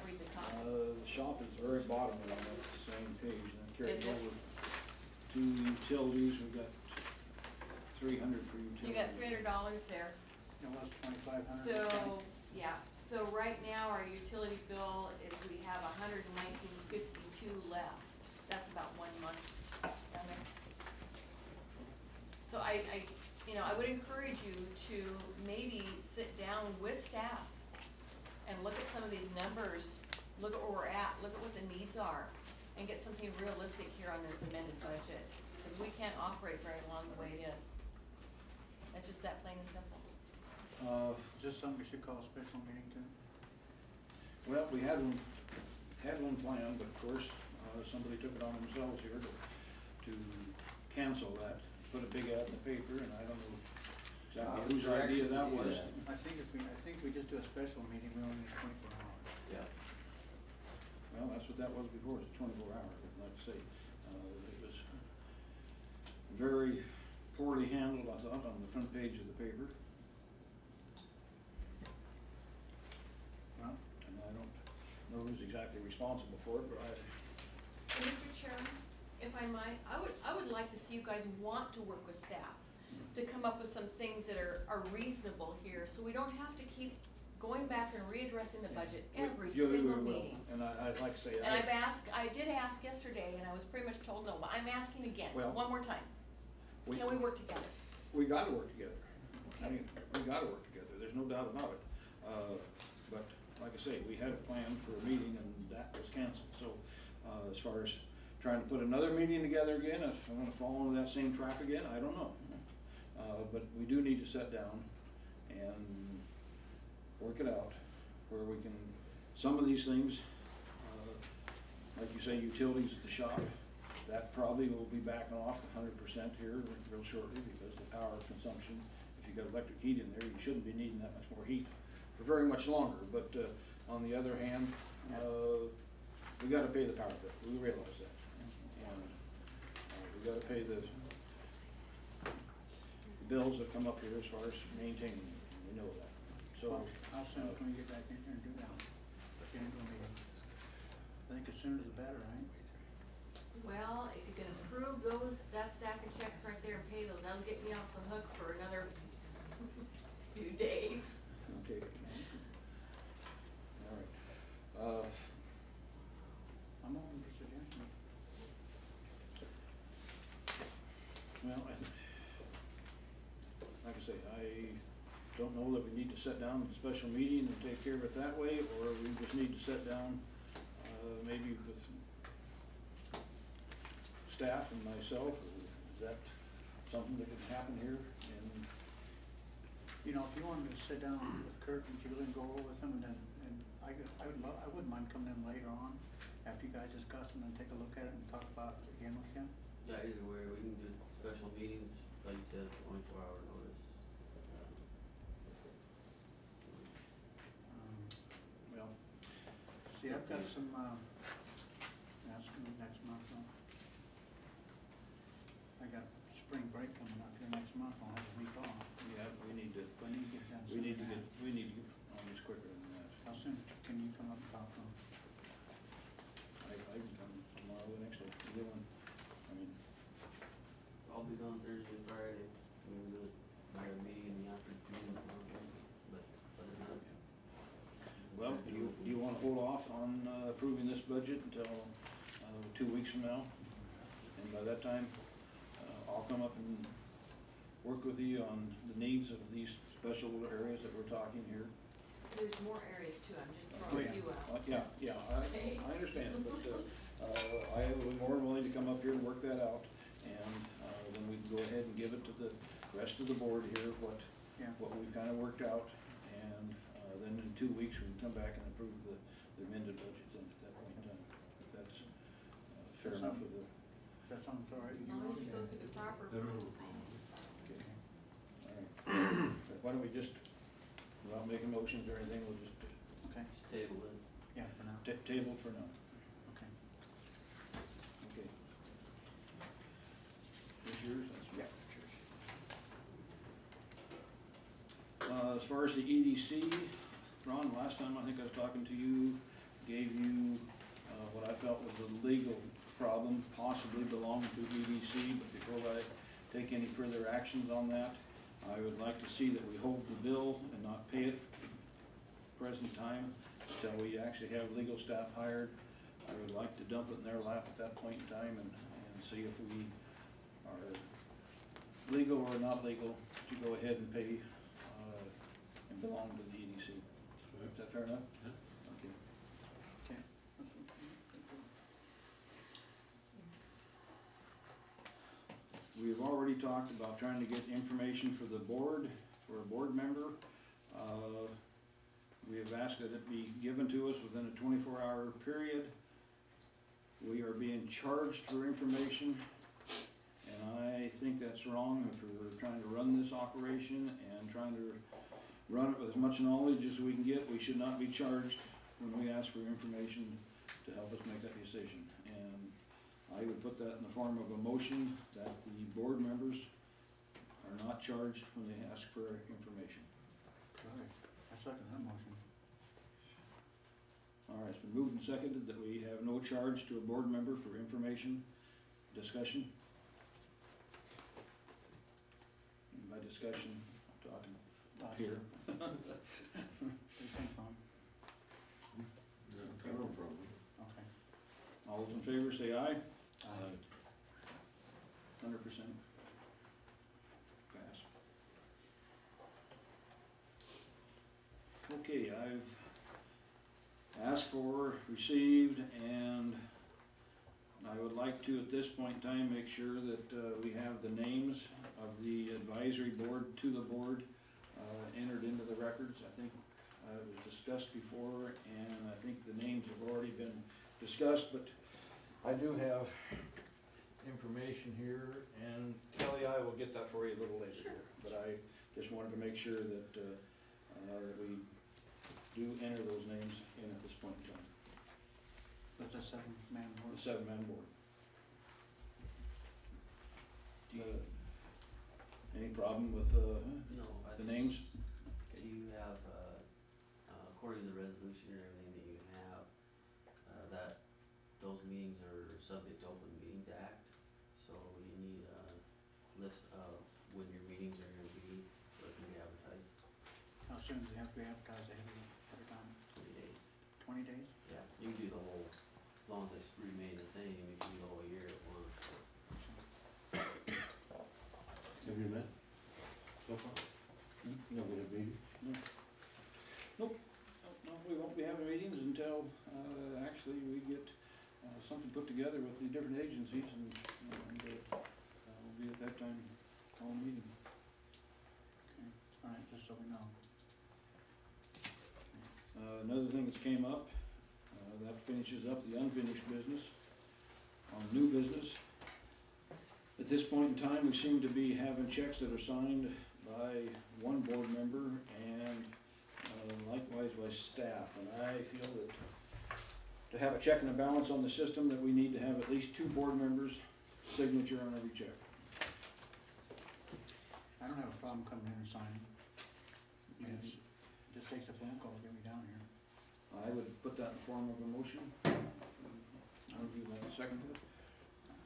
Speaker 10: read the comments.
Speaker 2: The shop is the very bottom of that same page, and it carries
Speaker 10: Is it?
Speaker 2: over to utilities, we've got 300 for utilities.
Speaker 10: You got $300 there.
Speaker 6: It was 2,500.
Speaker 10: So, yeah, so right now our utility bill is, we have $119.52 left. That's about 1 month down there. So I would encourage you to maybe sit down with staff and look at some of these numbers, look at where we're at, look at what the needs are, and get something realistic here on this amended budget. Because we can't operate very long the way it is. It's just that plain and simple.
Speaker 6: Is this something we should call a special meeting to?
Speaker 2: Well, we had one planned, but of course, somebody took it on themselves here to cancel that, put a big ad in the paper, and I don't know exactly whose idea that was.
Speaker 6: I think we just do a special meeting, we only need 24 hours.
Speaker 12: Yeah.
Speaker 2: Well, that's what that was before, it was 24 hours, like I say. It was very poorly handled, I thought, on the front page of the paper.
Speaker 6: Well,
Speaker 2: And I don't know who's exactly responsible for it, but
Speaker 10: And Mr. Chairman, if I might, I would like to see you guys want to work with staff to come up with some things that are reasonable here, so we don't have to keep going back and readdressing the budget every single meeting.
Speaker 2: And I'd like to say.
Speaker 10: And I did ask yesterday, and I was pretty much told no, but I'm asking again,
Speaker 2: Well,
Speaker 10: one more time. Can we work together?
Speaker 2: We gotta work together. I mean, we gotta work together, there's no doubt about it. But like I say, we had a plan for a meeting and that was canceled, so, as far as trying to put another meeting together again, if I'm gonna fall into that same trap again, I don't know. But we do need to sit down and work it out, where we can, some of these things, like you say, utilities at the shop, that probably will be backing off 100% here real shortly, because the power consumption, if you got electric heat in there, you shouldn't be needing that much more heat for very much longer. But on the other hand, we gotta pay the power bill, we realize that. And we gotta pay the bills that come up here as far as maintaining them, we know that. So,
Speaker 6: how soon can we get back in here and do that? Get into a meeting? I think as soon as the better, right?
Speaker 10: Well, if you can approve that stack of checks right there and pay those, that'll get me off the hook for another few days.
Speaker 2: okay. All right.
Speaker 6: I'm open for suggestions.
Speaker 2: Well, like I say, I don't know that we need to sit down in a special meeting and take care of it that way, or we just need to sit down, maybe with staff and myself. Is that something that can happen here? And
Speaker 6: You know, if you wanted to sit down with Kurt and Julie and go over with them, and I wouldn't mind coming in later on, after you guys discuss them and take a look at it and talk about it again with you.
Speaker 12: Yeah, either way, we can do special meetings, like you said, 24-hour notice.
Speaker 2: well,
Speaker 6: See, I've got some, that's gonna be next month, though. I got spring break coming up here next month, I'll have a week off.
Speaker 2: yeah, we need to
Speaker 6: But I need to get done
Speaker 2: we need to
Speaker 6: sooner
Speaker 2: get
Speaker 6: than
Speaker 2: on this quicker than that.
Speaker 6: that. How soon can you come up and talk to them?
Speaker 2: I can come tomorrow, the next day, either one. I mean,
Speaker 12: I'll be gone Thursday and Friday, maybe do a meeting in the afternoon, but other than that.
Speaker 2: well, do you wanna hold off on approving this budget until 2 weeks from now? And by that time, I'll come up and work with you on the needs of these special areas that we're talking here.
Speaker 10: There's more areas too, I'm just throwing a few out.
Speaker 2: Yeah, I understand, but I was more than willing to come up here and work that out, and, then we can go ahead and give it to the rest of the board here, what we've kinda worked out, and, then in 2 weeks, we can come back and approve the amended budget then at that point in time. If that's, fair enough with the.
Speaker 6: That sounds all right.
Speaker 10: As long as you go through the proper.
Speaker 5: I don't have a problem.
Speaker 2: Okay. All right. Why don't we just, without making motions or anything, we'll just
Speaker 6: Okay,
Speaker 12: Just table it.
Speaker 6: yeah, for now.
Speaker 2: table for now.
Speaker 6: Okay.
Speaker 2: Okay. Is yours? That's
Speaker 6: Yeah.
Speaker 2: As far as the EDC, Ron, last time I think I was talking to you, gave you, what I felt was a legal problem, possibly belonging to EDC, but before I take any further actions on that, I would like to see that we hold the bill and not pay it at the present time until we actually have legal staff hired. I would like to dump it in their lap at that point in time and see if we are legal or not legal to go ahead and pay, and belong to the EDC. Is that fair enough?
Speaker 5: Yeah.
Speaker 2: Okay.
Speaker 6: Okay.
Speaker 2: We've already talked about trying to get information for the board, for a board member. We have asked that it be given to us within a 24-hour period. We are being charged for information, and I think that's wrong. If we're trying to run this operation and trying to run it with as much knowledge as we can get, we should not be charged when we ask for information to help us make that decision. And I would put that in the form of a motion that the board members are not charged when they ask for information.
Speaker 6: All right, I second that motion.
Speaker 2: All right, it's been moved and seconded that we have no charge to a board member for information discussion. And by discussion, I'm talking up here.
Speaker 6: What do you think, Ron?
Speaker 5: Yeah, I have no problem.
Speaker 6: Okay.
Speaker 2: All those in favor say aye.
Speaker 5: Aye.
Speaker 2: 100% pass. Okay, I've asked for, received, and I would like to, at this point in time, make sure that we have the names of the advisory board to the board entered into the records. I think it was discussed before, and I think the names have already been discussed, but I do have information here, and Kelly, I will get that for you a little later here. But I just wanted to make sure that, that we do enter those names in at this point in time.
Speaker 6: That's a seven-man
Speaker 2: The
Speaker 6: board.
Speaker 2: 7-man board. Any problem with,
Speaker 12: No, I
Speaker 2: the
Speaker 12: just-
Speaker 2: names?
Speaker 12: Do you have, according to the resolution and everything that you have, that those meetings are subject to Open Meetings Act? So you need a list of when your meetings are gonna be, so it can be advertised,
Speaker 6: How soon does it have to be advertised ahead of time?
Speaker 12: 20 days.
Speaker 6: 20 days?
Speaker 12: Yeah, you can do the whole, as long as it's remain the same, you can do the whole year at once.
Speaker 5: Have you met so far? No, we have meeting?
Speaker 2: No, we won't be having meetings until, actually we get, something put together with the different agencies and we'll be at that time calling a meeting.
Speaker 6: Okay, all right, just so we know.
Speaker 2: Another thing that's came up, that finishes up the unfinished business. On new business, at this point in time, we seem to be having checks that are signed by one board member and likewise by staff. And I feel that to have a check and a balance on the system, that we need to have at least 2 board members' signature on every check.
Speaker 6: I don't have a problem coming in and signing. It just takes a phone call to get me down here.
Speaker 2: I would put that in the form of a motion. I don't know if you'd like to second it.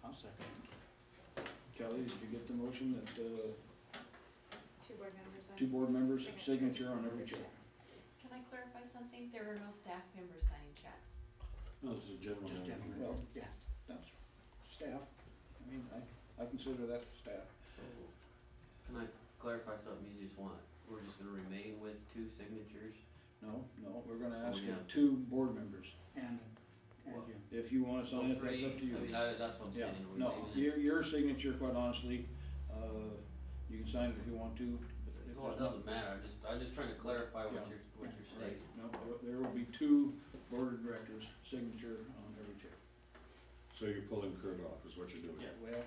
Speaker 6: I'll second it.
Speaker 2: Kelly, did you get the motion that
Speaker 11: 2 board members then.
Speaker 2: 2 board members' signature on every check?
Speaker 10: Can I clarify something? There are no staff members signing checks.
Speaker 5: No, this is a general.
Speaker 6: Just
Speaker 5: meeting.
Speaker 6: general.
Speaker 2: Well,
Speaker 6: Yeah.
Speaker 2: that's staff. I mean, I consider that staff.
Speaker 12: So, can I clarify something you just want? We're just gonna remain with 2 signatures?
Speaker 2: No, we're gonna
Speaker 12: So
Speaker 2: ask
Speaker 12: we have-
Speaker 2: 2 board members.
Speaker 6: And
Speaker 12: Well,
Speaker 6: you.
Speaker 2: If if you wanna sign it, that's up to you.
Speaker 12: I mean, that's what I'm
Speaker 2: Yeah,
Speaker 12: saying.
Speaker 2: no, your signature, quite honestly, you can sign it if you want to. but
Speaker 12: Well, it doesn't matter, I'm just trying to clarify what
Speaker 2: Yeah.
Speaker 12: you're
Speaker 2: Right,
Speaker 12: stating.
Speaker 2: no, there will be 2 board of directors' signature on every check.
Speaker 5: So you're pulling Kurt off, is what you're doing?
Speaker 2: Yeah, well,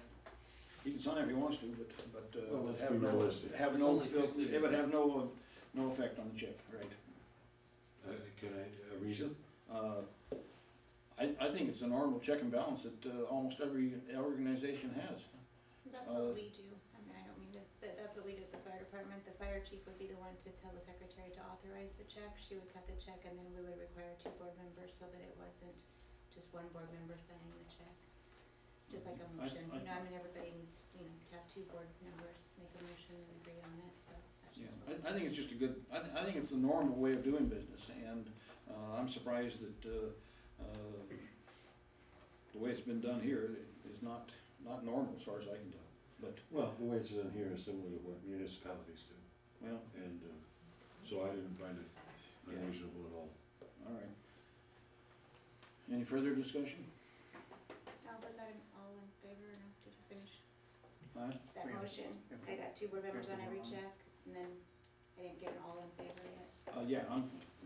Speaker 2: he can sign if he wants to, but,
Speaker 5: Well, let's
Speaker 2: have
Speaker 5: be
Speaker 2: no,
Speaker 5: realistic.
Speaker 2: have
Speaker 12: There's
Speaker 2: no,
Speaker 12: only 2
Speaker 2: it would have
Speaker 12: signatures.
Speaker 2: no effect on the check, right?
Speaker 5: Can I, a reason?
Speaker 2: I think it's a normal check and balance that, almost every organization has.
Speaker 11: That's what we do. I mean, I don't mean to, but that's what we do at the fire department. The fire chief would be the one to tell the secretary to authorize the check. She would cut the check, and then we would require 2 board members so that it wasn't just 1 board member signing the check. Just like a motion, I mean, everybody needs, to have 2 board members make a motion and agree on it, so that's
Speaker 2: Yeah,
Speaker 11: just what we do.
Speaker 2: I think it's just a good, I think it's the normal way of doing business, and, I'm surprised that, the way it's been done here is not normal as far as I can tell, but,
Speaker 5: Well, the way it's done here is similar to what municipalities do,
Speaker 2: well,
Speaker 5: and, so I didn't find it unreasonable at all.
Speaker 2: all right. Any further discussion?
Speaker 11: Now, was that all in favor, or no? Did you finish
Speaker 2: Aye?
Speaker 11: that
Speaker 6: Yeah.
Speaker 11: motion? I got 2 board members on every check, and then I didn't get an all in favor yet.
Speaker 2: Yeah,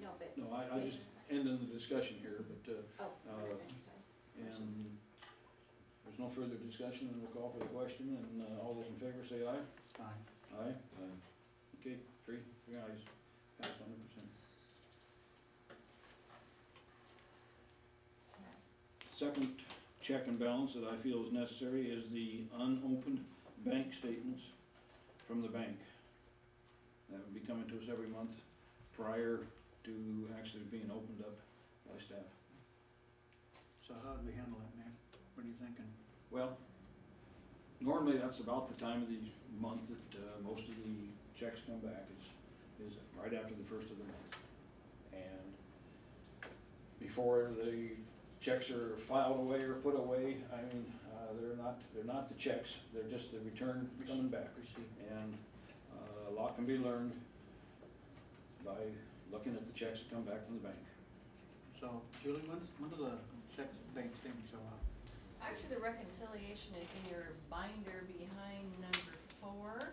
Speaker 11: No, but.
Speaker 2: I just ended the discussion here, but,
Speaker 11: Oh, okay, sorry.
Speaker 2: and there's no further discussion, and we'll call for the question, and, all those in favor say aye.
Speaker 6: Aye.
Speaker 2: Aye? Okay, 3 ayes, passed 100%. Second check and balance that I feel is necessary is the unopened bank statements from the bank. That would be coming to us every month prior to actually being opened up by staff.
Speaker 6: So how do we handle that, Mick? What are you thinking?
Speaker 2: Well, normally that's about the time of the month that, most of the checks come back is right after the first of the month. And before the checks are filed away or put away, I mean, they're not the checks, they're just the return coming back. And, a lot can be learned by looking at the checks that come back from the bank.
Speaker 6: So, Julie, when do the checks, bank statements show up?
Speaker 10: Actually, the reconciliation is in your binder behind number 4.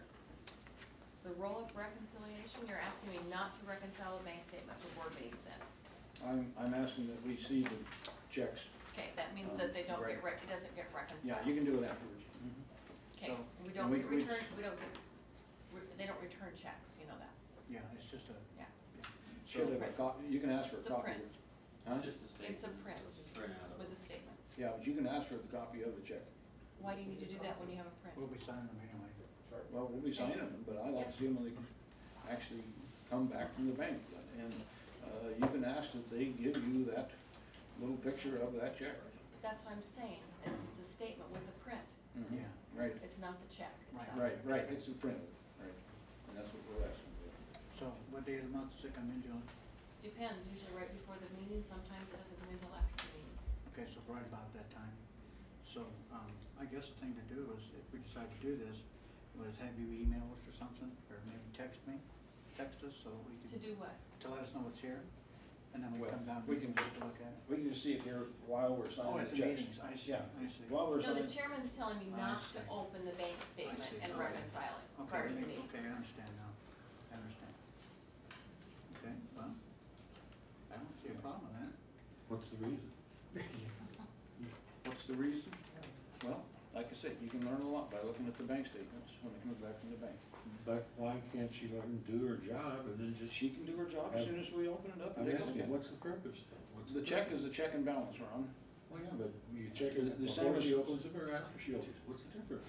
Speaker 10: The roll-up reconciliation, you're asking me not to reconcile a bank statement for board meetings then.
Speaker 2: I'm asking that we see the checks.
Speaker 10: Okay, that means that they don't
Speaker 2: Right.
Speaker 10: it doesn't get reconciled.
Speaker 2: Yeah, you can do it afterwards.
Speaker 10: Okay,
Speaker 6: So-
Speaker 10: we don't
Speaker 2: we- we-
Speaker 10: return, they don't return checks, you know that.
Speaker 6: Yeah, it's just a.
Speaker 10: Yeah.
Speaker 2: So you can ask for a
Speaker 10: It's a
Speaker 2: copy.
Speaker 10: print.
Speaker 2: Huh?
Speaker 12: Just a statement.
Speaker 10: It's a print
Speaker 12: Print out of
Speaker 10: with
Speaker 12: it.
Speaker 10: a statement.
Speaker 2: Yeah, but you can ask for the copy of the check.
Speaker 10: Why do you need to do that when you have a print?
Speaker 6: We'll be signing them anyway.
Speaker 2: Well, we'll be signing them, but I like to see them when they actually come back from the bank. And, you can ask that they give you that little picture of that check.
Speaker 10: That's what I'm saying, it's the statement with the print,
Speaker 2: Mhm.
Speaker 6: Yeah.
Speaker 2: Right,
Speaker 10: it's not the check
Speaker 6: Right.
Speaker 10: itself.
Speaker 2: right, it's the print, right. And that's what we're asking for.
Speaker 6: So, what day of the month does it come in, Julie?
Speaker 10: Depends, usually right before the meeting, sometimes it doesn't come until after the meeting.
Speaker 6: Okay, so right about that time. So, I guess the thing to do is, if we decide to do this, was have you email us or something, or maybe text us so we can.
Speaker 10: To do what?
Speaker 6: To let us know what's here, and then we
Speaker 2: Well,
Speaker 6: come down
Speaker 2: we
Speaker 6: and
Speaker 2: can
Speaker 6: just look at it.
Speaker 2: We can just see it here while we're
Speaker 6: Oh,
Speaker 2: signing
Speaker 6: at
Speaker 2: the
Speaker 6: the
Speaker 2: checks.
Speaker 6: meetings, I see,
Speaker 2: Yeah,
Speaker 6: I see.
Speaker 2: while we're
Speaker 10: No, the
Speaker 2: signing.
Speaker 10: chairman's telling me
Speaker 6: I
Speaker 10: not to
Speaker 6: understand.
Speaker 10: open the bank statement
Speaker 6: see.
Speaker 10: and
Speaker 6: Okay.
Speaker 10: reconcile it
Speaker 6: Okay,
Speaker 10: prior to the meeting.
Speaker 6: okay, I understand now, I understand. Okay, well, I don't see a problem with that.
Speaker 5: What's the reason?
Speaker 2: What's the reason? Well, like I said, you can learn a lot by looking at the bank statements when it comes back from the bank.
Speaker 5: But why can't she let him do her job and then just,
Speaker 2: She can do her job as soon as we open it up and
Speaker 5: I'm
Speaker 2: take a look
Speaker 5: asking,
Speaker 2: at it.
Speaker 5: what's the purpose then? What's
Speaker 2: The check is the check and balance, Ron.
Speaker 5: Well, yeah, but you check
Speaker 2: The
Speaker 5: it
Speaker 2: same
Speaker 5: before
Speaker 2: as-
Speaker 5: she opens it or after she opens it, what's the difference?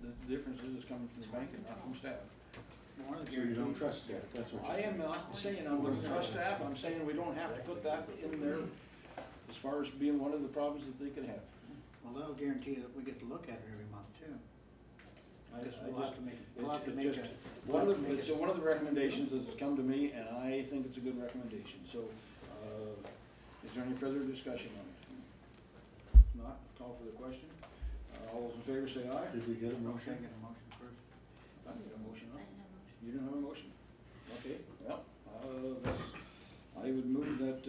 Speaker 2: The difference is it's coming from the bank and not from staff.
Speaker 6: One of the
Speaker 5: So you don't
Speaker 6: guarantees-
Speaker 5: trust staff, that's what you're
Speaker 2: I
Speaker 5: saying?
Speaker 2: am not saying I'm gonna trust staff, I'm saying we don't have to put that in there as far as being one of the problems that they could have.
Speaker 6: Well, that'll guarantee that we get to look at it every month too.
Speaker 2: I
Speaker 6: Guess
Speaker 2: I
Speaker 6: we'll
Speaker 2: just,
Speaker 6: have to make,
Speaker 2: it's
Speaker 6: we'll have to
Speaker 2: it's
Speaker 6: make
Speaker 2: just,
Speaker 6: a.
Speaker 2: one
Speaker 6: we'll
Speaker 2: of
Speaker 6: have to
Speaker 2: the,
Speaker 6: make
Speaker 2: so
Speaker 6: it-
Speaker 2: one of the recommendations that's come to me, and I think it's a good recommendation, so, is there any further discussion on it? If not, call for the question. All those in favor say aye.
Speaker 5: Did we get a
Speaker 6: Okay,
Speaker 5: motion?
Speaker 6: get a motion first.
Speaker 2: I need a motion,
Speaker 11: I
Speaker 2: huh?
Speaker 11: didn't have a motion.
Speaker 2: You didn't have a motion? Okay, well, I would move that,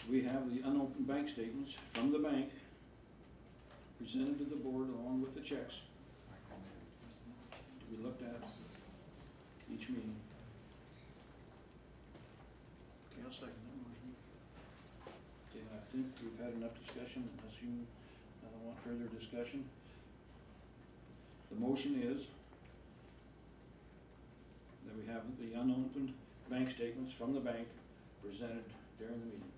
Speaker 2: we have the unopened bank statements from the bank presented to the board along with the checks to be looked at each meeting. Okay, I'll second that motion. Okay, I think we've had enough discussion, unless you want further discussion. The motion is that we have the unopened bank statements from the bank presented during the meeting.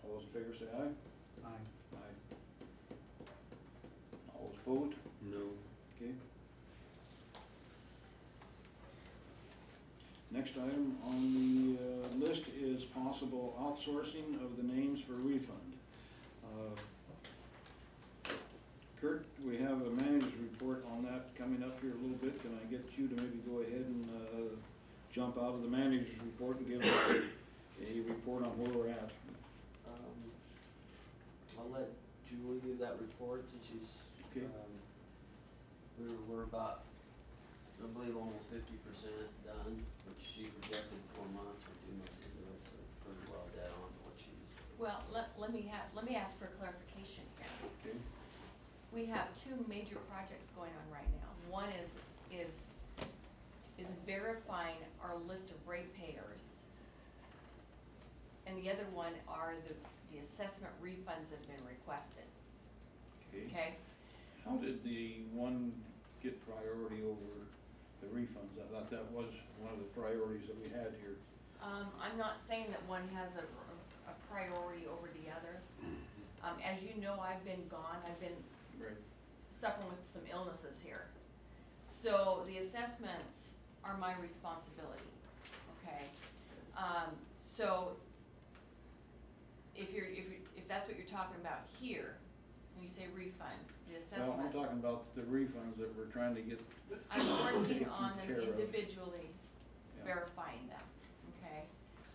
Speaker 2: All those in favor say aye.
Speaker 6: Aye.
Speaker 2: Aye. All those opposed?
Speaker 5: No.
Speaker 2: Okay. Next item on the list is possible outsourcing of the names for refund. Kurt, we have a manager's report on that coming up here a little bit. Can I get you to maybe go ahead and jump out of the manager's report and give us a report on where we're at?
Speaker 12: I'll let Julie do that report since she's,
Speaker 2: Okay.
Speaker 12: we're about, I believe, almost 50% done, which she projected 4 months or 2 months into it, so pretty well dead on what she's.
Speaker 10: Well, let me ask for clarification here.
Speaker 2: Okay.
Speaker 10: We have two major projects going on right now. One is verifying our list of ratepayers, and the other one are the assessment refunds that have been requested. Okay?
Speaker 2: How did the one get priority over the refunds? I thought that was one of the priorities that we had here.
Speaker 10: I'm not saying that one has a priority over the other. As you know, I've been gone. I've been suffering with some illnesses here. So the assessments are my responsibility, okay? So if that's what you're talking about here, when you say refund, the assessments.
Speaker 2: Well, I'm talking about the refunds that we're trying to get.
Speaker 10: I'm working on them
Speaker 2: care of.
Speaker 10: individually,
Speaker 2: Yeah.
Speaker 10: verifying them, okay?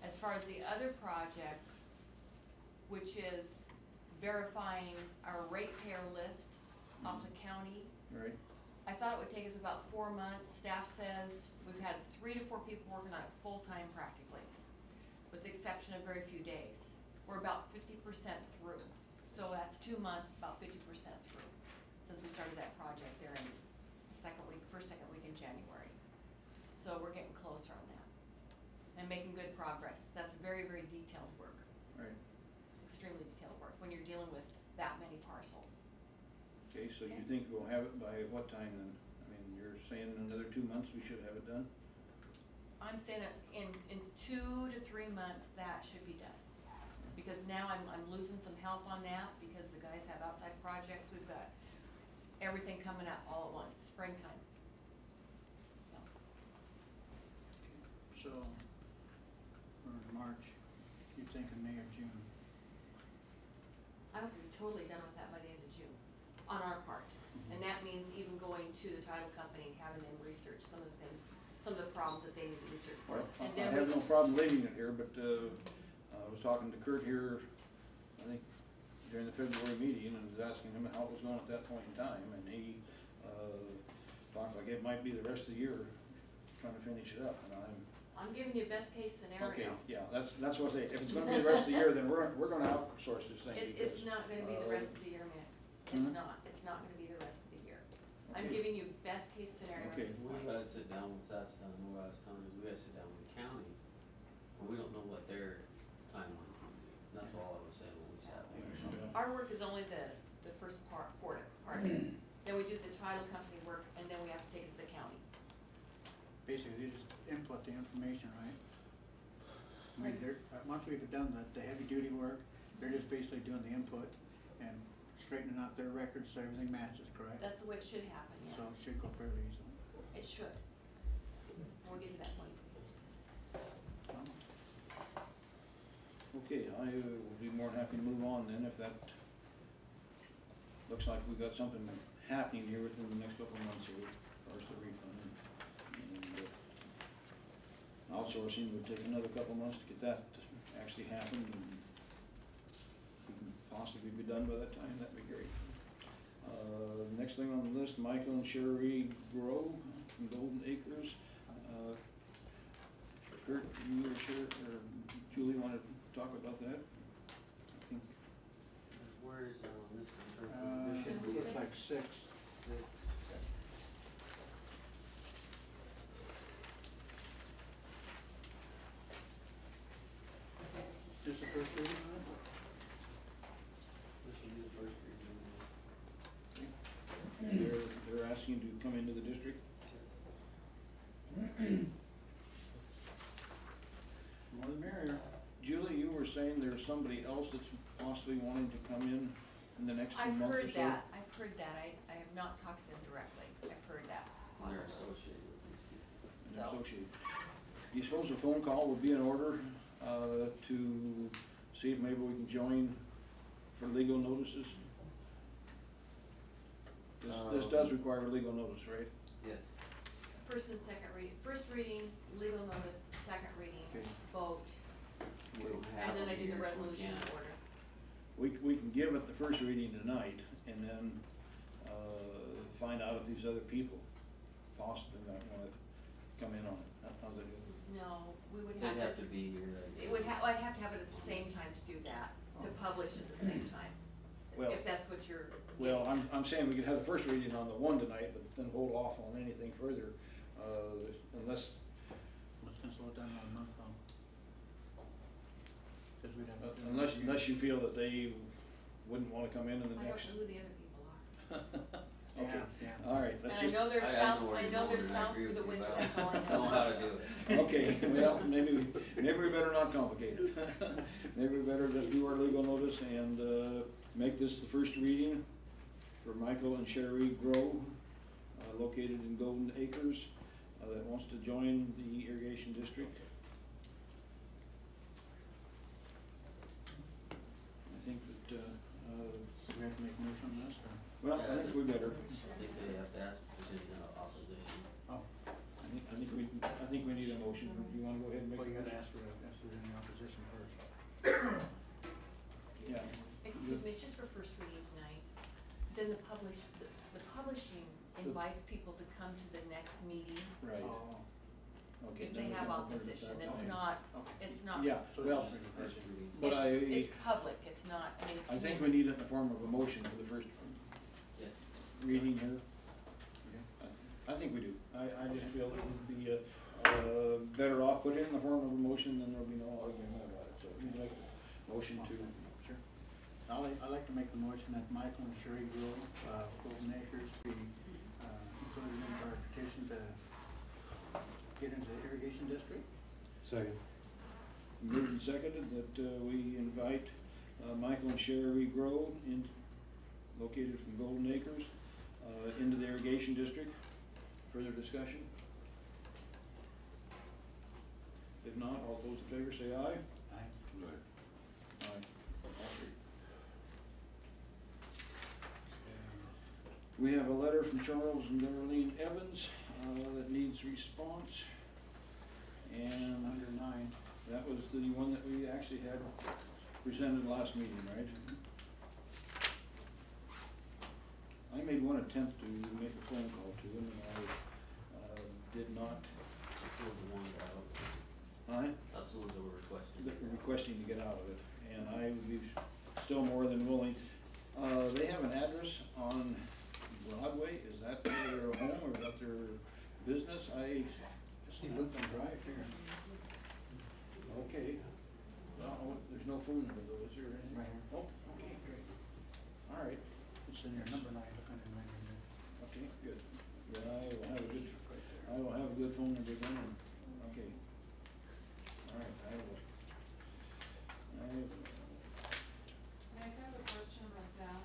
Speaker 10: As far as the other project, which is verifying our ratepayer list off the county,
Speaker 2: Right.
Speaker 10: I thought it would take us about 4 months. Staff says we've had 3 to 4 people working on it full-time practically, with the exception of very few days. We're about 50% through. So that's 2 months, about 50% through, since we started that project there in first, second week in January. So we're getting closer on that and making good progress. That's very, very detailed work.
Speaker 2: Right.
Speaker 10: Extremely detailed work when you're dealing with that many parcels.
Speaker 2: Okay, so you think we'll have it by what time then? I mean, you're saying in another 2 months we should have it done?
Speaker 10: I'm saying that in 2 to 3 months that should be done. Because now I'm losing some help on that because the guys have outside projects. We've got everything coming up all at once. It's springtime.
Speaker 6: So, we're in March, you thinking May or June?
Speaker 10: I hope we're totally done with that by the end of June, on our part. And that means even going to the title company and having them research some of the things, some of the problems that they need to research for
Speaker 2: Well,
Speaker 10: us. And
Speaker 2: I
Speaker 10: then
Speaker 2: have no problem leaving it here, but I was talking to Kurt here, I think, during the February meeting, and was asking him how it was going at that point in time, and he talked like it might be the rest of the year trying to finish it up, and
Speaker 10: I'm giving you best case scenario.
Speaker 2: okay, yeah, that's what I say. If it's gonna be the rest of the year, then we're gonna outsource this thing.
Speaker 10: It's not gonna be the rest of the year, man. It's not gonna be the rest of the year. I'm
Speaker 2: Okay.
Speaker 10: giving you best case scenario at
Speaker 2: Okay.
Speaker 10: this
Speaker 12: We
Speaker 10: point.
Speaker 12: gotta sit down, once that's done, what I was telling you, we gotta sit down with the county, and we don't know what their timeline can be. That's all I was saying when we sat there.
Speaker 10: Our work is only the first part of it. Then we do the title company work, and then we have to take it to the county.
Speaker 6: Basically, they just input the information, right? I mean, once we've done the heavy duty work, they're just basically doing the input and straightening out their records so everything matches, correct?
Speaker 10: That's the way it should happen, yes.
Speaker 6: So it should go fairly easily.
Speaker 10: It should. When we get to that point.
Speaker 2: Okay, I will be more than happy to move on then if that looks like we've got something happening here within the next couple of months here as far as the refund. And outsourcing would take another couple of months to get that to actually happen, and if we can possibly be done by that time, that'd be great. Next thing on the list, Michael and Sherry Grow from Golden Acres. Kurt, you or Julie want to talk about that?
Speaker 12: hours on this one? There should be
Speaker 6: Looks like 6.
Speaker 12: 6.
Speaker 6: Just the first reading on it?
Speaker 12: This will be the first reading.
Speaker 2: They're asking to come into the district? More the merrier. Julie, you were saying there's somebody else that's possibly wanting to come in the next
Speaker 10: I've
Speaker 2: month or
Speaker 10: heard
Speaker 2: so?
Speaker 10: that, I've heard that, I have not talked to them directly, I've heard that
Speaker 12: And they're
Speaker 10: possibility.
Speaker 12: associated with these people.
Speaker 2: And
Speaker 10: So,
Speaker 2: associated. Do you suppose a phone call would be in order, to see if maybe we can join for legal notices? This does require legal notice, right?
Speaker 12: Yes.
Speaker 10: first and second reading, first reading, legal notice, second reading,
Speaker 2: Okay.
Speaker 10: vote,
Speaker 12: We don't have
Speaker 10: and then I
Speaker 12: them
Speaker 10: do the
Speaker 12: here, so we
Speaker 10: resolution
Speaker 12: can't.
Speaker 10: order.
Speaker 2: We can give it the first reading tonight and then, find out if these other people possibly might wanna come in on it. How's that?
Speaker 10: No, we would
Speaker 12: They'd
Speaker 10: have to,
Speaker 12: be here.
Speaker 10: it would I'd have to have it at the same time to do that, to publish at the same time,
Speaker 2: Well,
Speaker 10: if that's what you're.
Speaker 2: well, I'm saying we could have the first reading on the one tonight, but then hold off on anything further, unless,
Speaker 6: Let's cancel it down a month, though. Cause we'd have. to do
Speaker 2: unless you feel that they wouldn't wanna come in the
Speaker 10: I
Speaker 2: next.
Speaker 10: don't know who the other people are.
Speaker 2: Okay,
Speaker 6: Yeah.
Speaker 2: all right,
Speaker 10: And
Speaker 2: let's
Speaker 10: I
Speaker 2: just,
Speaker 10: know there's
Speaker 12: I
Speaker 10: south,
Speaker 12: know where
Speaker 10: I
Speaker 12: you're
Speaker 10: know
Speaker 12: going,
Speaker 10: there's
Speaker 12: and I
Speaker 10: south
Speaker 12: agree
Speaker 10: through the
Speaker 12: with you,
Speaker 10: winter,
Speaker 12: but
Speaker 10: that's all I
Speaker 12: I don't know
Speaker 10: know.
Speaker 12: how to do it.
Speaker 2: okay, well, maybe we better not complicate it. Maybe we better just do our legal notice and, make this the first reading for Michael and Sherry Grove, located in Golden Acres, that wants to join the irrigation district. I think that,
Speaker 6: Do we have to make a motion on this, or?
Speaker 2: well, I think we better.
Speaker 12: I think they have to ask if there's any opposition.
Speaker 6: Oh,
Speaker 2: I think we need a motion. Do you wanna go ahead and make
Speaker 6: well,
Speaker 2: a
Speaker 6: you gotta
Speaker 2: motion?
Speaker 6: ask for, if there's any opposition first.
Speaker 2: Yeah.
Speaker 10: Excuse me, it's just for first reading tonight, then the publishing invites people to come to the next meeting
Speaker 2: Right,
Speaker 6: Oh,
Speaker 2: okay.
Speaker 10: if
Speaker 2: then
Speaker 10: they
Speaker 2: we
Speaker 10: have
Speaker 2: can open it at
Speaker 10: opposition,
Speaker 2: that
Speaker 10: it's
Speaker 2: time.
Speaker 10: not,
Speaker 6: okay.
Speaker 10: it's not.
Speaker 2: Yeah,
Speaker 6: So
Speaker 2: well,
Speaker 6: it's just
Speaker 12: First reading.
Speaker 2: but
Speaker 10: It's public, it's not, I mean, it's.
Speaker 2: I think we
Speaker 10: community.
Speaker 2: need it in the form of a motion for the first
Speaker 12: Yes.
Speaker 2: reading here. I think we do. I just feel it would be, better off put it in the form of a motion, then there'll be no argument about it. So you'd like a motion to,
Speaker 6: Sure. I'd like to make the motion that Michael and Sherry Grove, Golden Acres be, included in our petition to get into the irrigation district.
Speaker 5: Second.
Speaker 2: moved and seconded that, we invite, Michael and Sherry Grove located from Golden Acres, into the irrigation district. Further discussion? If not, all those in favor say aye.
Speaker 6: Aye.
Speaker 2: Aye. All three. We have a letter from Charles and Darlene Evans, that needs response. And
Speaker 6: Under 9.
Speaker 2: that was the one that we actually had presented last meeting, right? I made one attempt to make a phone call to him, and I, did not.
Speaker 12: That's the one that
Speaker 2: That's
Speaker 12: the ones that were requested.
Speaker 2: requesting to get out of it, and I would be still more than willing. They have an address on Broadway, is that their home or is that their business?
Speaker 6: See Luton Drive here.
Speaker 2: Okay. Well, there's no phone number though, is there anything?
Speaker 6: Right here.
Speaker 2: Oh, okay, great. All right,
Speaker 6: It's in your number 9, look under 9 in there.
Speaker 2: okay, good. Then I will have a good,
Speaker 6: Right there.
Speaker 2: I will have a good phone number then, and, okay. All right, I will.
Speaker 16: I have a question about that.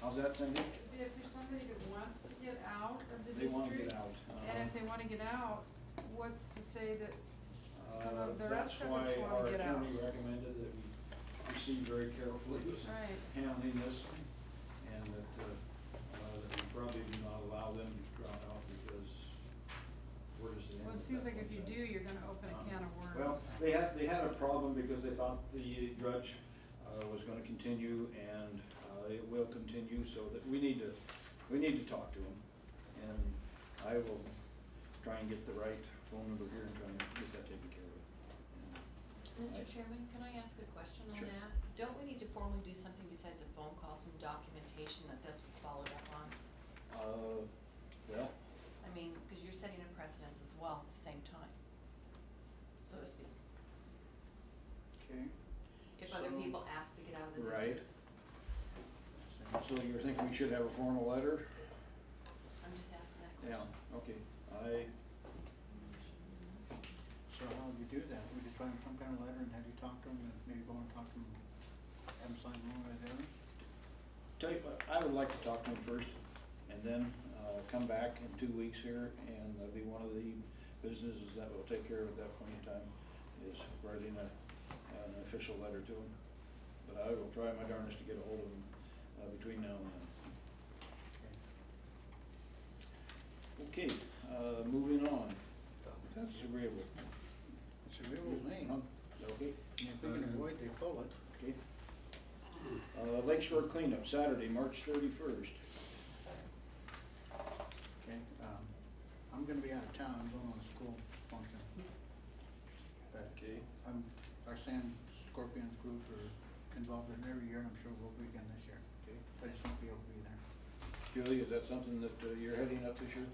Speaker 2: How's that, Cindy?
Speaker 16: If there's somebody that wants to get out of the
Speaker 2: They want to
Speaker 16: district,
Speaker 2: get out.
Speaker 16: and if they wanna get out, what's to say that some of the rest of us
Speaker 2: That's why our
Speaker 16: wanna get out?
Speaker 2: attorney recommended that we proceed very carefully with
Speaker 16: Right.
Speaker 2: handling this, and that, that we probably do not allow them to drop out because where does the end
Speaker 16: Well,
Speaker 2: of
Speaker 16: it seems
Speaker 2: that
Speaker 16: like if you
Speaker 2: one
Speaker 16: do, you're gonna open a can of worms.
Speaker 2: Well, they had a problem because they thought the drudge, was gonna continue, and, it will continue, so that we need to talk to them. And I will try and get the right phone number here and try and get that taken care of.
Speaker 10: Mr. Chairman, can I ask a question on
Speaker 2: Sure.
Speaker 10: that? Don't we need to formally do something besides a phone call, some documentation that this was followed up on?
Speaker 2: Well,
Speaker 10: I mean, because you're setting a precedence as well at the same time, so to speak.
Speaker 2: okay,
Speaker 10: If other
Speaker 2: So-
Speaker 10: people ask to get out of the
Speaker 2: right.
Speaker 10: district.
Speaker 2: So you're thinking we should have a formal letter?
Speaker 10: I'm just asking that
Speaker 2: Yeah,
Speaker 10: question.
Speaker 2: okay.
Speaker 6: So how would you do that? Would you just write them some kind of letter and have you talk to them, and maybe go and talk to them, have them sign one or the other?
Speaker 2: Tell you what, I would like to talk to them first, and then, come back in 2 weeks here, and that'll be one of the businesses that will take care of at that point in time, is writing an official letter to them. But I will try my darndest to get a hold of them, between now and then. Okay, moving on. That's agreeable.
Speaker 6: It's a real name.
Speaker 2: Is that okay?
Speaker 6: And if we can avoid, they pull it.
Speaker 2: Okay. Lake Shore cleanup, Saturday, March 31st.
Speaker 6: Okay, I'm gonna be out of town, I'm going on a school function. But
Speaker 2: Okay.
Speaker 6: our Sand Scorpions group are involved in it every year, and I'm sure we'll be again this year.
Speaker 2: Okay.
Speaker 6: I just won't be able to be there.
Speaker 2: Julie, is that something that you're heading up this year?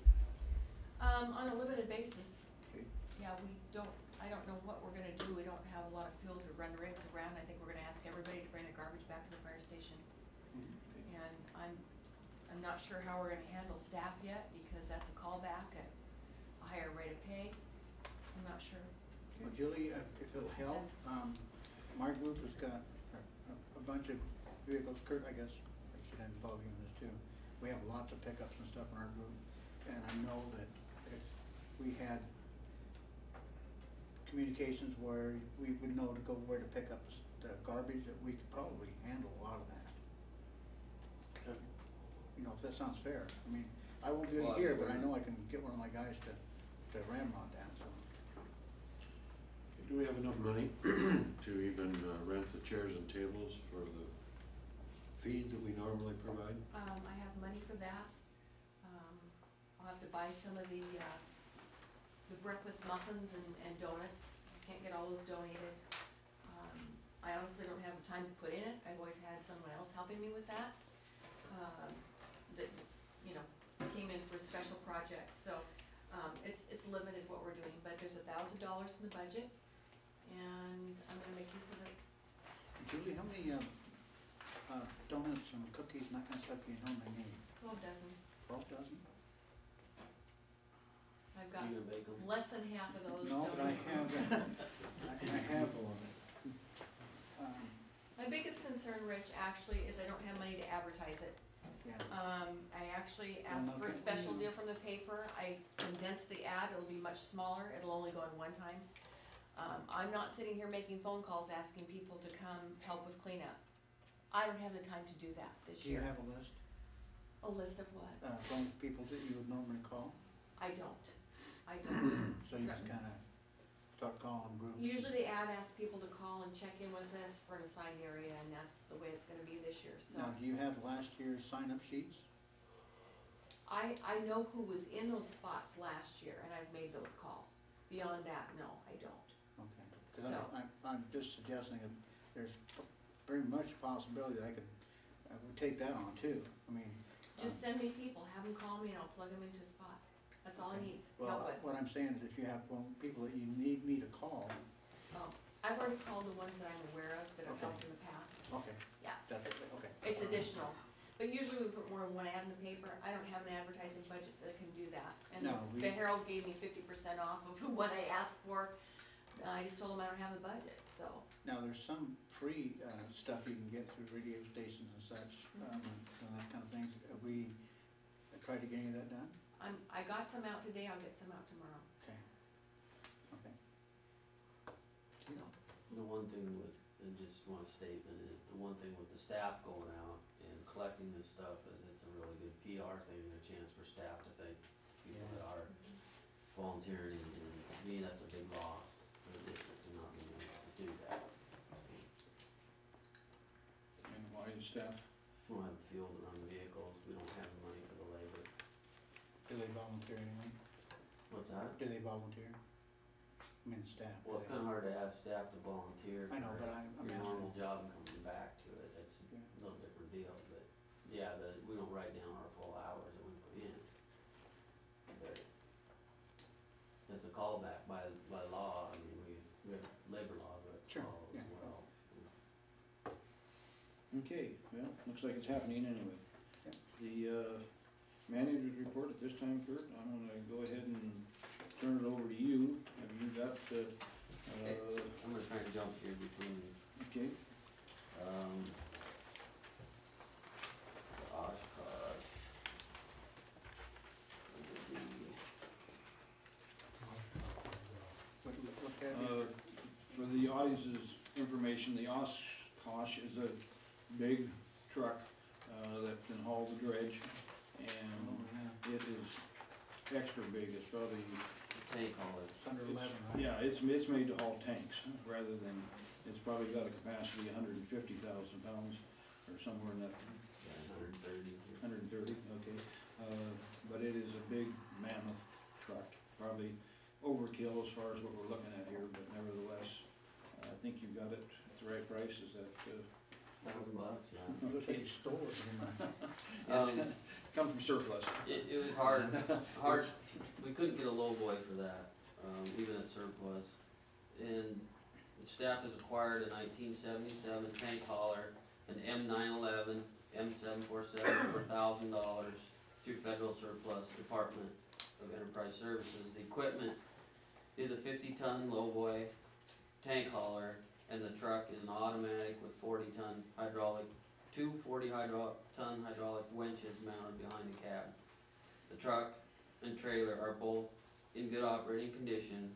Speaker 10: On a limited basis.
Speaker 2: Okay.
Speaker 10: Yeah, I don't know what we're gonna do, we don't have a lot of fuel to run rigs around, I think we're gonna ask everybody to bring their garbage back to the fire station.
Speaker 2: Okay.
Speaker 10: And I'm not sure how we're gonna handle staff yet, because that's a callback at a higher rate of pay, I'm not sure.
Speaker 6: Well, Julie, if it'll help,
Speaker 10: That's-
Speaker 6: my group has got a bunch of vehicles. Kurt, I guess, I should involve you in this too. We have lots of pickups and stuff in our group, and I know that if we had communications where we would know to go where to pick up the garbage, that we could probably handle a lot of that. You know, if that sounds fair. I mean, I won't do
Speaker 12: Well,
Speaker 6: it here, but I know I can get one of my guys to ramrod that, so.
Speaker 5: Do we have enough money to even rent the chairs and tables for the feed that we normally provide?
Speaker 10: I have money for that. I'll have to buy some of the breakfast muffins and donuts. Can't get all those donated. I honestly don't have the time to put in it. I've always had someone else helping me with that. That just, came in for special projects, so, it's limited what we're doing, but there's $1,000 in the budget, and I'm gonna make use of it.
Speaker 6: Julie, how many donuts and cookies and that kind of stuff do you normally need?
Speaker 10: 12 dozen.
Speaker 6: 12 dozen?
Speaker 10: I've got
Speaker 12: You gonna bake 'em?
Speaker 10: less than half of those
Speaker 6: No, but I
Speaker 10: donated.
Speaker 6: have,
Speaker 10: My biggest concern, Rich, actually, is I don't have money to advertise it.
Speaker 6: yeah.
Speaker 10: I actually asked for a special deal from the paper. I condensed the ad, it'll be much smaller, it'll only go in one time. I'm not sitting here making phone calls asking people to come help with cleanup. I don't have the time to do that this
Speaker 6: Do you
Speaker 10: year.
Speaker 6: have a list,
Speaker 10: A list of what?
Speaker 6: from people that you would normally call?
Speaker 10: I don't.
Speaker 6: So you just kinda start calling groups?
Speaker 10: Usually the ad asks people to call and check in with us for an assigned area, and that's the way it's gonna be this year, so.
Speaker 6: Now, do you have last year's sign-up sheets?
Speaker 10: I know who was in those spots last year, and I've made those calls. Beyond that, no, I don't.
Speaker 6: Okay, cause
Speaker 10: So-
Speaker 6: I'm just suggesting that there's very much a possibility that I would take that on too. I mean.
Speaker 10: Just send me people, have them call me, and I'll plug them into a spot. That's all I need help
Speaker 6: Well,
Speaker 10: with.
Speaker 6: what I'm saying is if you have people that you need me to call,
Speaker 10: Oh, I've already called the ones that I'm aware of that have
Speaker 6: Okay.
Speaker 10: helped in the past.
Speaker 6: okay,
Speaker 10: Yeah,
Speaker 6: that's, okay.
Speaker 10: it's additionals. But usually we put more than one ad in the paper. I don't have an advertising budget that can do that. And
Speaker 6: No,
Speaker 10: the Herald gave me 50% off of what I asked for. I just told them I don't have a budget, so.
Speaker 6: Now, there's some free, stuff you can get through radio stations and such, and that kind of things. Have we tried to get any of that done?
Speaker 10: I got some out today, I'll get some out tomorrow,
Speaker 6: Okay. Okay.
Speaker 10: so.
Speaker 12: The one thing with, and just one statement, is the one thing with the staff going out and collecting this stuff is it's a really good PR thing and a chance for staff to thank people that are volunteering, and to me, that's a big loss for the district to not being able to do that.
Speaker 2: And why is staff?
Speaker 12: We don't have fuel to run vehicles, we don't have the money for the labor.
Speaker 6: Do they volunteer anything?
Speaker 12: What's that?
Speaker 6: Do they volunteer? I I mean, staff.
Speaker 12: Well, it's kinda hard to ask staff to volunteer
Speaker 6: I know,
Speaker 12: for
Speaker 6: but I'm
Speaker 12: your
Speaker 6: asking.
Speaker 12: normal job and coming back to it, it's a little different deal, but, yeah, we don't write down our full hours that we put in. But it's a callback by law, I mean, we have labor laws that
Speaker 6: Sure,
Speaker 12: follow
Speaker 6: yeah.
Speaker 12: as well.
Speaker 2: Okay, well, looks like it's happening anyway.
Speaker 6: Yep.
Speaker 2: The manager's report at this time, Kurt, I'm gonna go ahead and turn it over to you. Have you got,
Speaker 12: I'm gonna try and jump here between,
Speaker 2: okay,
Speaker 12: Oshkosh.
Speaker 6: What that is?
Speaker 2: for the audience's information, the Oshkosh is a big truck, that can haul the dredge, and it is extra big, it's probably,
Speaker 12: Tank haulers.
Speaker 6: It's under
Speaker 2: it's-
Speaker 6: 11, right?
Speaker 2: yeah, it's made to haul tanks, rather than, it's probably got a capacity of 150,000 pounds, or somewhere in that,
Speaker 12: Yeah, 130.
Speaker 2: 130, okay. But it is a big mammoth truck, probably overkill as far as what we're looking at here, but nevertheless, I think you got it at the right price, is that,
Speaker 12: $1,000, yeah.
Speaker 6: Looks like it's stored in my.
Speaker 2: come from surplus?
Speaker 12: It was hard, we couldn't get a low boy for that, even at surplus. And the staff has acquired a 1977 tank hauler, an M911, M747 for $1,000 through federal surplus Department of Enterprise Services. The equipment is a 50-ton lowboy tank hauler, and the truck is an automatic with 40-ton hydraulic, two 40-ton hydraulic winches mounted behind the cab. The truck and trailer are both in good operating condition.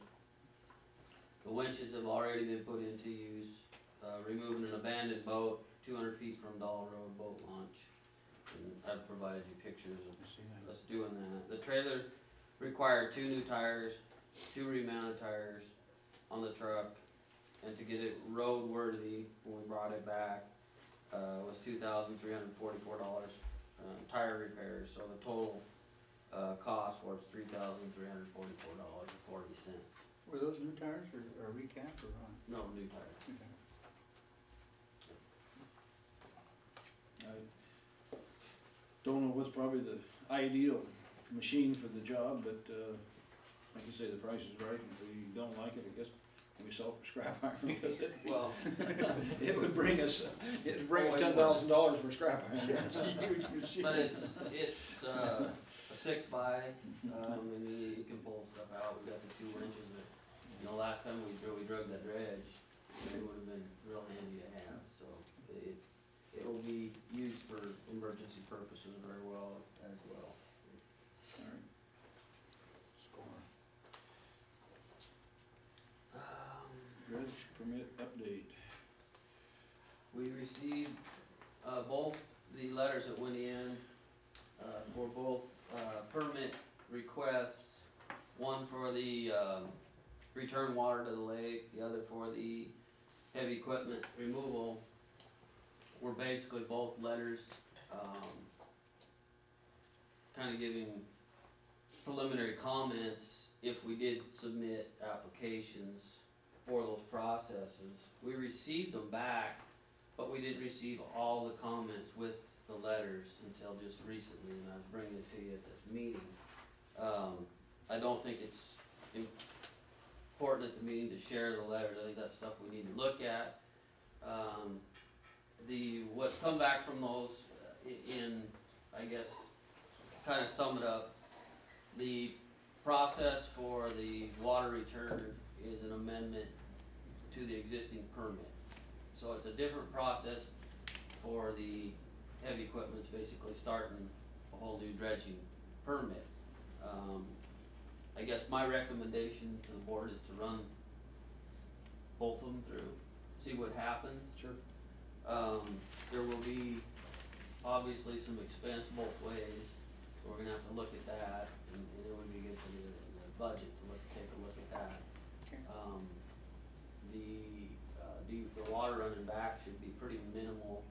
Speaker 12: The winches have already been put into use, removing an abandoned boat 200 feet from Doll Road boat launch. And I've provided you pictures of us doing that. The trailer required 2 new tires, 2 remounted tires on the truck, and to get it roadworthy when we brought it back was $2,344 tire repairs. So the total cost was $3,344.40.
Speaker 6: Were those new tires or recap or on?
Speaker 12: No, new tires.
Speaker 6: Okay.
Speaker 2: I don't know what's probably the ideal machine for the job, but, like I say, the price is right, and if we don't like it, I guess we sell it for scrap iron, because it,
Speaker 12: Well,
Speaker 2: it would bring us $10,000 for scrap iron.
Speaker 6: It's a huge machine.
Speaker 12: but it's a 6x, and you can pull stuff out. We got the 2 winches that, you know, last time we drug that dredge, it would have been real handy to have. So it will be used for emergency purposes very well as well.
Speaker 2: All right.
Speaker 6: Score.
Speaker 2: Dredge permit update.
Speaker 12: We received both the letters that went in for both permit requests, one for the return water to the lake, the other for the heavy equipment removal. Were basically both letters kind of giving preliminary comments if we did submit applications for those processes. We received them back, but we didn't receive all the comments with the letters until just recently, and I was bringing it to you at this meeting. I don't think it's important at the meeting to share the letters. I think that's stuff we need to look at. What's come back from those I guess, kind of sum it up, the process for the water return is an amendment to the existing permit. So it's a different process for the heavy equipment, it's basically starting a whole new dredging permit. I guess my recommendation to the board is to run both of them through, see what happens.
Speaker 2: Sure.
Speaker 12: There will be obviously some expense both ways, so we're gonna have to look at that, and it would be good for the budget to take a look at that.
Speaker 6: Okay.
Speaker 12: The water running back should be pretty minimal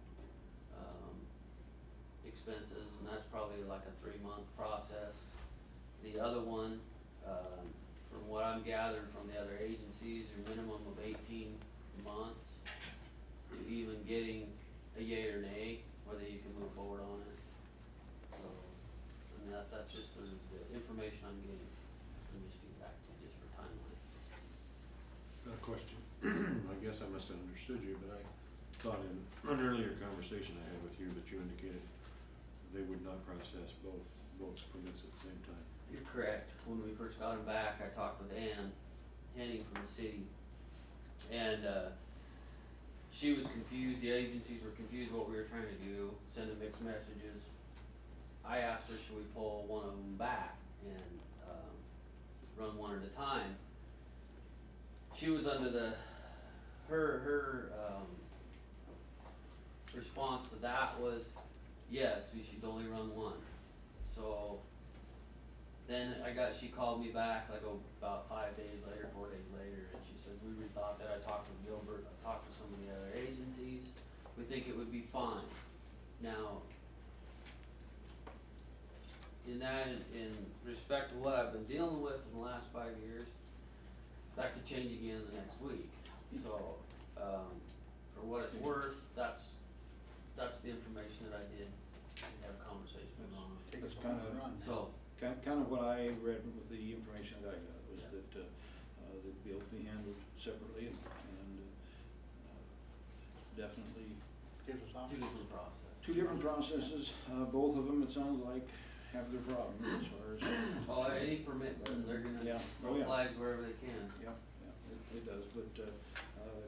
Speaker 12: expenses, and that's probably like a 3-month process. The other one, from what I'm gathering from the other agencies, a minimum of 18 months to even getting a yay or nay, whether you can move forward on it. So, I mean, that's just the information I'm getting from this feedback, just for timeline.
Speaker 5: A question. I guess I must have understood you, but I thought in an earlier conversation I had with you that you indicated they would not process both permits at the same time.
Speaker 12: You're correct. When we first got him back, I talked with Ann Henning from the city, and she was confused. The agencies were confused what we were trying to do, sending mixed messages. I asked her, should we pull one of them back and run one at a time? She was under her response to that was, yes, we should only run one. So then she called me back like about 5 days later, 4 days later, and she said, we rethought that. I talked with Gilbert, I talked with some of the other agencies. We think it would be fine. Now, in respect to what I've been dealing with in the last 5 years, that could change again the next week. So, for what it's worth, that's the information that I did have conversation on.
Speaker 2: That's kind of,
Speaker 12: So,
Speaker 2: kind of what I read with the information that I got was that the bill be handled separately and definitely
Speaker 6: Gives us
Speaker 12: two
Speaker 6: options.
Speaker 12: different processes.
Speaker 2: two different processes. Both of them, it sounds like, have their problems as far as.
Speaker 12: Well, any permit, they're gonna
Speaker 2: Yeah.
Speaker 12: throw flags wherever they can.
Speaker 2: Yeah, it does, but it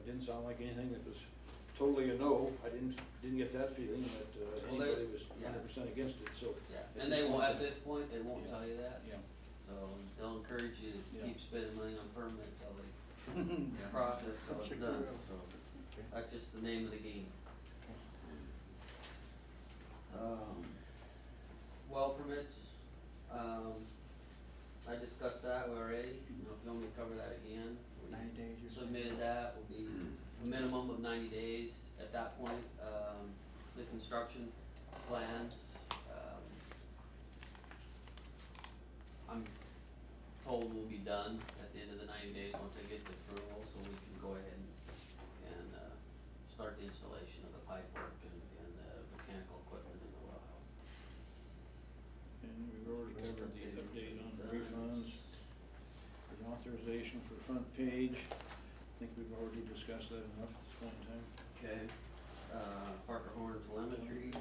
Speaker 2: didn't sound like anything that was totally a no. I didn't get that feeling that
Speaker 12: Well,
Speaker 2: anybody was
Speaker 12: yeah.
Speaker 2: 100% against it, so.
Speaker 12: Yeah,
Speaker 2: at
Speaker 12: and they won't, at
Speaker 2: point-
Speaker 12: this point, they won't
Speaker 2: Yeah.
Speaker 12: tell you that.
Speaker 2: Yeah.
Speaker 12: So they'll encourage you to
Speaker 2: Yeah.
Speaker 12: keep spending money on permits till they process till it's done, so that's just the name of the game. Well permits, I discussed that already, you know, if you want me to cover that again. We
Speaker 6: 90 days you're saying?
Speaker 12: Submitted that, will be a minimum of 90 days at that point. The construction plans, I'm told will be done at the end of the 90 days once I get the approval, so we can go ahead and start the installation of the pipework and the mechanical equipment in the well house.
Speaker 2: And we've already covered the update on the refunds, the authorization for front page. I think we've already discussed that enough at this point in time.
Speaker 12: Okay. Parker Horn telemetry,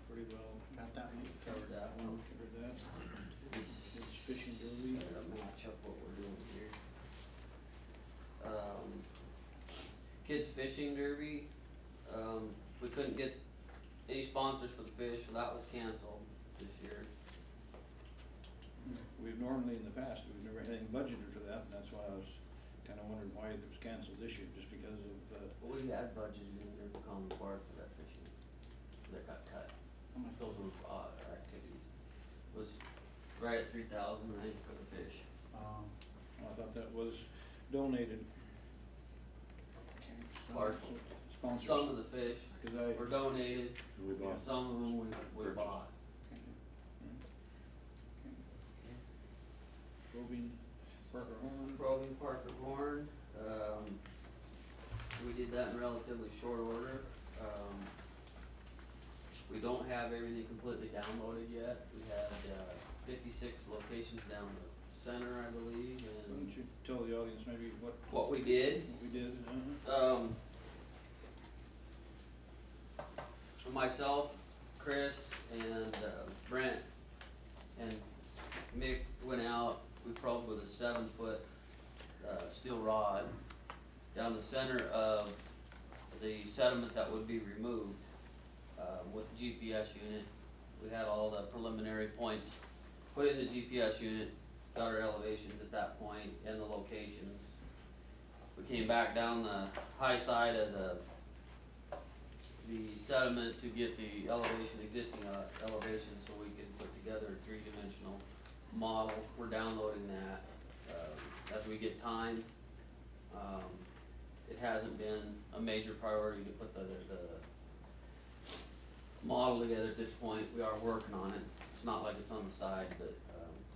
Speaker 2: Pretty well
Speaker 6: Got that one?
Speaker 12: covered that one.
Speaker 2: covered that.
Speaker 12: This
Speaker 2: Kids fishing derby.
Speaker 12: gotta match up what we're doing here. Kids fishing derby, we couldn't get any sponsors for the fish, so that was canceled this year.
Speaker 2: We've normally, in the past, we've never had anything budgeted for that, and that's why I was kinda wondering why it was canceled this year, just because of,
Speaker 12: But we had budgeted in there for Common Park for that fishing, that got cut.
Speaker 6: How much?
Speaker 12: Those were, activities. It was right at 3,000, I think, for the fish.
Speaker 2: I thought that was donated.
Speaker 12: Part,
Speaker 2: Sponsors.
Speaker 12: some of the fish
Speaker 2: 'Cause I-
Speaker 12: were donated,
Speaker 5: We bought.
Speaker 12: some of them we
Speaker 5: Purchased.
Speaker 12: bought.
Speaker 2: Roving Parker Horn.
Speaker 12: Probing Parker Horn, we did that in relatively short order. We don't have everything completely downloaded yet. We had 56 locations down the center, I believe,
Speaker 2: Why
Speaker 12: and
Speaker 2: don't you tell the audience maybe
Speaker 12: what we did.
Speaker 2: what we did?
Speaker 12: Myself, Chris, and Brent, and Mick went out. We probed with a 7-foot steel rod down the center of the sediment that would be removed with the GPS unit. We had all the preliminary points put in the GPS unit, got our elevations at that point and the locations. We came back down the high side of the sediment to get the elevation, existing elevation, so we could put together a 3-dimensional model. We're downloading that as we get time. It hasn't been a major priority to put the model together at this point. We are working on it. It's not like it's on the side, but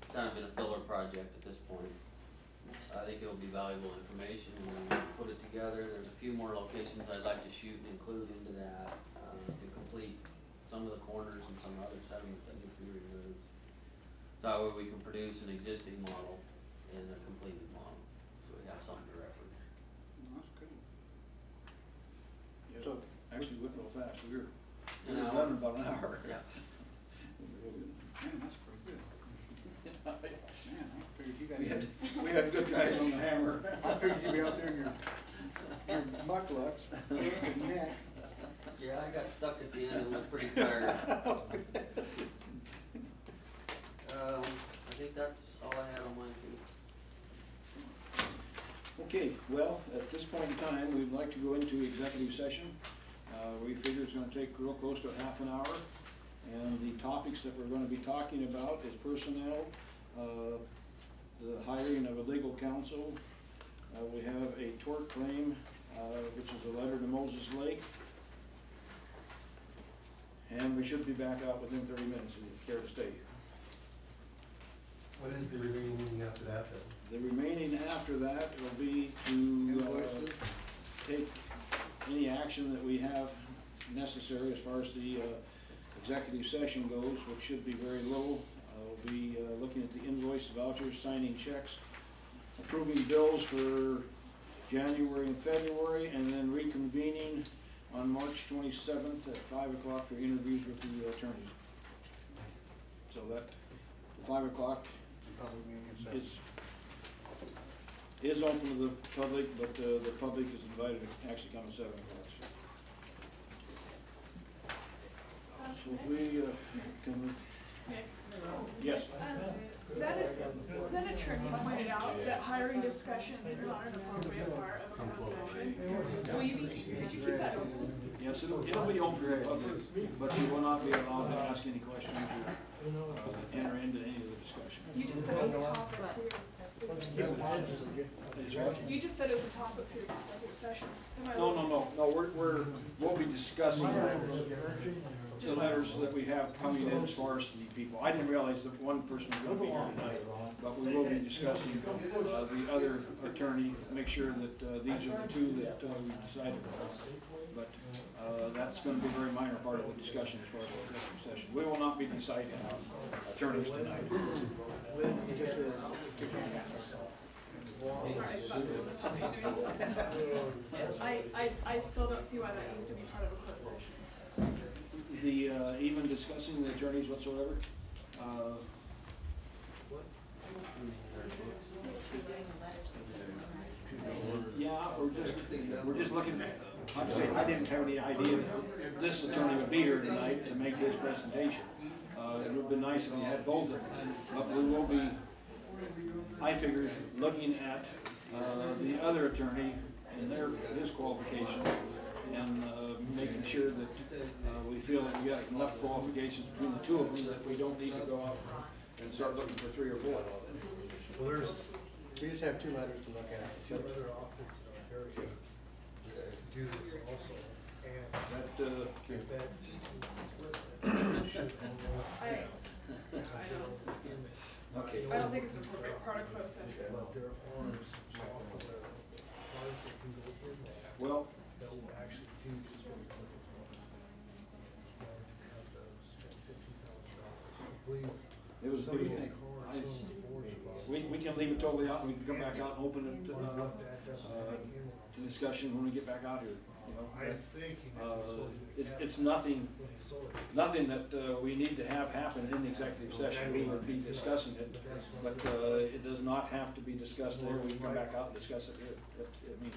Speaker 12: it's kind of been a filler project at this point. I think it'll be valuable information when we put it together. There's a few more locations I'd like to shoot and include into that, to complete some of the corners and some other sediment that needs to be removed. So that way we can produce an existing model and a completed model, so we have something to reference.
Speaker 2: That's good. So, actually went real fast, we were
Speaker 12: An hour.
Speaker 2: done in about an hour.
Speaker 12: Yeah.
Speaker 6: Man, that's pretty good. Man, I figured you guys
Speaker 2: We had good guys on the hammer.
Speaker 6: I figured you'd be out there in your mucklucks, and neck.
Speaker 12: Yeah, I got stuck at the end and was pretty tired. I think that's all I had on my feet.
Speaker 2: Okay, well, at this point in time, we'd like to go into executive session. We figure it's gonna take real close to half an hour. And the topics that we're gonna be talking about is personnel, the hiring of a legal counsel. We have a tort claim, which is a letter to Moses Lake. And we should be back out within 30 minutes if you care to stay.
Speaker 1: What is the remaining meeting after that then?
Speaker 2: The remaining after that will be to take any action that we have necessary as far as the executive session goes, which should be very little. We'll be looking at the invoice, vouchers, signing checks, approving bills for January and February, and then reconvening on March 27th at 5 o'clock for interviews with the attorneys. So that, 5 o'clock is open to the public, but the public is invited to actually come at 7 o'clock. So if we can, yes.
Speaker 16: That attorney pointed out that hiring discussions are not an appropriate part of a closed session. Will you keep that open?
Speaker 2: Yes, it'll be open to the public, but you will not be allowed to ask any questions or enter into any of the discussion.
Speaker 16: You just said it was a topic for your, you just said it was a topic for your executive session.
Speaker 2: No, we'll be discussing the letters that we have coming in as far as the people. I didn't realize that one person was gonna be here tonight, but we will be discussing the other attorney, make sure that these are the two that we decided on. But that's gonna be a very minor part of the discussion as far as the executive session. We will not be deciding on attorneys tonight.
Speaker 16: I still don't see why that needs to be part of a closed session.
Speaker 2: The, even discussing the attorneys whatsoever, yeah, we're just looking, like I say, I didn't have any idea that this attorney would be here tonight to make this presentation. It would've been nice if we had both of them, but we will be, I figured, looking at, the other attorney and his qualifications, and, making sure that, we feel that we got enough qualifications between the two of them that we don't need to go out and start looking for 3 or 4.
Speaker 14: Well,
Speaker 6: We just have 2 letters to look at.
Speaker 14: two other options in our area to do this also, and
Speaker 2: That,
Speaker 14: if that should
Speaker 2: okay.
Speaker 16: I don't think it's an appropriate part of closed session.
Speaker 14: but there are some software parts that can go in that,
Speaker 2: well,
Speaker 14: that will actually do this what we're looking for. Have to spend $15,000. I believe
Speaker 2: it was, what do you think? We can leave it totally out, and we can come back out and open it, to discussion when we get back out here, you know.
Speaker 14: I'm thinking.
Speaker 2: It's nothing that, we need to have happen in the executive session. We would be discussing it, but, it does not have to be discussed there. We can come back out and discuss it here. I mean,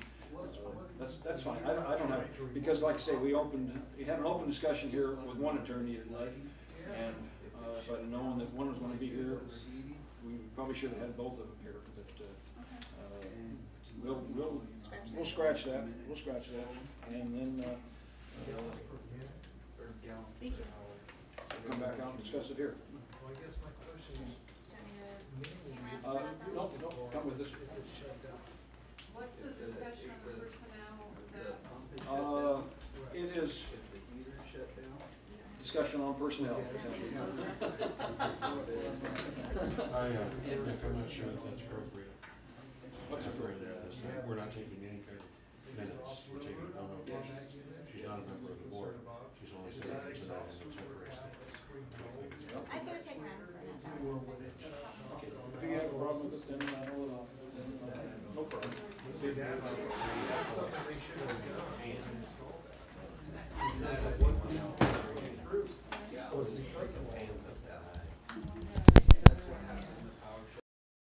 Speaker 2: that's fine. I don't have, because like I say, we had an open discussion here with one attorney tonight, and, if I'd known that one was gonna be here, we probably should have had both of them here, but, we'll scratch that, and then,
Speaker 11: Thank you.
Speaker 2: come back out and discuss it here.
Speaker 14: Well, I guess my question is,
Speaker 2: No, come with this.
Speaker 16: What's the discussion on personnel?
Speaker 2: It is discussion on personnel.
Speaker 1: I'm not sure if that's appropriate.
Speaker 5: we're not taking any kind of minutes, we're taking no notes. She's not a member of the board, she's only serving tonight in a temporary state.
Speaker 11: I could just take around for that.
Speaker 2: If you have a problem with it, then I know it off. No problem.
Speaker 1: That's something they should have done.